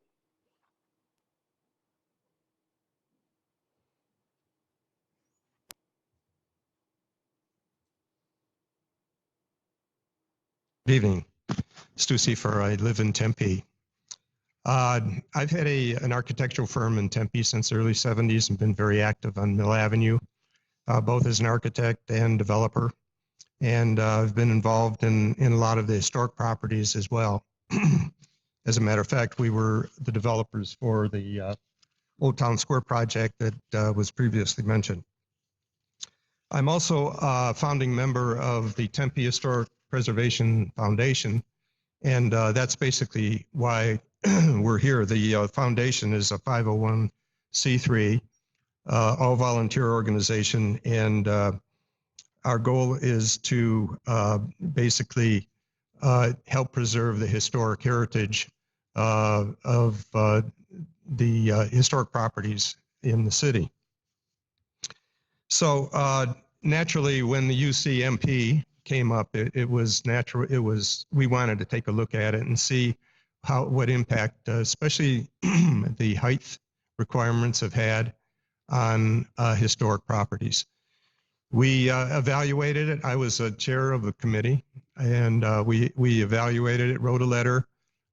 Good evening. Stu Cipher. I live in Tempe. I've had an architectural firm in Tempe since the early 70s and been very active on Mill Avenue, both as an architect and developer. And I've been involved in a lot of the historic properties as well. As a matter of fact, we were the developers for the Old Town Square project that was previously mentioned. I'm also a founding member of the Tempe Historic Preservation Foundation, and that's basically why we're here. The foundation is a 501c3, all volunteer organization, and our goal is to basically help preserve the historic heritage of the historic properties in the city. So naturally, when the UCMP came up, it was natural. We wanted to take a look at it and see what impact, especially the height requirements, have had on historic properties. We evaluated it. I was a chair of the committee, and we evaluated it, wrote a letter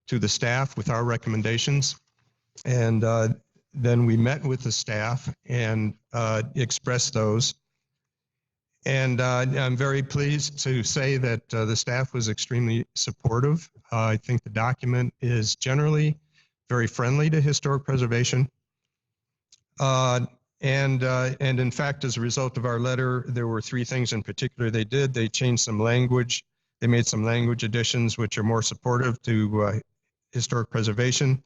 to the staff with our recommendations, and then we met with the staff and expressed those. And I'm very pleased to say that the staff was extremely supportive. I think the document is generally very friendly to historic preservation. And in fact, as a result of our letter, there were 3 things in particular they did. They changed some language. They made some language additions which are more supportive to historic preservation.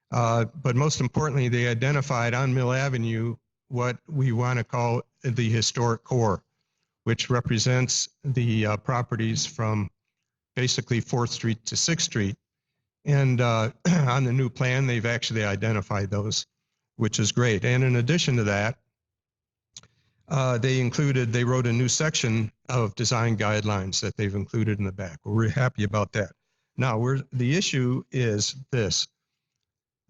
But most importantly, they identified on Mill Avenue what we want to call the historic core, which represents the properties from basically 4th Street to 6th Street. And on the new plan, they've actually identified those, which is great. And in addition to that, they wrote a new section of design guidelines that they've included in the back. We're happy about that. Now, the issue is this.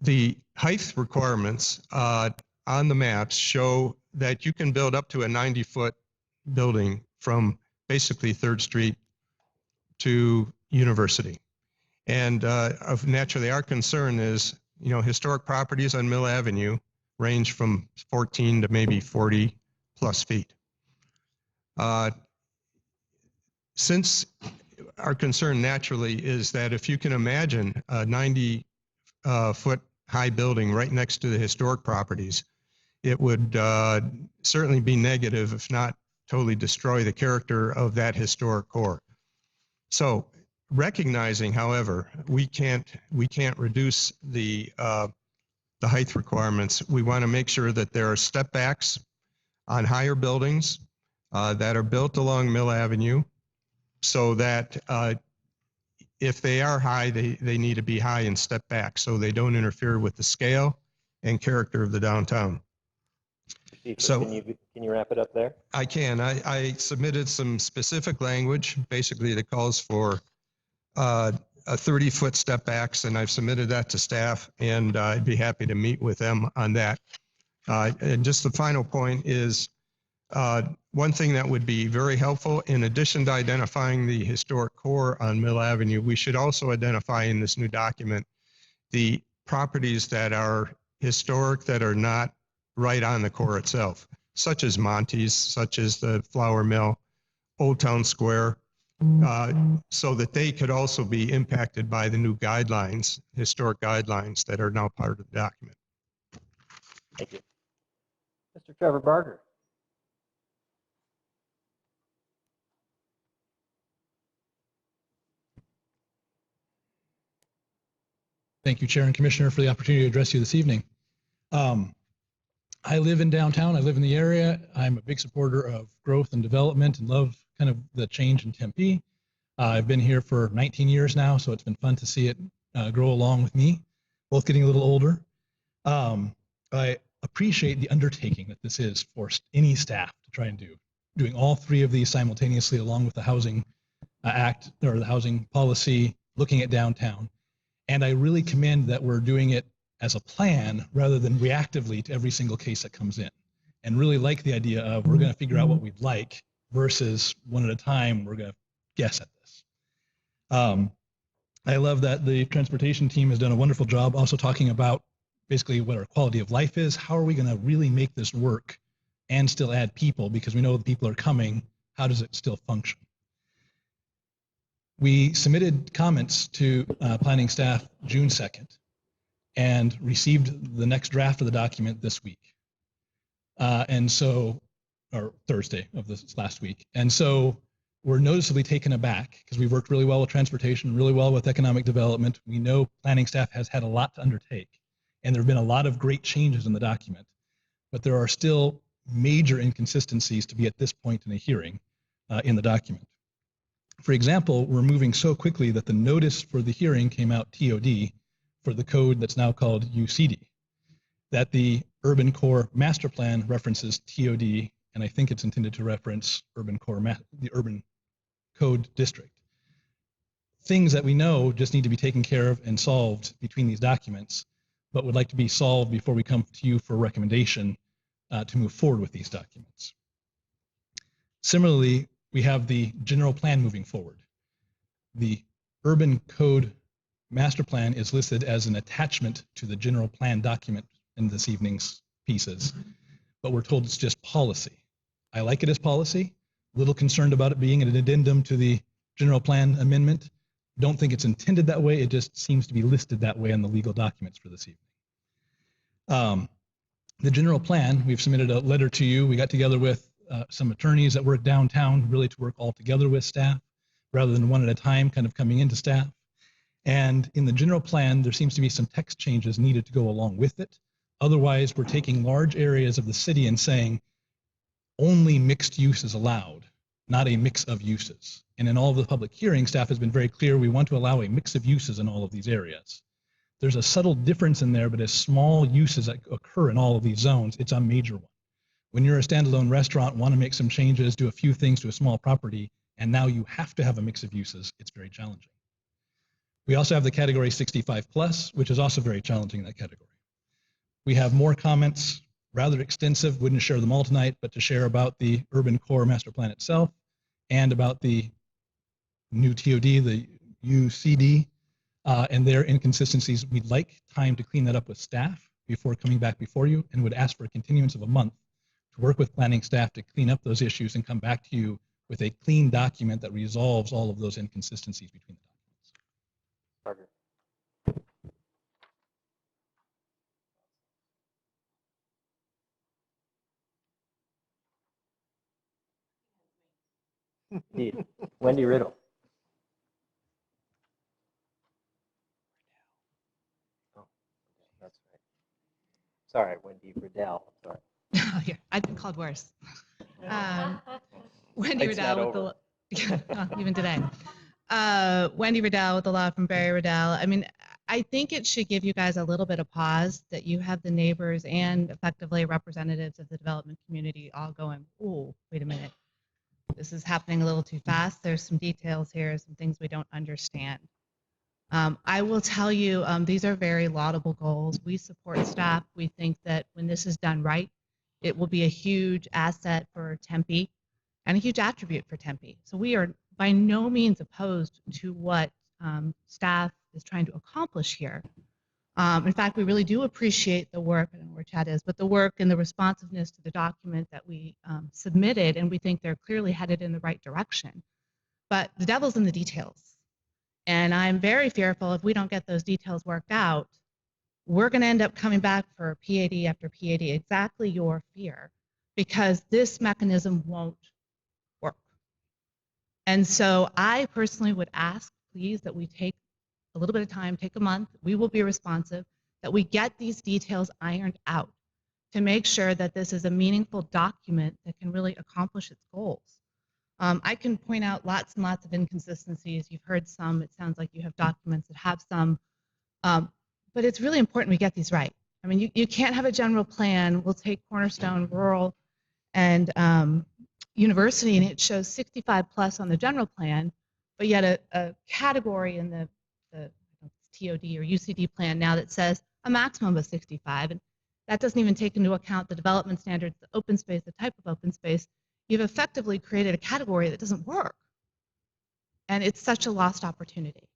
The height requirements on the maps show that you can build up to a 90-foot building from basically 3rd Street to University. And naturally, our concern is, historic properties on Mill Avenue range from 14 to maybe 40 plus feet. Since our concern naturally is that if you can imagine a 90-foot high building right next to the historic properties, it would certainly be negative, if not totally destroy the character of that historic core. So recognizing, however, we can't reduce the height requirements. We want to make sure that there are step backs on higher buildings that are built along Mill Avenue, so that if they are high, they need to be high and step back so they don't interfere with the scale and character of the downtown. So can you wrap it up there? I can. I submitted some specific language, basically that calls for a 30-foot step backs, and I've submitted that to staff, and I'd be happy to meet with them on that. And just the final point is, one thing that would be very helpful, in addition to identifying the historic core on Mill Avenue, we should also identify in this new document the properties that are historic that are not right on the core itself, such as Monty's, such as the Flour Mill, Old Town Square, so that they could also be impacted by the new guidelines, historic guidelines that are now part of the document. Thank you. Mr. Trevor Barger. Thank you, Chair and Commissioner, for the opportunity to address you this evening. I live in downtown. I live in the area. I'm a big supporter of growth and development and love kind of the change in Tempe. I've been here for 19 years now, so it's been fun to see it grow along with me, both getting a little older. I appreciate the undertaking that this is for any staff to try and do, doing all 3 of these simultaneously along with the Housing Act or the housing policy, looking at downtown. And I really commend that we're doing it as a plan rather than reactively to every single case that comes in, and really like the idea of we're going to figure out what we'd like versus one at a time we're going to guess at this. I love that the transportation team has done a wonderful job also talking about basically what our quality of life is. How are we going to really make this work and still add people, because we know the people are coming. How does it still function? We submitted comments to planning staff June 2nd and received the next draft of the document this week. Or Thursday of this last week. And so we're noticeably taken aback because we've worked really well with transportation, really well with economic development. We know planning staff has had a lot to undertake, and there have been a lot of great changes in the document, but there are still major inconsistencies to be at this point in a hearing in the document. For example, we're moving so quickly that the notice for the hearing came out TOD for the code that's now called UCD, that the Urban Core Master Plan references TOD, and I think it's intended to reference the Urban Code District. Things that we know just need to be taken care of and solved between these documents, but would like to be solved before we come to you for a recommendation to move forward with these documents. Similarly, we have the general plan moving forward. The Urban Code Master Plan is listed as an attachment to the general plan document in this evening's pieces, but we're told it's just policy. I like it as policy, a little concerned about it being an addendum to the general plan amendment. Don't think it's intended that way, it just seems to be listed that way in the legal documents for this evening. The general plan, we've submitted a letter to you. We got together with some attorneys that work downtown, really to work all together with staff, rather than one at a time kind of coming into staff. And in the general plan, there seems to be some text changes needed to go along with it. Otherwise, we're taking large areas of the city and saying only mixed use is allowed, not a mix of uses. And in all of the public hearings, staff has been very clear, we want to allow a mix of uses in all of these areas. There's a subtle difference in there, but as small uses that occur in all of these zones, it's a major one. When you're a standalone restaurant, want to make some changes, do a few things to a small property, and now you have to have a mix of uses, it's very challenging. We also have the category 65 plus, which is also very challenging in that category. We have more comments, rather extensive, wouldn't share them all tonight, but to share about the Urban Core Master Plan itself and about the new TOD, the UCD, and their inconsistencies. We'd like time to clean that up with staff before coming back before you, and would ask for a continuance of a month to work with planning staff to clean up those issues and come back to you with a clean document that resolves all of those inconsistencies between the documents. Wendy Riddle. Oh, that's right. Sorry, Wendy Riddell. Sorry. Oh, yeah, I've been called worse. Wendy It's not Riddell with the even today. Wendy Riddell with the law from Barry Riddell. I mean, I think it should give you guys a little bit of pause that you have the neighbors and effectively representatives of the development community all going, oh, wait a minute. This is happening a little too fast. There's some details here, some things we don't understand. I will tell you, these are very laudable goals. We support staff. We think that when this is done right, it will be a huge asset for Tempe and a huge attribute for Tempe. So we are by no means opposed to what staff is trying to accomplish here. In fact, we really do appreciate the work, I don't know where Chad is, but the work and the responsiveness to the document that we submitted, and we think they're clearly headed in the right direction. But the devil's in the details. And I'm very fearful if we don't get those details worked out, we're going to end up coming back for PAD after PAD, exactly your fear, because this mechanism won't work. And so I personally would ask, please, that we take a little bit of time, take a month, we will be responsive, that we get these details ironed out to make sure that this is a meaningful document that can really accomplish its goals. I can point out lots and lots of inconsistencies. You've heard some. It sounds like you have documents that have some. But it's really important we get these right. I mean, you can't have a general plan. We'll take Cornerstone, Rural, and University, and it shows 65 plus on the general plan, but yet a category in the TOD or UCD plan now that says a maximum of 65. And that doesn't even take into account the development standards, the open space, the type of open space. You've effectively created a category that doesn't work. And it's such a lost opportunity.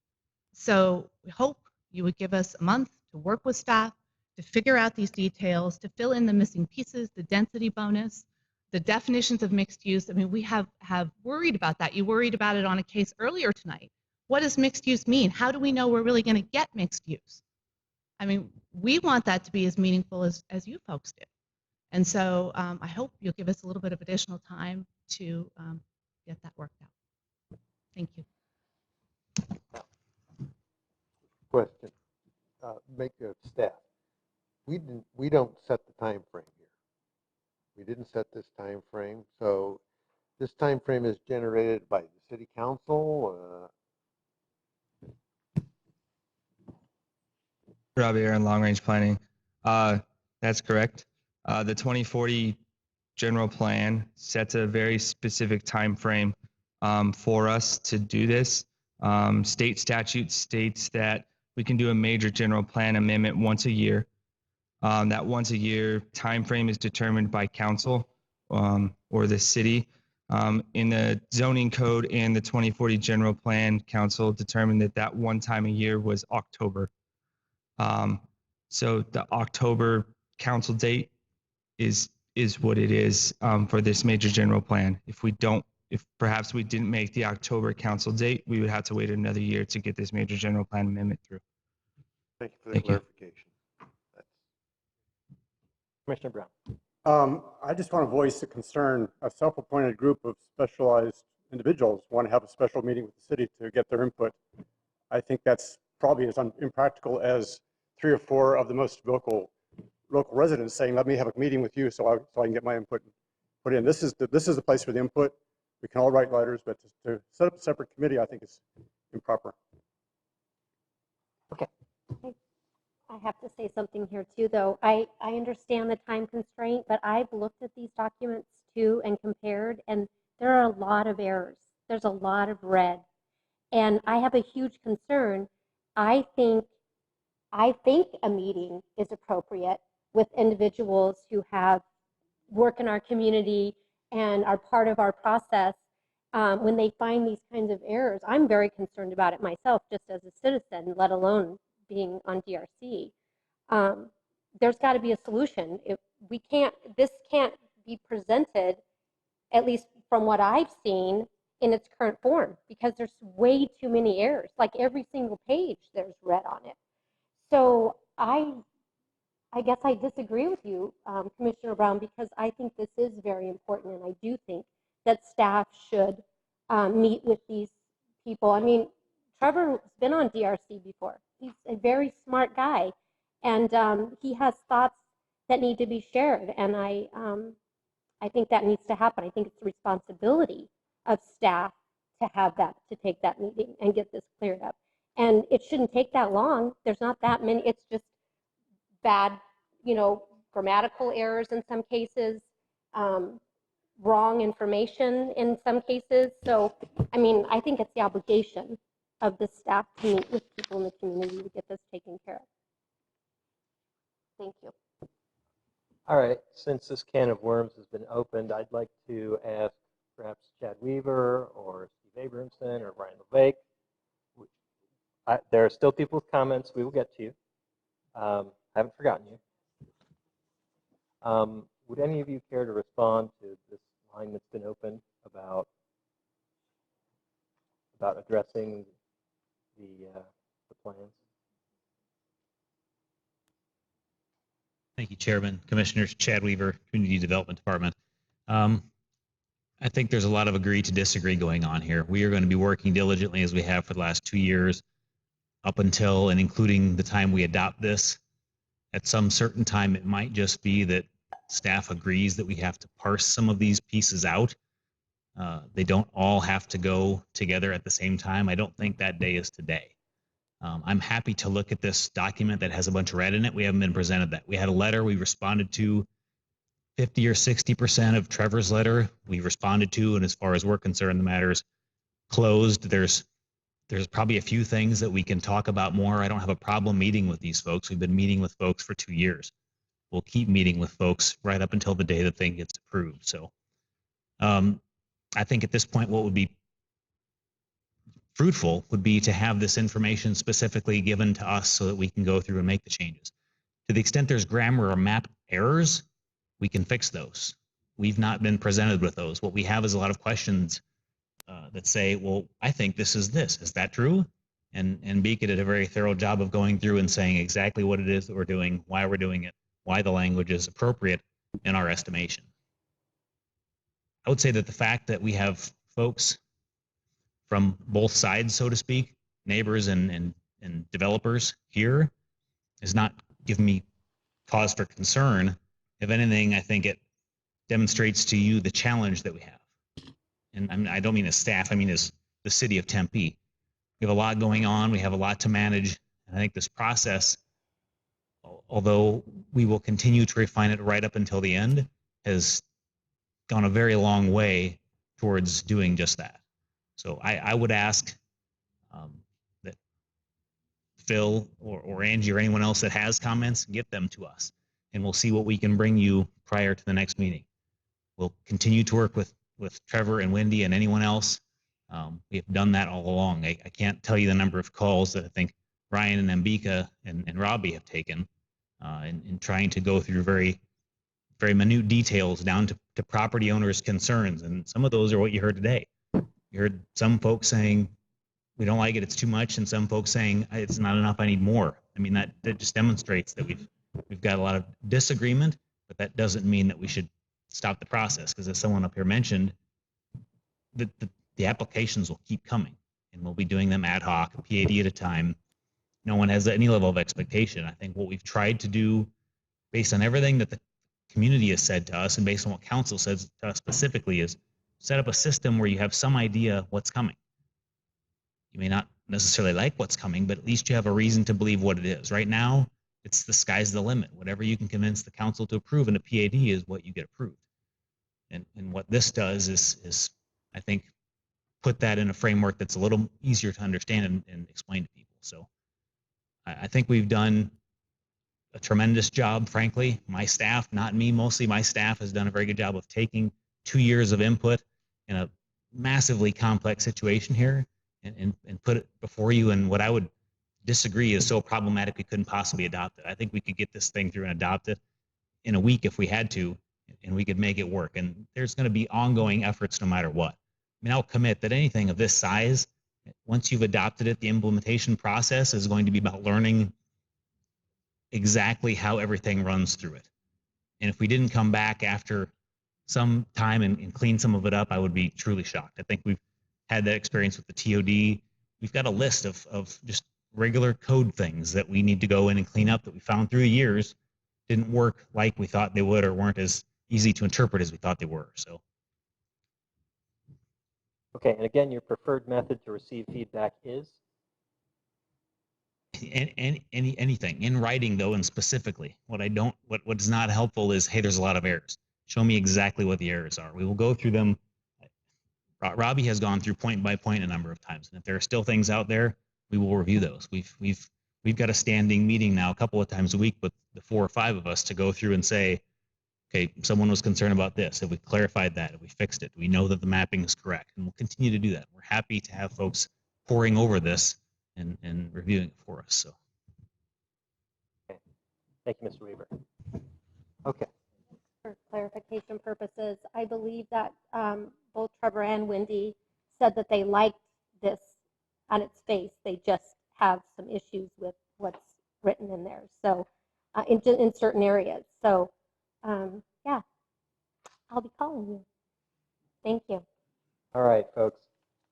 So we hope you would give us a month to work with staff, to figure out these details, to fill in the missing pieces, the density bonus, the definitions of mixed use. I mean, we have worried about that. You worried about it on a case earlier tonight. What does mixed use mean? How do we know we're really going to get mixed use? I mean, we want that to be as meaningful as you folks do. And so I hope you'll give us a little bit of additional time to get that worked out. Thank you. Question, make a staff. We don't set the time frame here. We didn't set this time frame, so this time frame is generated by the city council. Robbie Aaron, Long Range Planning. That's correct. The 2040 general plan sets a very specific time frame for us to do this. State statute states that we can do a major general plan amendment once a year. That once a year time frame is determined by council or the city. In the zoning code and the 2040 general plan, council determined that one time a year was October. So the October council date is what it is for this major general plan. If perhaps we didn't make the October council date, we would have to wait another year to get this major general plan amendment through. Thank you for the clarification. Commissioner Brown. I just want to voice a concern. A self-appointed group of specialized individuals want to have a special meeting with the city to get their input. I think that's probably as impractical as 3 or 4 of the most local residents saying, "Let me have a meeting with you so I can get my input put in." This is the place for the input. We can all write letters, but to set up a separate committee, I think is improper. Okay. I have to say something here too, though. I understand the time constraint, but I've looked at these documents too and compared, and there are a lot of errors. There's a lot of red. And I have a huge concern. I think a meeting is appropriate with individuals who have work in our community and are part of our process. When they find these kinds of errors, I'm very concerned about it myself, just as a citizen, let alone being on DRC. There's got to be a solution. This can't be presented, at least from what I've seen, in its current form, because there's way too many errors. Like every single page, there's red on it. So I guess I disagree with you, Commissioner Brown, because I think this is very important, and I do think that staff should meet with these people. I mean, Trevor's been on DRC before. He's a very smart guy, and he has thoughts that need to be shared, and I think that needs to happen. I think it's the responsibility of staff to have that, to take that meeting and get this cleared up. And it shouldn't take that long. There's not that many. It's just bad, grammatical errors in some cases, wrong information in some cases. So, I mean, I think it's the obligation of the staff to meet with people in the community to get this taken care of. Thank you. All right, since this can of worms has been opened, I'd like to ask perhaps Chad Weaver or Steve Abramson or Ryan LeVake. There are still people with comments. We will get to you. I haven't forgotten you. Would any of you care to respond to this line that's been opened about addressing the plans? Thank you, Chairman, Commissioners. Chad Weaver, Community Development Department. I think there's a lot of agree to disagree going on here. We are going to be working diligently as we have for the last 2 years, up until and including the time we adopt this. At some certain time, it might just be that staff agrees that we have to parse some of these pieces out. They don't all have to go together at the same time. I don't think that day is today. I'm happy to look at this document that has a bunch of red in it. We haven't been presented that. We had a letter we responded to. 50 or 60% of Trevor's letter we responded to, and as far as we're concerned, the matter's closed. There's probably a few things that we can talk about more. I don't have a problem meeting with these folks. We've been meeting with folks for 2 years. We'll keep meeting with folks right up until the day the thing gets approved. So I think at this point, what would be fruitful would be to have this information specifically given to us so that we can go through and make the changes. To the extent there's grammar or map errors, we can fix those. We've not been presented with those. What we have is a lot of questions that say, well, I think this. Is that true? And Beacon did a very thorough job of going through and saying exactly what it is that we're doing, why we're doing it, why the language is appropriate in our estimation. I would say that the fact that we have folks from both sides, so to speak, neighbors and developers here, is not giving me cause for concern. If anything, I think it demonstrates to you the challenge that we have. And I don't mean as staff, I mean as the city of Tempe. We have a lot going on. We have a lot to manage. And I think this process, although we will continue to refine it right up until the end, has gone a very long way towards doing just that. So I would ask that Phil or Angie or anyone else that has comments, get them to us, and we'll see what we can bring you prior to the next meeting. We'll continue to work with Trevor and Wendy and anyone else. We have done that all along. I can't tell you the number of calls that I think Ryan and Ambika and Robbie have taken in trying to go through very, very minute details down to property owners' concerns. And some of those are what you heard today. You heard some folks saying, we don't like it, it's too much, and some folks saying, it's not enough, I need more. I mean, that just demonstrates that we've got a lot of disagreement, but that doesn't mean that we should stop the process, because as someone up here mentioned, the applications will keep coming, and we'll be doing them ad hoc, a PAD at a time. No one has any level of expectation. I think what we've tried to do, based on everything that the community has said to us and based on what council says to us specifically, is set up a system where you have some idea what's coming. You may not necessarily like what's coming, but at least you have a reason to believe what it is. Right now, it's the sky's the limit. Whatever you can convince the council to approve in a PAD is what you get approved. And what this does is I think, put that in a framework that's a little easier to understand and explain to people. So I think we've done a tremendous job, frankly. My staff, not me, mostly my staff, has done a very good job of taking 2 years of input in a massively complex situation here and put it before you. And what I would disagree is so problematic we couldn't possibly adopt it. I think we could get this thing through and adopt it in a week if we had to, and we could make it work. And there's going to be ongoing efforts no matter what. I mean, I'll commit that anything of this size, once you've adopted it, the implementation process is going to be about learning exactly how everything runs through it. And if we didn't come back after some time and clean some of it up, I would be truly shocked. I think we've had that experience with the TOD. We've got a list of just regular code things that we need to go in and clean up that we found through the years didn't work like we thought they would, or weren't as easy to interpret as we thought they were. So. Okay, and again, your preferred method to receive feedback is? Anything in writing, though, and specifically. What is not helpful is, hey, there's a lot of errors. Show me exactly what the errors are. We will go through them. Robbie has gone through point by point a number of times, and if there are still things out there, we will review those. We've got a standing meeting now a couple of times a week with the 4 or 5 of us to go through and say, okay, someone was concerned about this. Have we clarified that? Have we fixed it? We know that the mapping is correct, and we'll continue to do that. We're happy to have folks poring over this and reviewing it for us. So, okay. Thank you, Mr. Weaver. Okay. For clarification purposes, I believe that both Trevor and Wendy said that they liked this on its face. They just have some issues with what's written in there. So, in certain areas. So. Yeah, I'll be calling you. Thank you. All right, folks.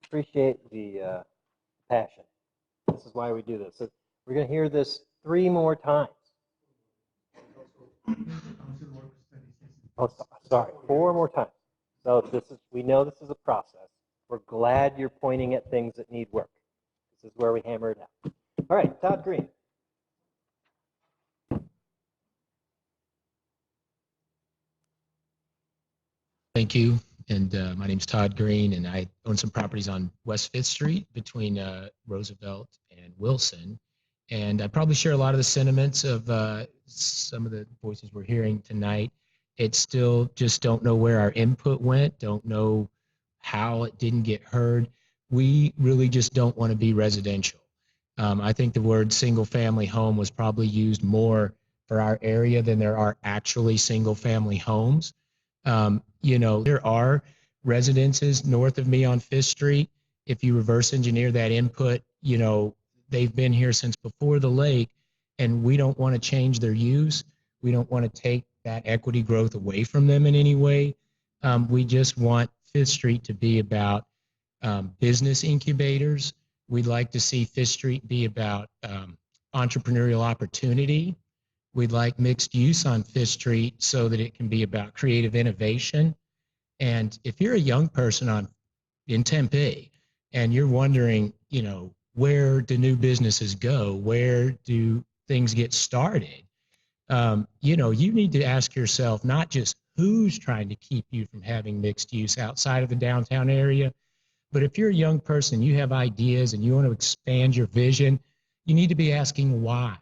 Appreciate the passion. This is why we do this. So we're going to hear this 3 more times. Oh, sorry, 4 more times. So we know this is a process. We're glad you're pointing at things that need work. This is where we hammer it out. All right, Todd Green. Thank you. And my name's Todd Green, and I own some properties on West 5th Street between Roosevelt and Wilson. And I probably share a lot of the sentiments of some of the voices we're hearing tonight. It's still just don't know where our input went, don't know how it didn't get heard. we really just don't want to be residential. I think the word single family home was probably used more for our area than there are actually single family homes. There are residences north of me on 5th Street. If you reverse engineer that input, they've been here since before the lake, and we don't want to change their use. We don't want to take that equity growth away from them in any way. We just want 5th Street to be about business incubators. We'd like to see 5th Street be about entrepreneurial opportunity. We'd like mixed use on 5th Street so that it can be about creative innovation. And if you're a young person in Tempe and you're wondering, where do new businesses go? Where do things get started? You need to ask yourself not just who's trying to keep you from having mixed use outside of the downtown area, but if you're a young person, you have ideas and you want to expand your vision, you need to be asking why.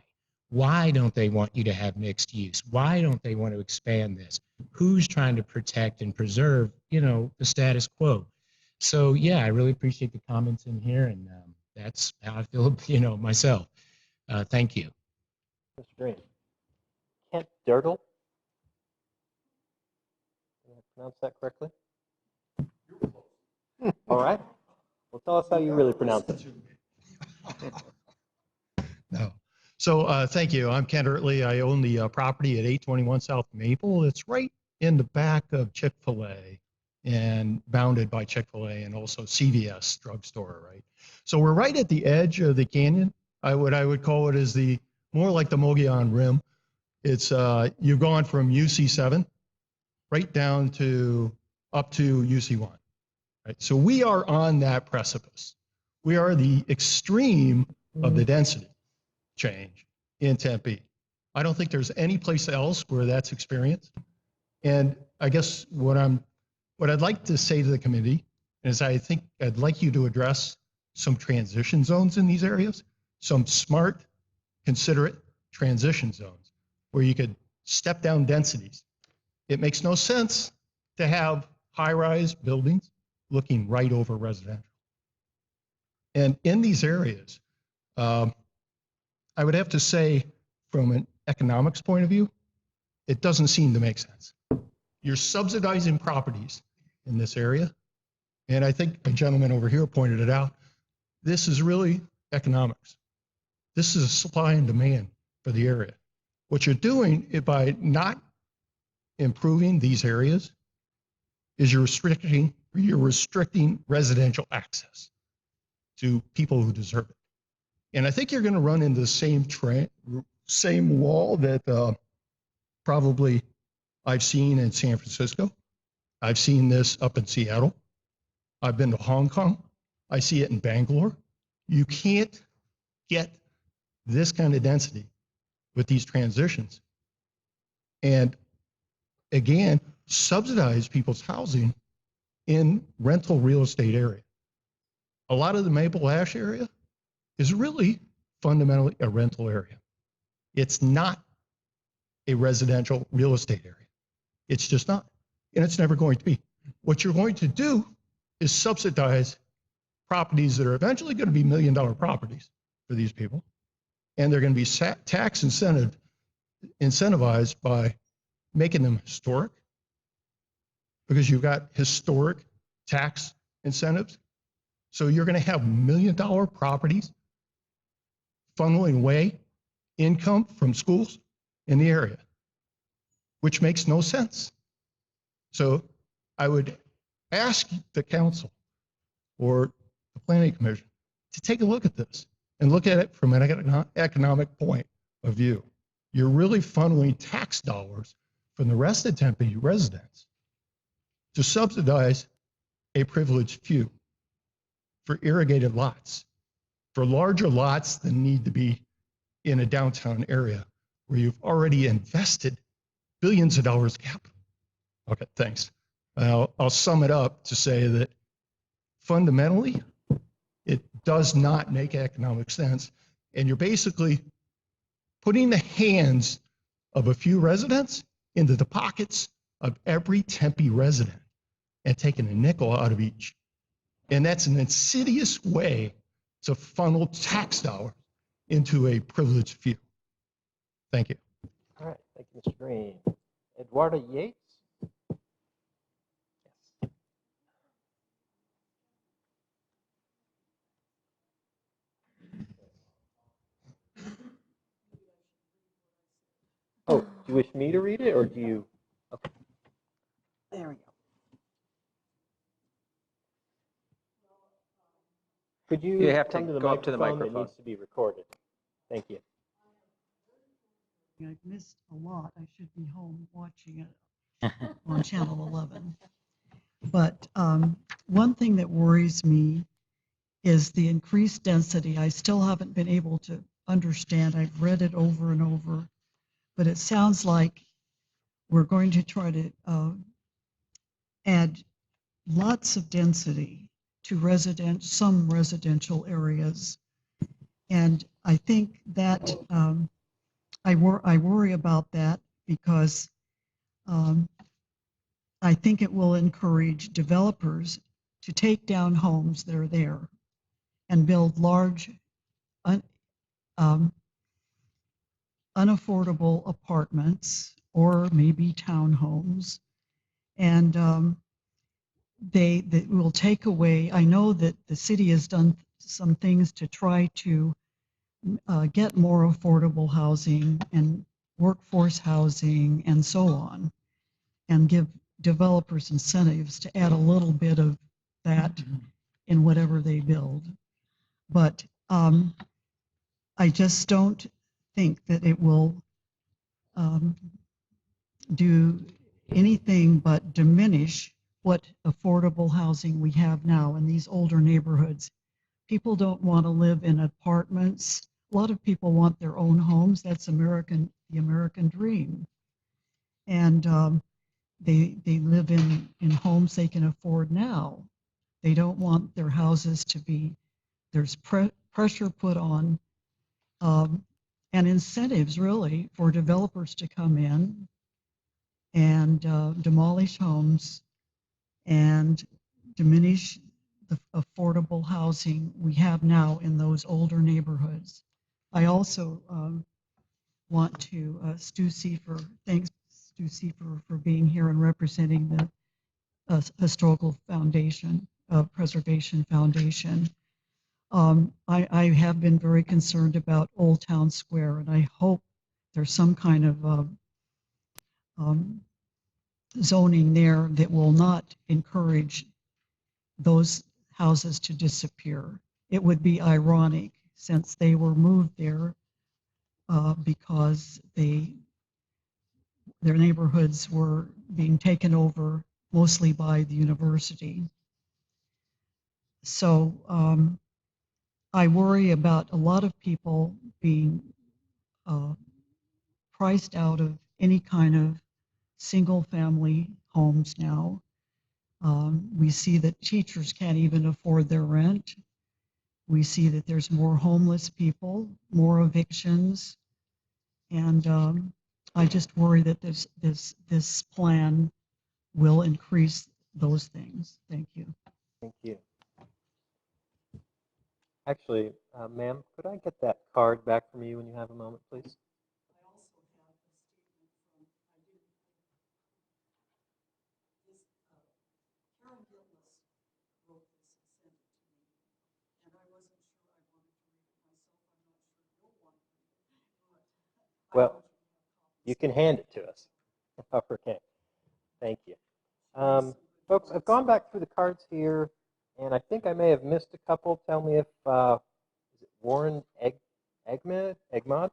Why don't they want you to have mixed use? Why don't they want to expand this? Who's trying to protect and preserve, the status quo? So, yeah, I really appreciate the comments in here, and that's how I feel, myself. Thank you. Mr. Green. Kent Dirtle. Did I pronounce that correctly? All right. Well, tell us how you really pronounce it. No. So thank you. I'm Kent Dirtle. I own the property at 821 South Maple. It's right in the back of Chick-fil-A and bounded by Chick-fil-A and also CVS drugstore, right? So we're right at the edge of the canyon. I would call it as more like the Mogollon Rim. It's you've gone from UC7 right down to up to UC1. Right? So we are on that precipice. We are the extreme of the density change in Tempe. I don't think there's any place else where that's experienced. And I guess what I'd like to say to the committee is I think I'd like you to address some transition zones in these areas, some smart, considerate transition zones where you could step down densities. It makes no sense to have high-rise buildings looking right over residential. And in these areas, I would have to say from an economics point of view, it doesn't seem to make sense. You're subsidizing properties in this area. And I think a gentleman over here pointed it out. This is really economics. This is a supply and demand for the area. What you're doing by not improving these areas is you're restricting residential access to people who deserve it. And I think you're going to run into the same wall that probably I've seen in San Francisco. I've seen this up in Seattle. I've been to Hong Kong. I see it in Bangalore. You can't get this kind of density with these transitions. And again, subsidize people's housing in rental real estate area. A lot of the Maple Ash area is really fundamentally a rental area. It's not a residential real estate area. It's just not, and it's never going to be. What you're going to do is subsidize properties that are eventually going to be $1 million properties for these people, and they're going to be tax incentivized by making them historic, because you've got historic tax incentives. So you're going to have $1 million properties funneling away income from schools in the area, which makes no sense. So I would ask the council or the planning commission to take a look at this and look at it from an economic point of view. You're really funneling tax dollars from the rest of Tempe residents to subsidize a privileged few for irrigated lots, for larger lots that need to be in a downtown area where you've already invested billions of dollars capital. Okay, thanks. I'll sum it up to say that fundamentally, it does not make economic sense. And you're basically putting the hands of a few residents into the pockets of every Tempe resident and taking a nickel out of each. And that's an insidious way to funnel tax dollars into a privileged few. Thank you. All right, thank you, Mr. Green. Eduarda Yates? Oh, do you wish me to read it, or do you? Okay. There we go. Could you, You have to come to the go up to the microphone? It microphone. needs to be recorded. Thank you. I've missed a lot. I should be home watching it on Channel 11. But one thing that worries me is the increased density. I still haven't been able to understand. I've read it over and over, but it sounds like we're going to try to add lots of density to some residential areas. And I think that I worry about that because I think it will encourage developers to take down homes that are there and build large, unaffordable apartments or maybe townhomes. And they will take away, I know that the city has done some things to try to get more affordable housing and workforce housing and so on, and give developers incentives to add a little bit of that in whatever they build. But I just don't think that it will do anything but diminish what affordable housing we have now in these older neighborhoods. People don't want to live in apartments. A lot of people want their own homes. That's the American dream. And they live in homes they can afford now. They don't want their houses to be, there's pressure put on and incentives really for developers to come in and demolish homes and diminish the affordable housing we have now in those older neighborhoods. I also want to thanks Stu Seifer for being here and representing the Historical Foundation, Preservation Foundation. I have been very concerned about Old Town Square, and I hope there's some kind of zoning there that will not encourage those houses to disappear. It would be ironic since they were moved there because their neighborhoods were being taken over mostly by the university. So I worry about a lot of people being priced out of any kind of single family homes now. We see that teachers can't even afford their rent. We see that there's more homeless people, more evictions, and I just worry that this plan will increase those things. Thank you. Thank you. Actually, ma'am, could I get that card back from you when you have a moment, please? Well, you can hand it to us. Okay. Thank you. Folks, I've gone back through the cards here, and I think I may have missed a couple. Tell me if, is it Warren Egmont?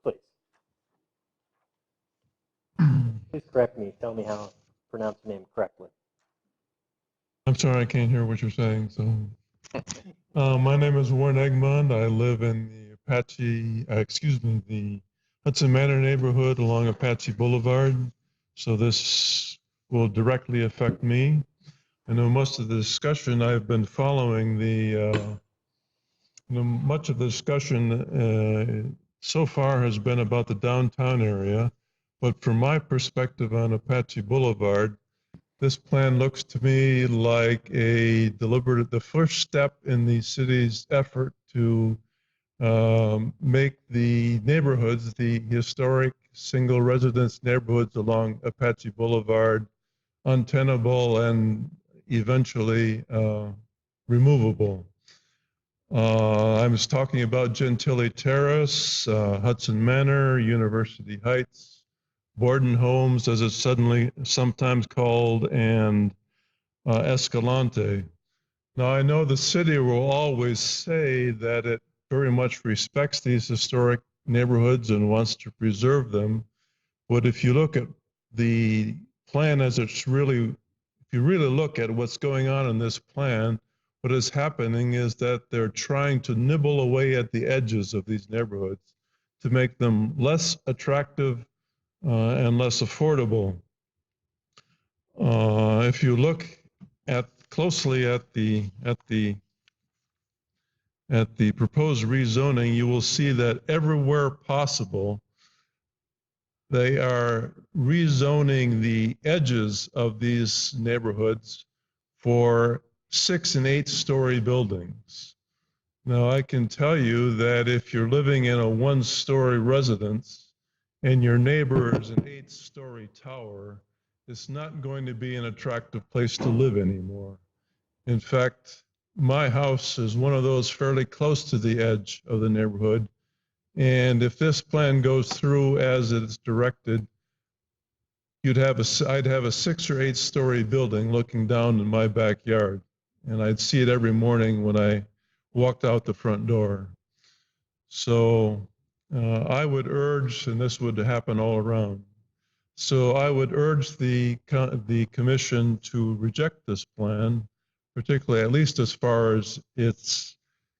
Please. Please correct me. Tell me how to pronounce the name correctly. I'm sorry, I can't hear what you're saying. So, my name is Warren Egmont. I live in the Hudson Manor neighborhood along Apache Boulevard. So this will directly affect me. I know most of the discussion I've been following much of the discussion so far has been about the downtown area, but from my perspective on Apache Boulevard, This plan looks to me like the first step in the city's effort to make the neighborhoods, the historic single residence neighborhoods along Apache Boulevard, untenable and eventually removable. I was talking about Gentilly Terrace, Hudson Manor, University Heights, Borden Homes, as it's sometimes called, and Escalante. Now, I know the city will always say that it very much respects these historic neighborhoods and wants to preserve them. But if you look at the plan as it's really, if you really look at what's going on in this plan, what is happening is that they're trying to nibble away at the edges of these neighborhoods to make them less attractive and less affordable. If you look closely at the proposed rezoning, you will see that everywhere possible, they are rezoning the edges of these neighborhoods for 6- and 8-story buildings. Now, I can tell you that if you're living in a 1-story residence and your neighbor is an 8-story tower, it's not going to be an attractive place to live anymore. In fact, my house is one of those fairly close to the edge of the neighborhood. And if this plan goes through as it's directed, I'd have a 6- or 8-story building looking down in my backyard. And I'd see it every morning when I walked out the front door. So I would urge, and this would happen all around, so I would urge the commission to reject this plan, particularly at least as far as it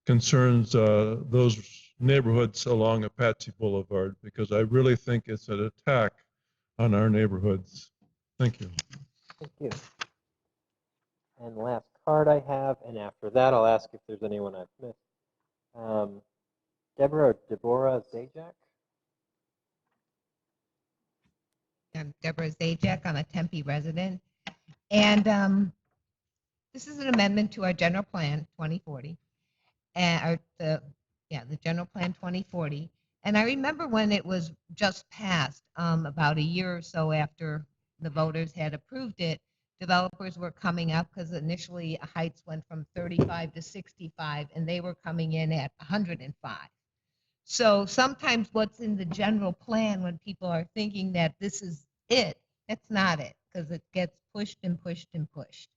concerns those neighborhoods along Apache Boulevard, because I really think it's an attack on our neighborhoods. Thank you. Thank you. And last card I have, and after that I'll ask if there's anyone I've missed. Deborah Zajac. I'm Deborah Zajac. I'm a Tempe resident. And this is an amendment to our general plan 2040. And the general plan 2040. And I remember when it was just passed, about a year or so after the voters had approved it, developers were coming up because initially heights went from 35 to 65 and they were coming in at 105. So sometimes what's in the general plan when people are thinking that this is it, that's not it, because it gets pushed and pushed and pushed.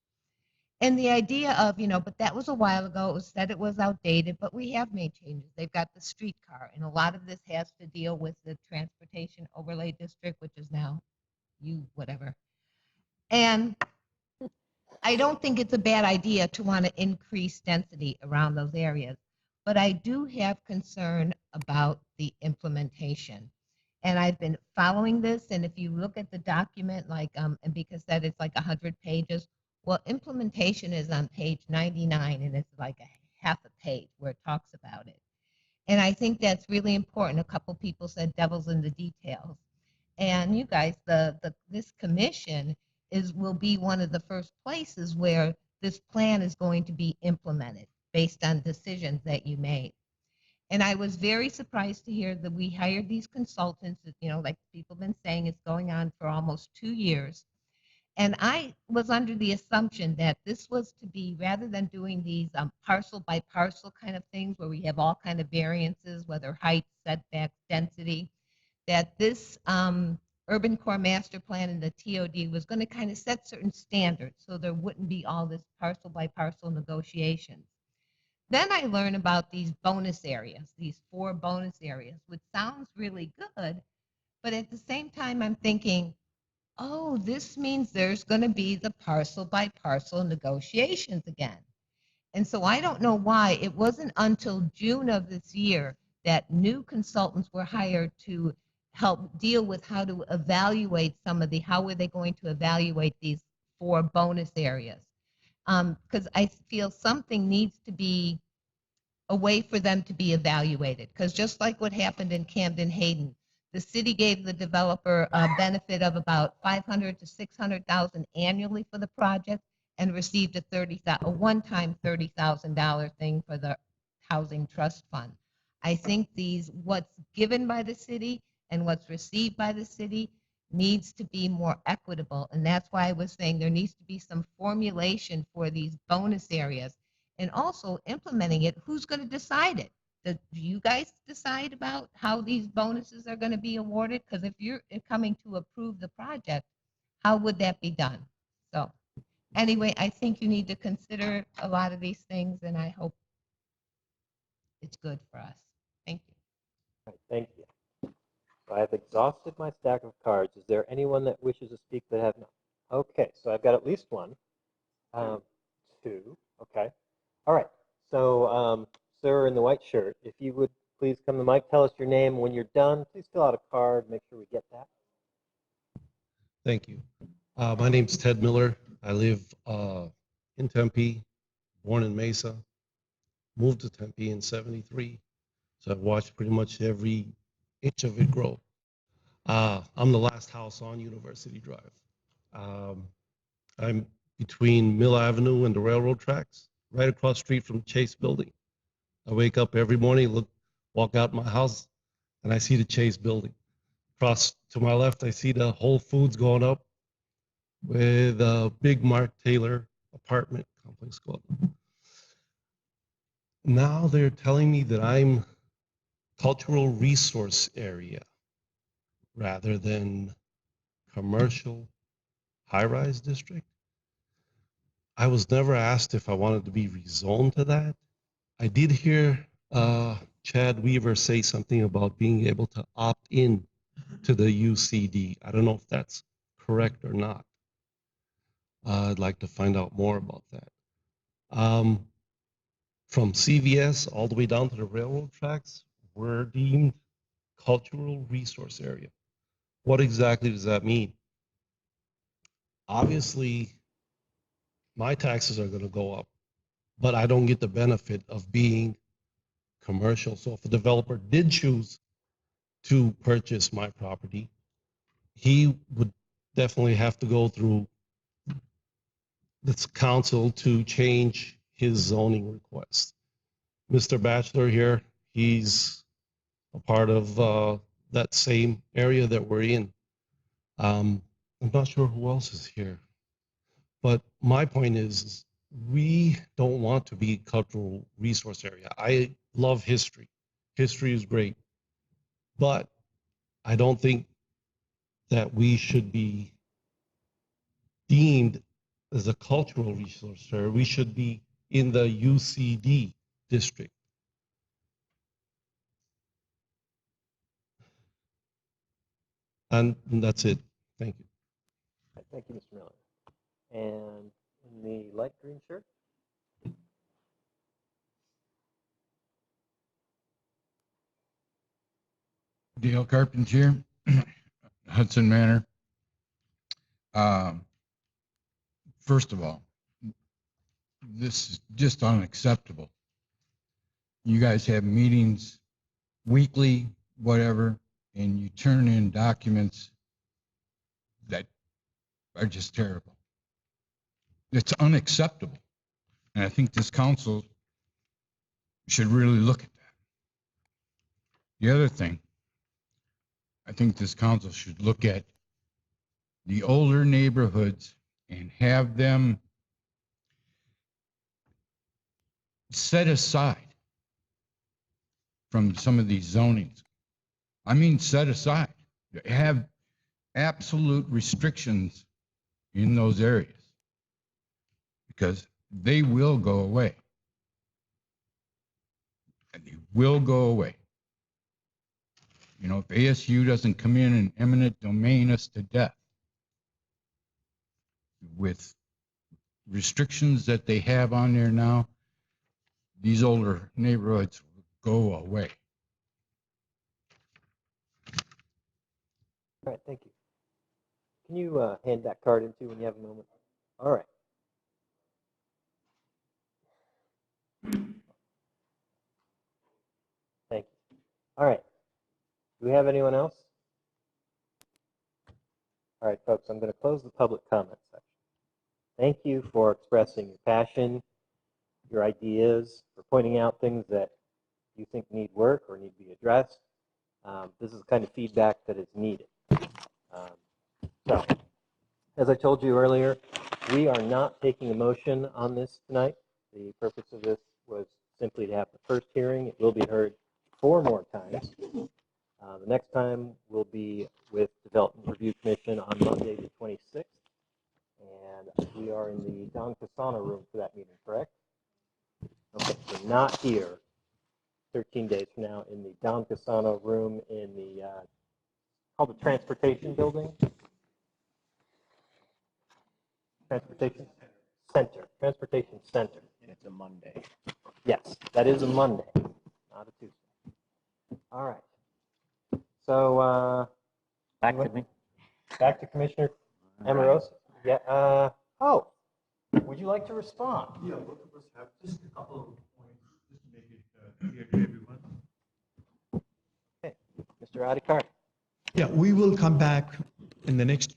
And the idea of, but that was a while ago, it was said it was outdated, but we have made changes. They've got the streetcar, and a lot of this has to deal with the transportation overlay district, which is now whatever. And I don't think it's a bad idea to want to increase density around those areas, but I do have concern about the implementation. And I've been following this, and if you look at the document, and because that it's like 100 pages, well, implementation is on page 99, and it's like a half a page where it talks about it. And I think that's really important. A couple people said devil's in the details. And you guys, this commission will be one of the first places where this plan is going to be implemented based on decisions that you made. And I was very surprised to hear that we hired these consultants, like people have been saying, it's going on for almost 2 years. And I was under the assumption that this was to be, rather than doing these parcel by parcel kind of things where we have all kind of variances, whether height, setbacks, density, that this urban core master plan and the TOD was going to kind of set certain standards so there wouldn't be all this parcel by parcel negotiations. Then I learned about these bonus areas, these 4 bonus areas, which sounds really good, but at the same time I'm thinking, oh, this means there's going to be the parcel by parcel negotiations again. And so I don't know why it wasn't until June of this year that new consultants were hired to help deal with how to evaluate how were they going to evaluate these 4 bonus areas. Because I feel something needs to be a way for them to be evaluated. Because just like what happened in Camden Hayden, The city gave the developer a benefit of about 500 to 600,000 annually for the project and received a one-time $30,000 thing for the housing trust fund. I think what's given by the city and what's received by the city needs to be more equitable. And that's why I was saying there needs to be some formulation for these bonus areas and also implementing it. Who's going to decide it? Do you guys decide about how these bonuses are going to be awarded? Because if you're coming to approve the project, how would that be done? So anyway, I think you need to consider a lot of these things, and I hope it's good for us. Thank you. All right, thank you. So I have exhausted my stack of cards. Is there anyone that wishes to speak that have not? Okay, so I've got at least one, two. Okay. All right. So, sir in the white shirt, if you would please come to the mic, tell us your name. When you're done, please fill out a card. Make sure we get that. Thank you. My name's Ted Miller. I live in Tempe, born in Mesa, moved to Tempe in '73. So I've watched pretty much every inch of it grow. I'm the last house on University Drive. I'm between Mill Avenue and the railroad tracks, right across the street from Chase Building. I wake up every morning, walk out my house, and I see the Chase Building. Across to my left, I see the Whole Foods going up with a big Mark Taylor apartment complex going up. Now they're telling me that I'm cultural resource area rather than commercial high-rise district. I was never asked if I wanted to be rezoned to that. I did hear Chad Weaver say something about being able to opt in to the UCD. I don't know if that's correct or not. I'd like to find out more about that. From CVS all the way down to the railroad tracks, we're deemed cultural resource area. What exactly does that mean? Obviously, my taxes are going to go up, but I don't get the benefit of being commercial. So if a developer did choose to purchase my property, he would definitely have to go through this council to change his zoning request. Mr. Bachelor here, he's a part of that same area that we're in. I'm not sure who else is here, but my point is we don't want to be a cultural resource area. I love history. History is great, but I don't think that we should be deemed as a cultural resource area. We should be in the UCD district. And that's it. Thank you. All right, thank you, Mr. Miller. And in the light green shirt? Dale Carpentier, Hudson Manor. First of all, this is just unacceptable. You guys have meetings weekly, whatever, and you turn in documents that are just terrible. It's unacceptable. And I think this council should really look at that. The other thing, I think this council should look at the older neighborhoods and have them set aside from some of these zonings. I mean, set aside. Have absolute restrictions in those areas because they will go away. And they will go away. You know, if ASU doesn't come in and eminent domain us to death with restrictions that they have on there now, these older neighborhoods will go away. All right, thank you. Can you hand that card in too when you have a moment? All right. Thank you. All right. Do we have anyone else? All right, folks, I'm going to close the public comment section. Thank you for expressing your passion, your ideas, for pointing out things that you think need work or need to be addressed. This is the kind of feedback that is needed. So, as I told you earlier, we are not taking a motion on this tonight. The purpose of this was simply to have the first hearing. It will be heard 4 more times. The next time will be with Development Review Commission on Monday the 26th. And we are in the Don Casano room for that meeting, correct? Okay, we're not here 13 days from now in the Don Casano room in the called the Transportation Building. Transportation Center. Transportation Center. And it's a Monday. Yes, that is a Monday, not a Tuesday. All right. So Back to me. Back to Commissioner Amoroso. Yeah. Oh, would you like to respond? Yeah, both of us have just a couple of points just to make it clear to everyone. Okay, Mr. Adhikar. Yeah, we will come back in the next,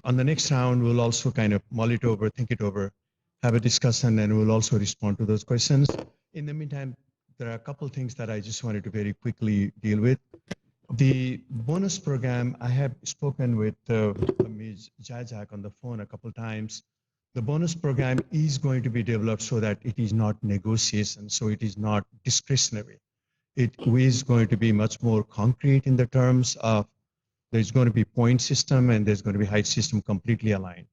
on the next round, we'll also kind of mull it over, think it over, have a discussion, and we'll also respond to those questions. In the meantime, there are a couple of things that I just wanted to very quickly deal with. The bonus program, I have spoken with Ms. Jajak on the phone a couple of times. The bonus program is going to be developed so that it is not negotiation, so it is not discretionary. It is going to be much more concrete in the terms of there's going to be point system and there's going to be height system completely aligned.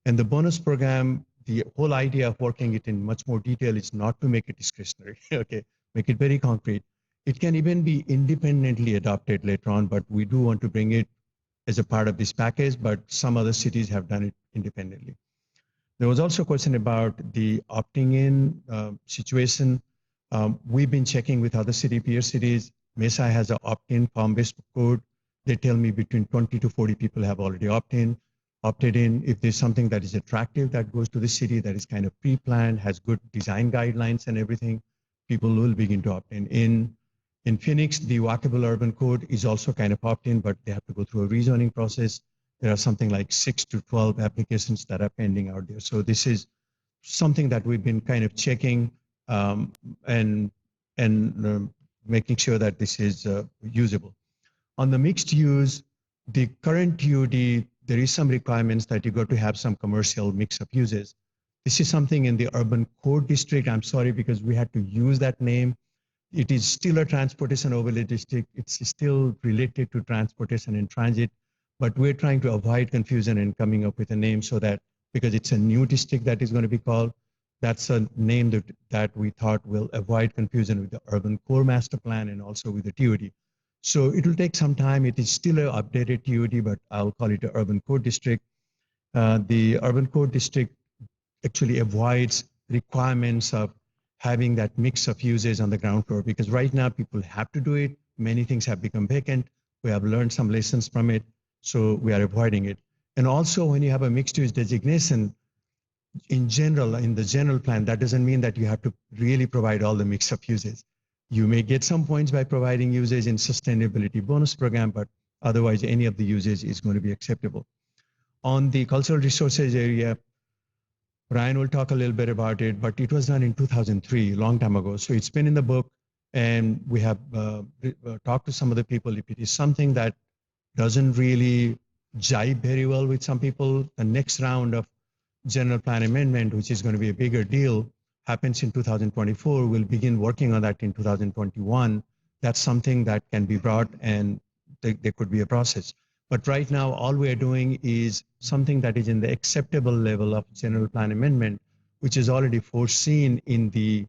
And the bonus program, the whole idea of working it in much more detail is not to make it discretionary, okay, make it very concrete. It can even be independently adopted later on, but we do want to bring it as a part of this package, but some other cities have done it independently. There was also a question about the opting in situation. We've been checking with other peer cities. Mesa has an opt-in form-based code. They tell me between 20 to 40 people have already opted in. If there's something that is attractive that goes to the city that is kind of pre-planned, has good design guidelines and everything, people will begin to opt in. In Phoenix, the walkable urban code is also kind of opt-in, but they have to go through a rezoning process. There are something like 6 to 12 applications that are pending out there. So this is something that we've been kind of checking and making sure that this is usable. On the mixed use, the current TOD, there is some requirements that you got to have some commercial mix of uses. This is something in the urban core district. I'm sorry because we had to use that name. It is still a transportation overlay district. It's still related to transportation and transit, but we're trying to avoid confusion and coming up with a name so that, because it's a new district that is going to be called, that's a name that we thought will avoid confusion with the urban core master plan and also with the TOD. So it will take some time. It is still an updated TOD, but I'll call it an urban core district. The urban core district actually avoids requirements of having that mix of uses on the ground floor, because right now people have to do it. Many things have become vacant. We have learned some lessons from it, so we are avoiding it. And also when you have a mixed use designation, in general, in the general plan, that doesn't mean that you have to really provide all the mix of uses. You may get some points by providing uses in sustainability bonus program, but otherwise any of the uses is going to be acceptable. On the cultural resources area, Brian will talk a little bit about it, but it was done in 2003, a long time ago. So it's been in the book, and we have talked to some of the people. If it is something that doesn't really jibe very well with some people, the next round of general plan amendment, which is going to be a bigger deal, happens in 2024. We'll begin working on that in 2021. That's something that can be brought, and there could be a process. But right now, all we are doing is something that is in the acceptable level of general plan amendment, which is already foreseen in the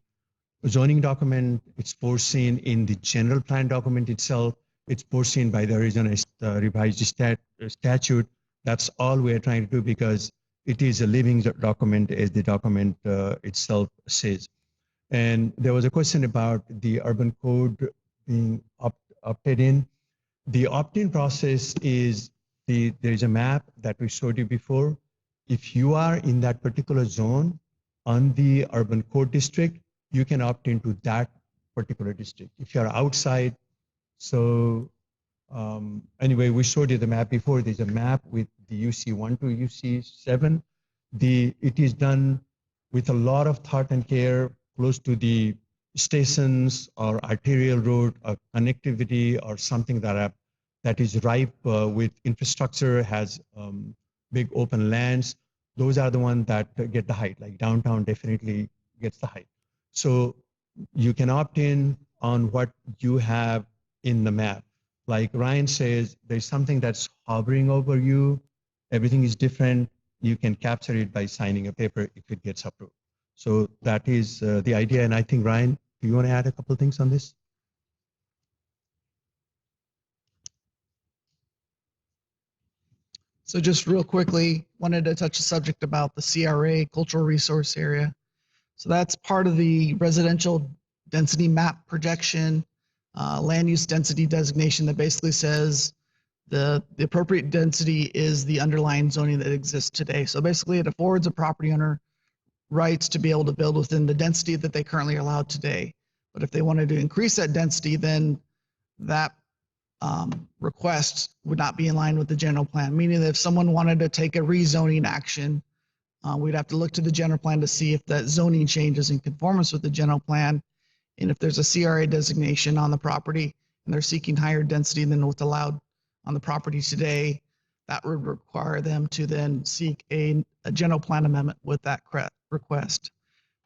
zoning document. It's foreseen in the general plan document itself. It's foreseen by the original revised statute. That's all we're trying to do because it is a living document, as the document itself says. And there was a question about the urban code being opted in. The opt-in process is, there is a map that we showed you before. If you are in that particular zone on the urban code district, you can opt into that particular district. If you're outside, so Anyway, we showed you the map before. There's a map with the UC1 to UC7. It is done with a lot of thought and care, close to the stations or arterial road or connectivity or something that is ripe with infrastructure, has big open lands. Those are the ones that get the height, like downtown definitely gets the height. So you can opt in on what you have in the map. Like Ryan says, there's something that's hovering over you. Everything is different. You can capture it by signing a paper if it gets approved. So that is the idea. And I think, Ryan, do you want to add a couple of things on this? So just real quickly, wanted to touch the subject about the CRA, cultural resource area. So that's part of the residential density map projection, land use density designation that basically says the appropriate density is the underlying zoning that exists today. So basically it affords a property owner rights to be able to build within the density that they currently are allowed today. But if they wanted to increase that density, then that request would not be in line with the general plan, meaning that if someone wanted to take a rezoning action, we'd have to look to the general plan to see if that zoning change is in conformance with the general plan. And if there's a CRA designation on the property and they're seeking higher density than what's allowed on the property today, that would require them to then seek a general plan amendment with that request.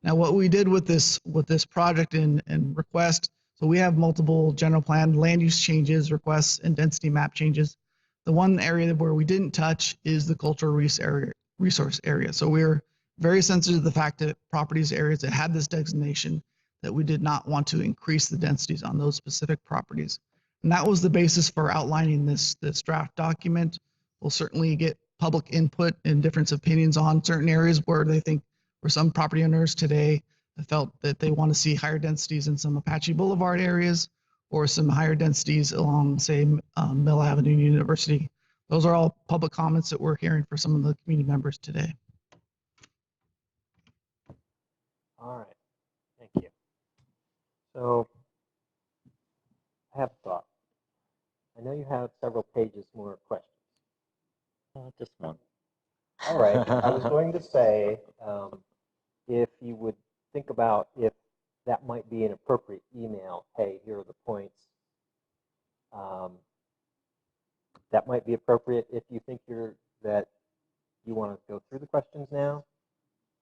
Now, what we did with this project and request, so we have multiple general plan land use changes, requests, and density map changes. The one area where we didn't touch is the cultural resource area. So we're very sensitive to the fact that properties, areas that had this designation, that we did not want to increase the densities on those specific properties. And that was the basis for outlining this draft document. We'll certainly get public input and different opinions on certain areas where they think, where some property owners today have felt that they want to see higher densities in some Apache Boulevard areas or some higher densities along, say, Mill Avenue University. Those are all public comments that we're hearing for some of the community members today. All right, thank you. So I have a thought. I know you have several pages more questions. Just one. All right, I was going to say, if you would think about if that might be an appropriate email, hey, here are the points. That might be appropriate if you think that you want to go through the questions now.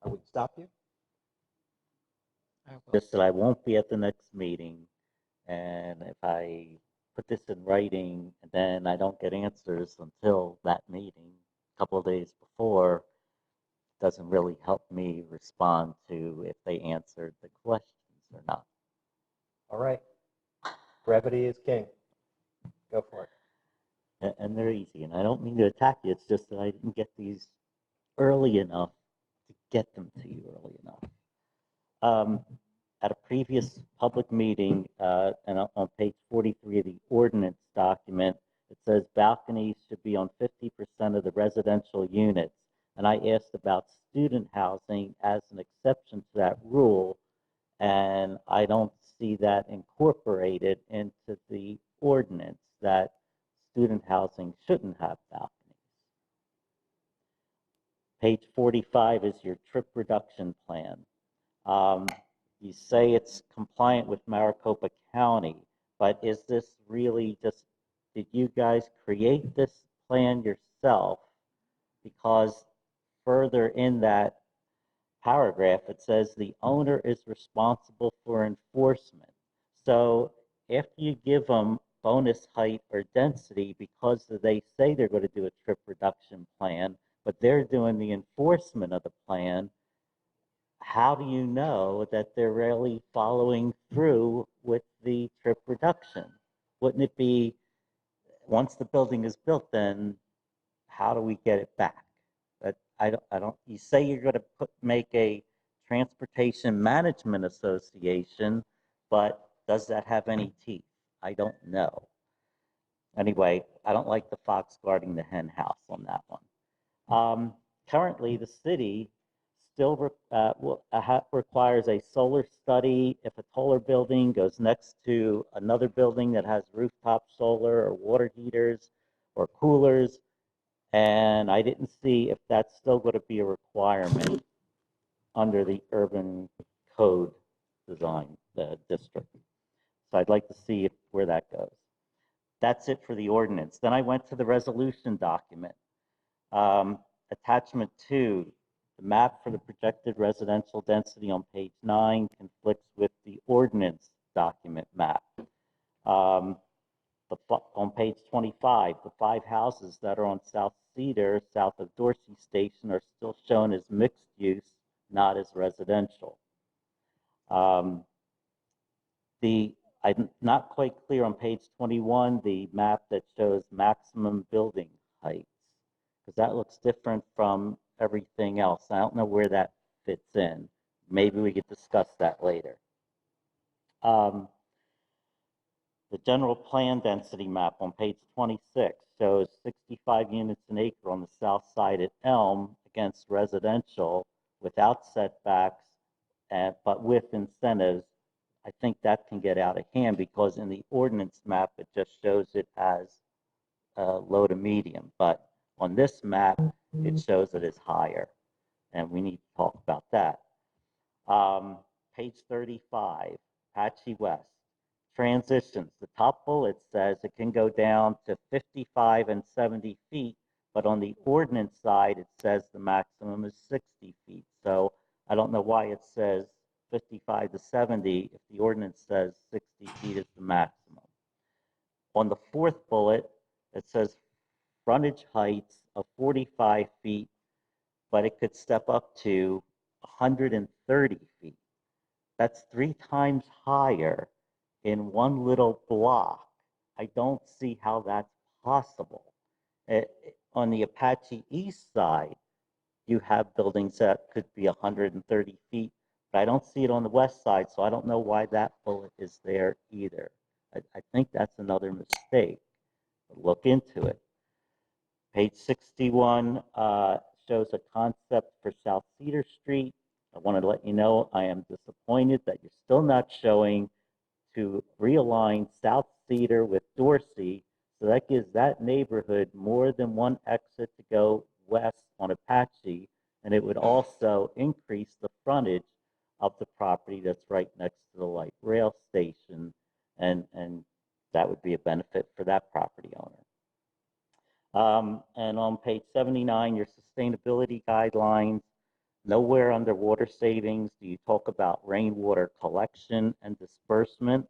I would stop you. Just that I won't be at the next meeting, and if I put this in writing and then I don't get answers until that meeting, a couple of days before, doesn't really help me respond to if they answered the questions or not. All right, brevity is king. Go for it. And they're easy, and I don't mean to attack you, it's just that I didn't get these early enough to get them to you early enough. At a previous public meeting, and on page 43 of the ordinance document, it says balconies should be on 50% of the residential units. And I asked about student housing as an exception to that rule, and I don't see that incorporated into the ordinance, that student housing shouldn't have balconies. Page 45 is your trip reduction plan. You say it's compliant with Maricopa County, but is this really just, did you guys create this plan yourself? Because further in that paragraph, it says the owner is responsible for enforcement. So after you give them bonus height or density because they say they're going to do a trip reduction plan, but they're doing the enforcement of the plan, how do you know that they're really following through with the trip reduction? Wouldn't it be, once the building is built, then how do we get it back? But I don't, you say you're going to make a transportation management association, but does that have any teeth? I don't know. Anyway, I don't like the fox guarding the hen house on that one. Currently, the city still requires a solar study if a taller building goes next to another building that has rooftop solar or water heaters or coolers. And I didn't see if that's still going to be a requirement under the urban code design district. So I'd like to see where that goes. That's it for the ordinance. Then I went to the resolution document. Attachment 2, the map for the projected residential density on page 9 conflicts with the ordinance document map. On page 25, the 5 houses that are on South Cedar, south of Dorsey Station, are still shown as mixed use, not as residential. I'm not quite clear on page 21, the map that shows maximum building heights, because that looks different from everything else. I don't know where that fits in. Maybe we could discuss that later. The general plan density map on page 26 shows 65 units an acre on the south side at Elm against residential without setbacks, but with incentives. I think that can get out of hand because in the ordinance map, it just shows it as low to medium. But on this map, it shows it as higher. And we need to talk about that. Page 35, Apache West. Transitions. The top bullet says it can go down to 55 and 70 feet, but on the ordinance side, it says the maximum is 60 feet. So I don't know why it says 55 to 70 if the ordinance says 60 feet is the maximum. On the 4th bullet, it says frontage heights of 45 feet, but it could step up to 130 feet. That's 3 times higher in one little block. I don't see how that's possible. On the Apache East side, you have buildings that could be 130 feet, but I don't see it on the west side, so I don't know why that bullet is there either. I think that's another mistake. Look into it. Page 61 shows a concept for South Cedar Street. I wanted to let you know I am disappointed that you're still not showing to realign South Cedar with Dorsey, so that gives that neighborhood more than one exit to go west on Apache, and it would also increase the frontage of the property that's right next to the light rail station, and that would be a benefit for that property owner. And on page 79, your sustainability guidelines, nowhere under water savings do you talk about rainwater collection and disbursement,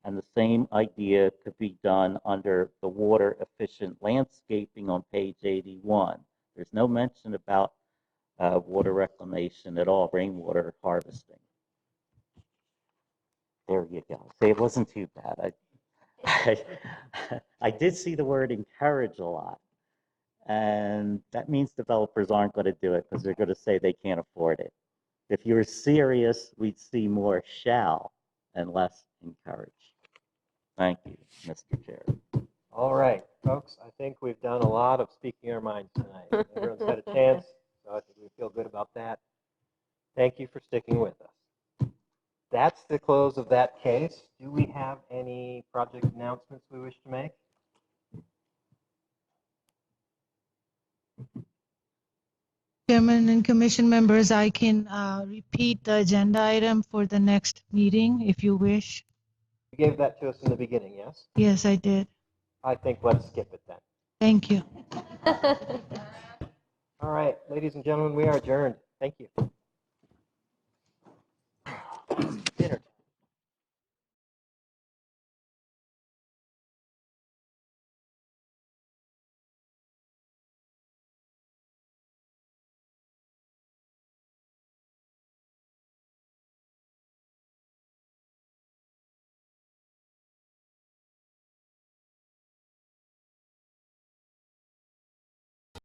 and the same idea could be done under the water efficient landscaping on page 81. There's no mention about water reclamation at all, rainwater harvesting. There you go. See, it wasn't too bad. I did see the word encourage a lot. And that means developers aren't going to do it because they're going to say they can't afford it. If you were serious, we'd see more shall and less encourage. Thank you, Mr. Chair. All right, folks, I think we've done a lot of speaking our minds tonight. Everyone's had a chance, so I think we feel good about that. Thank you for sticking with us. That's the close of that case. Do we have any project announcements we wish to make? Chairman and commission members, I can repeat the agenda item for the next meeting if you wish. You gave that to us in the beginning, yes? Yes, I did. I think let's skip it then. Thank you. All right, ladies and gentlemen, we are adjourned. Thank you.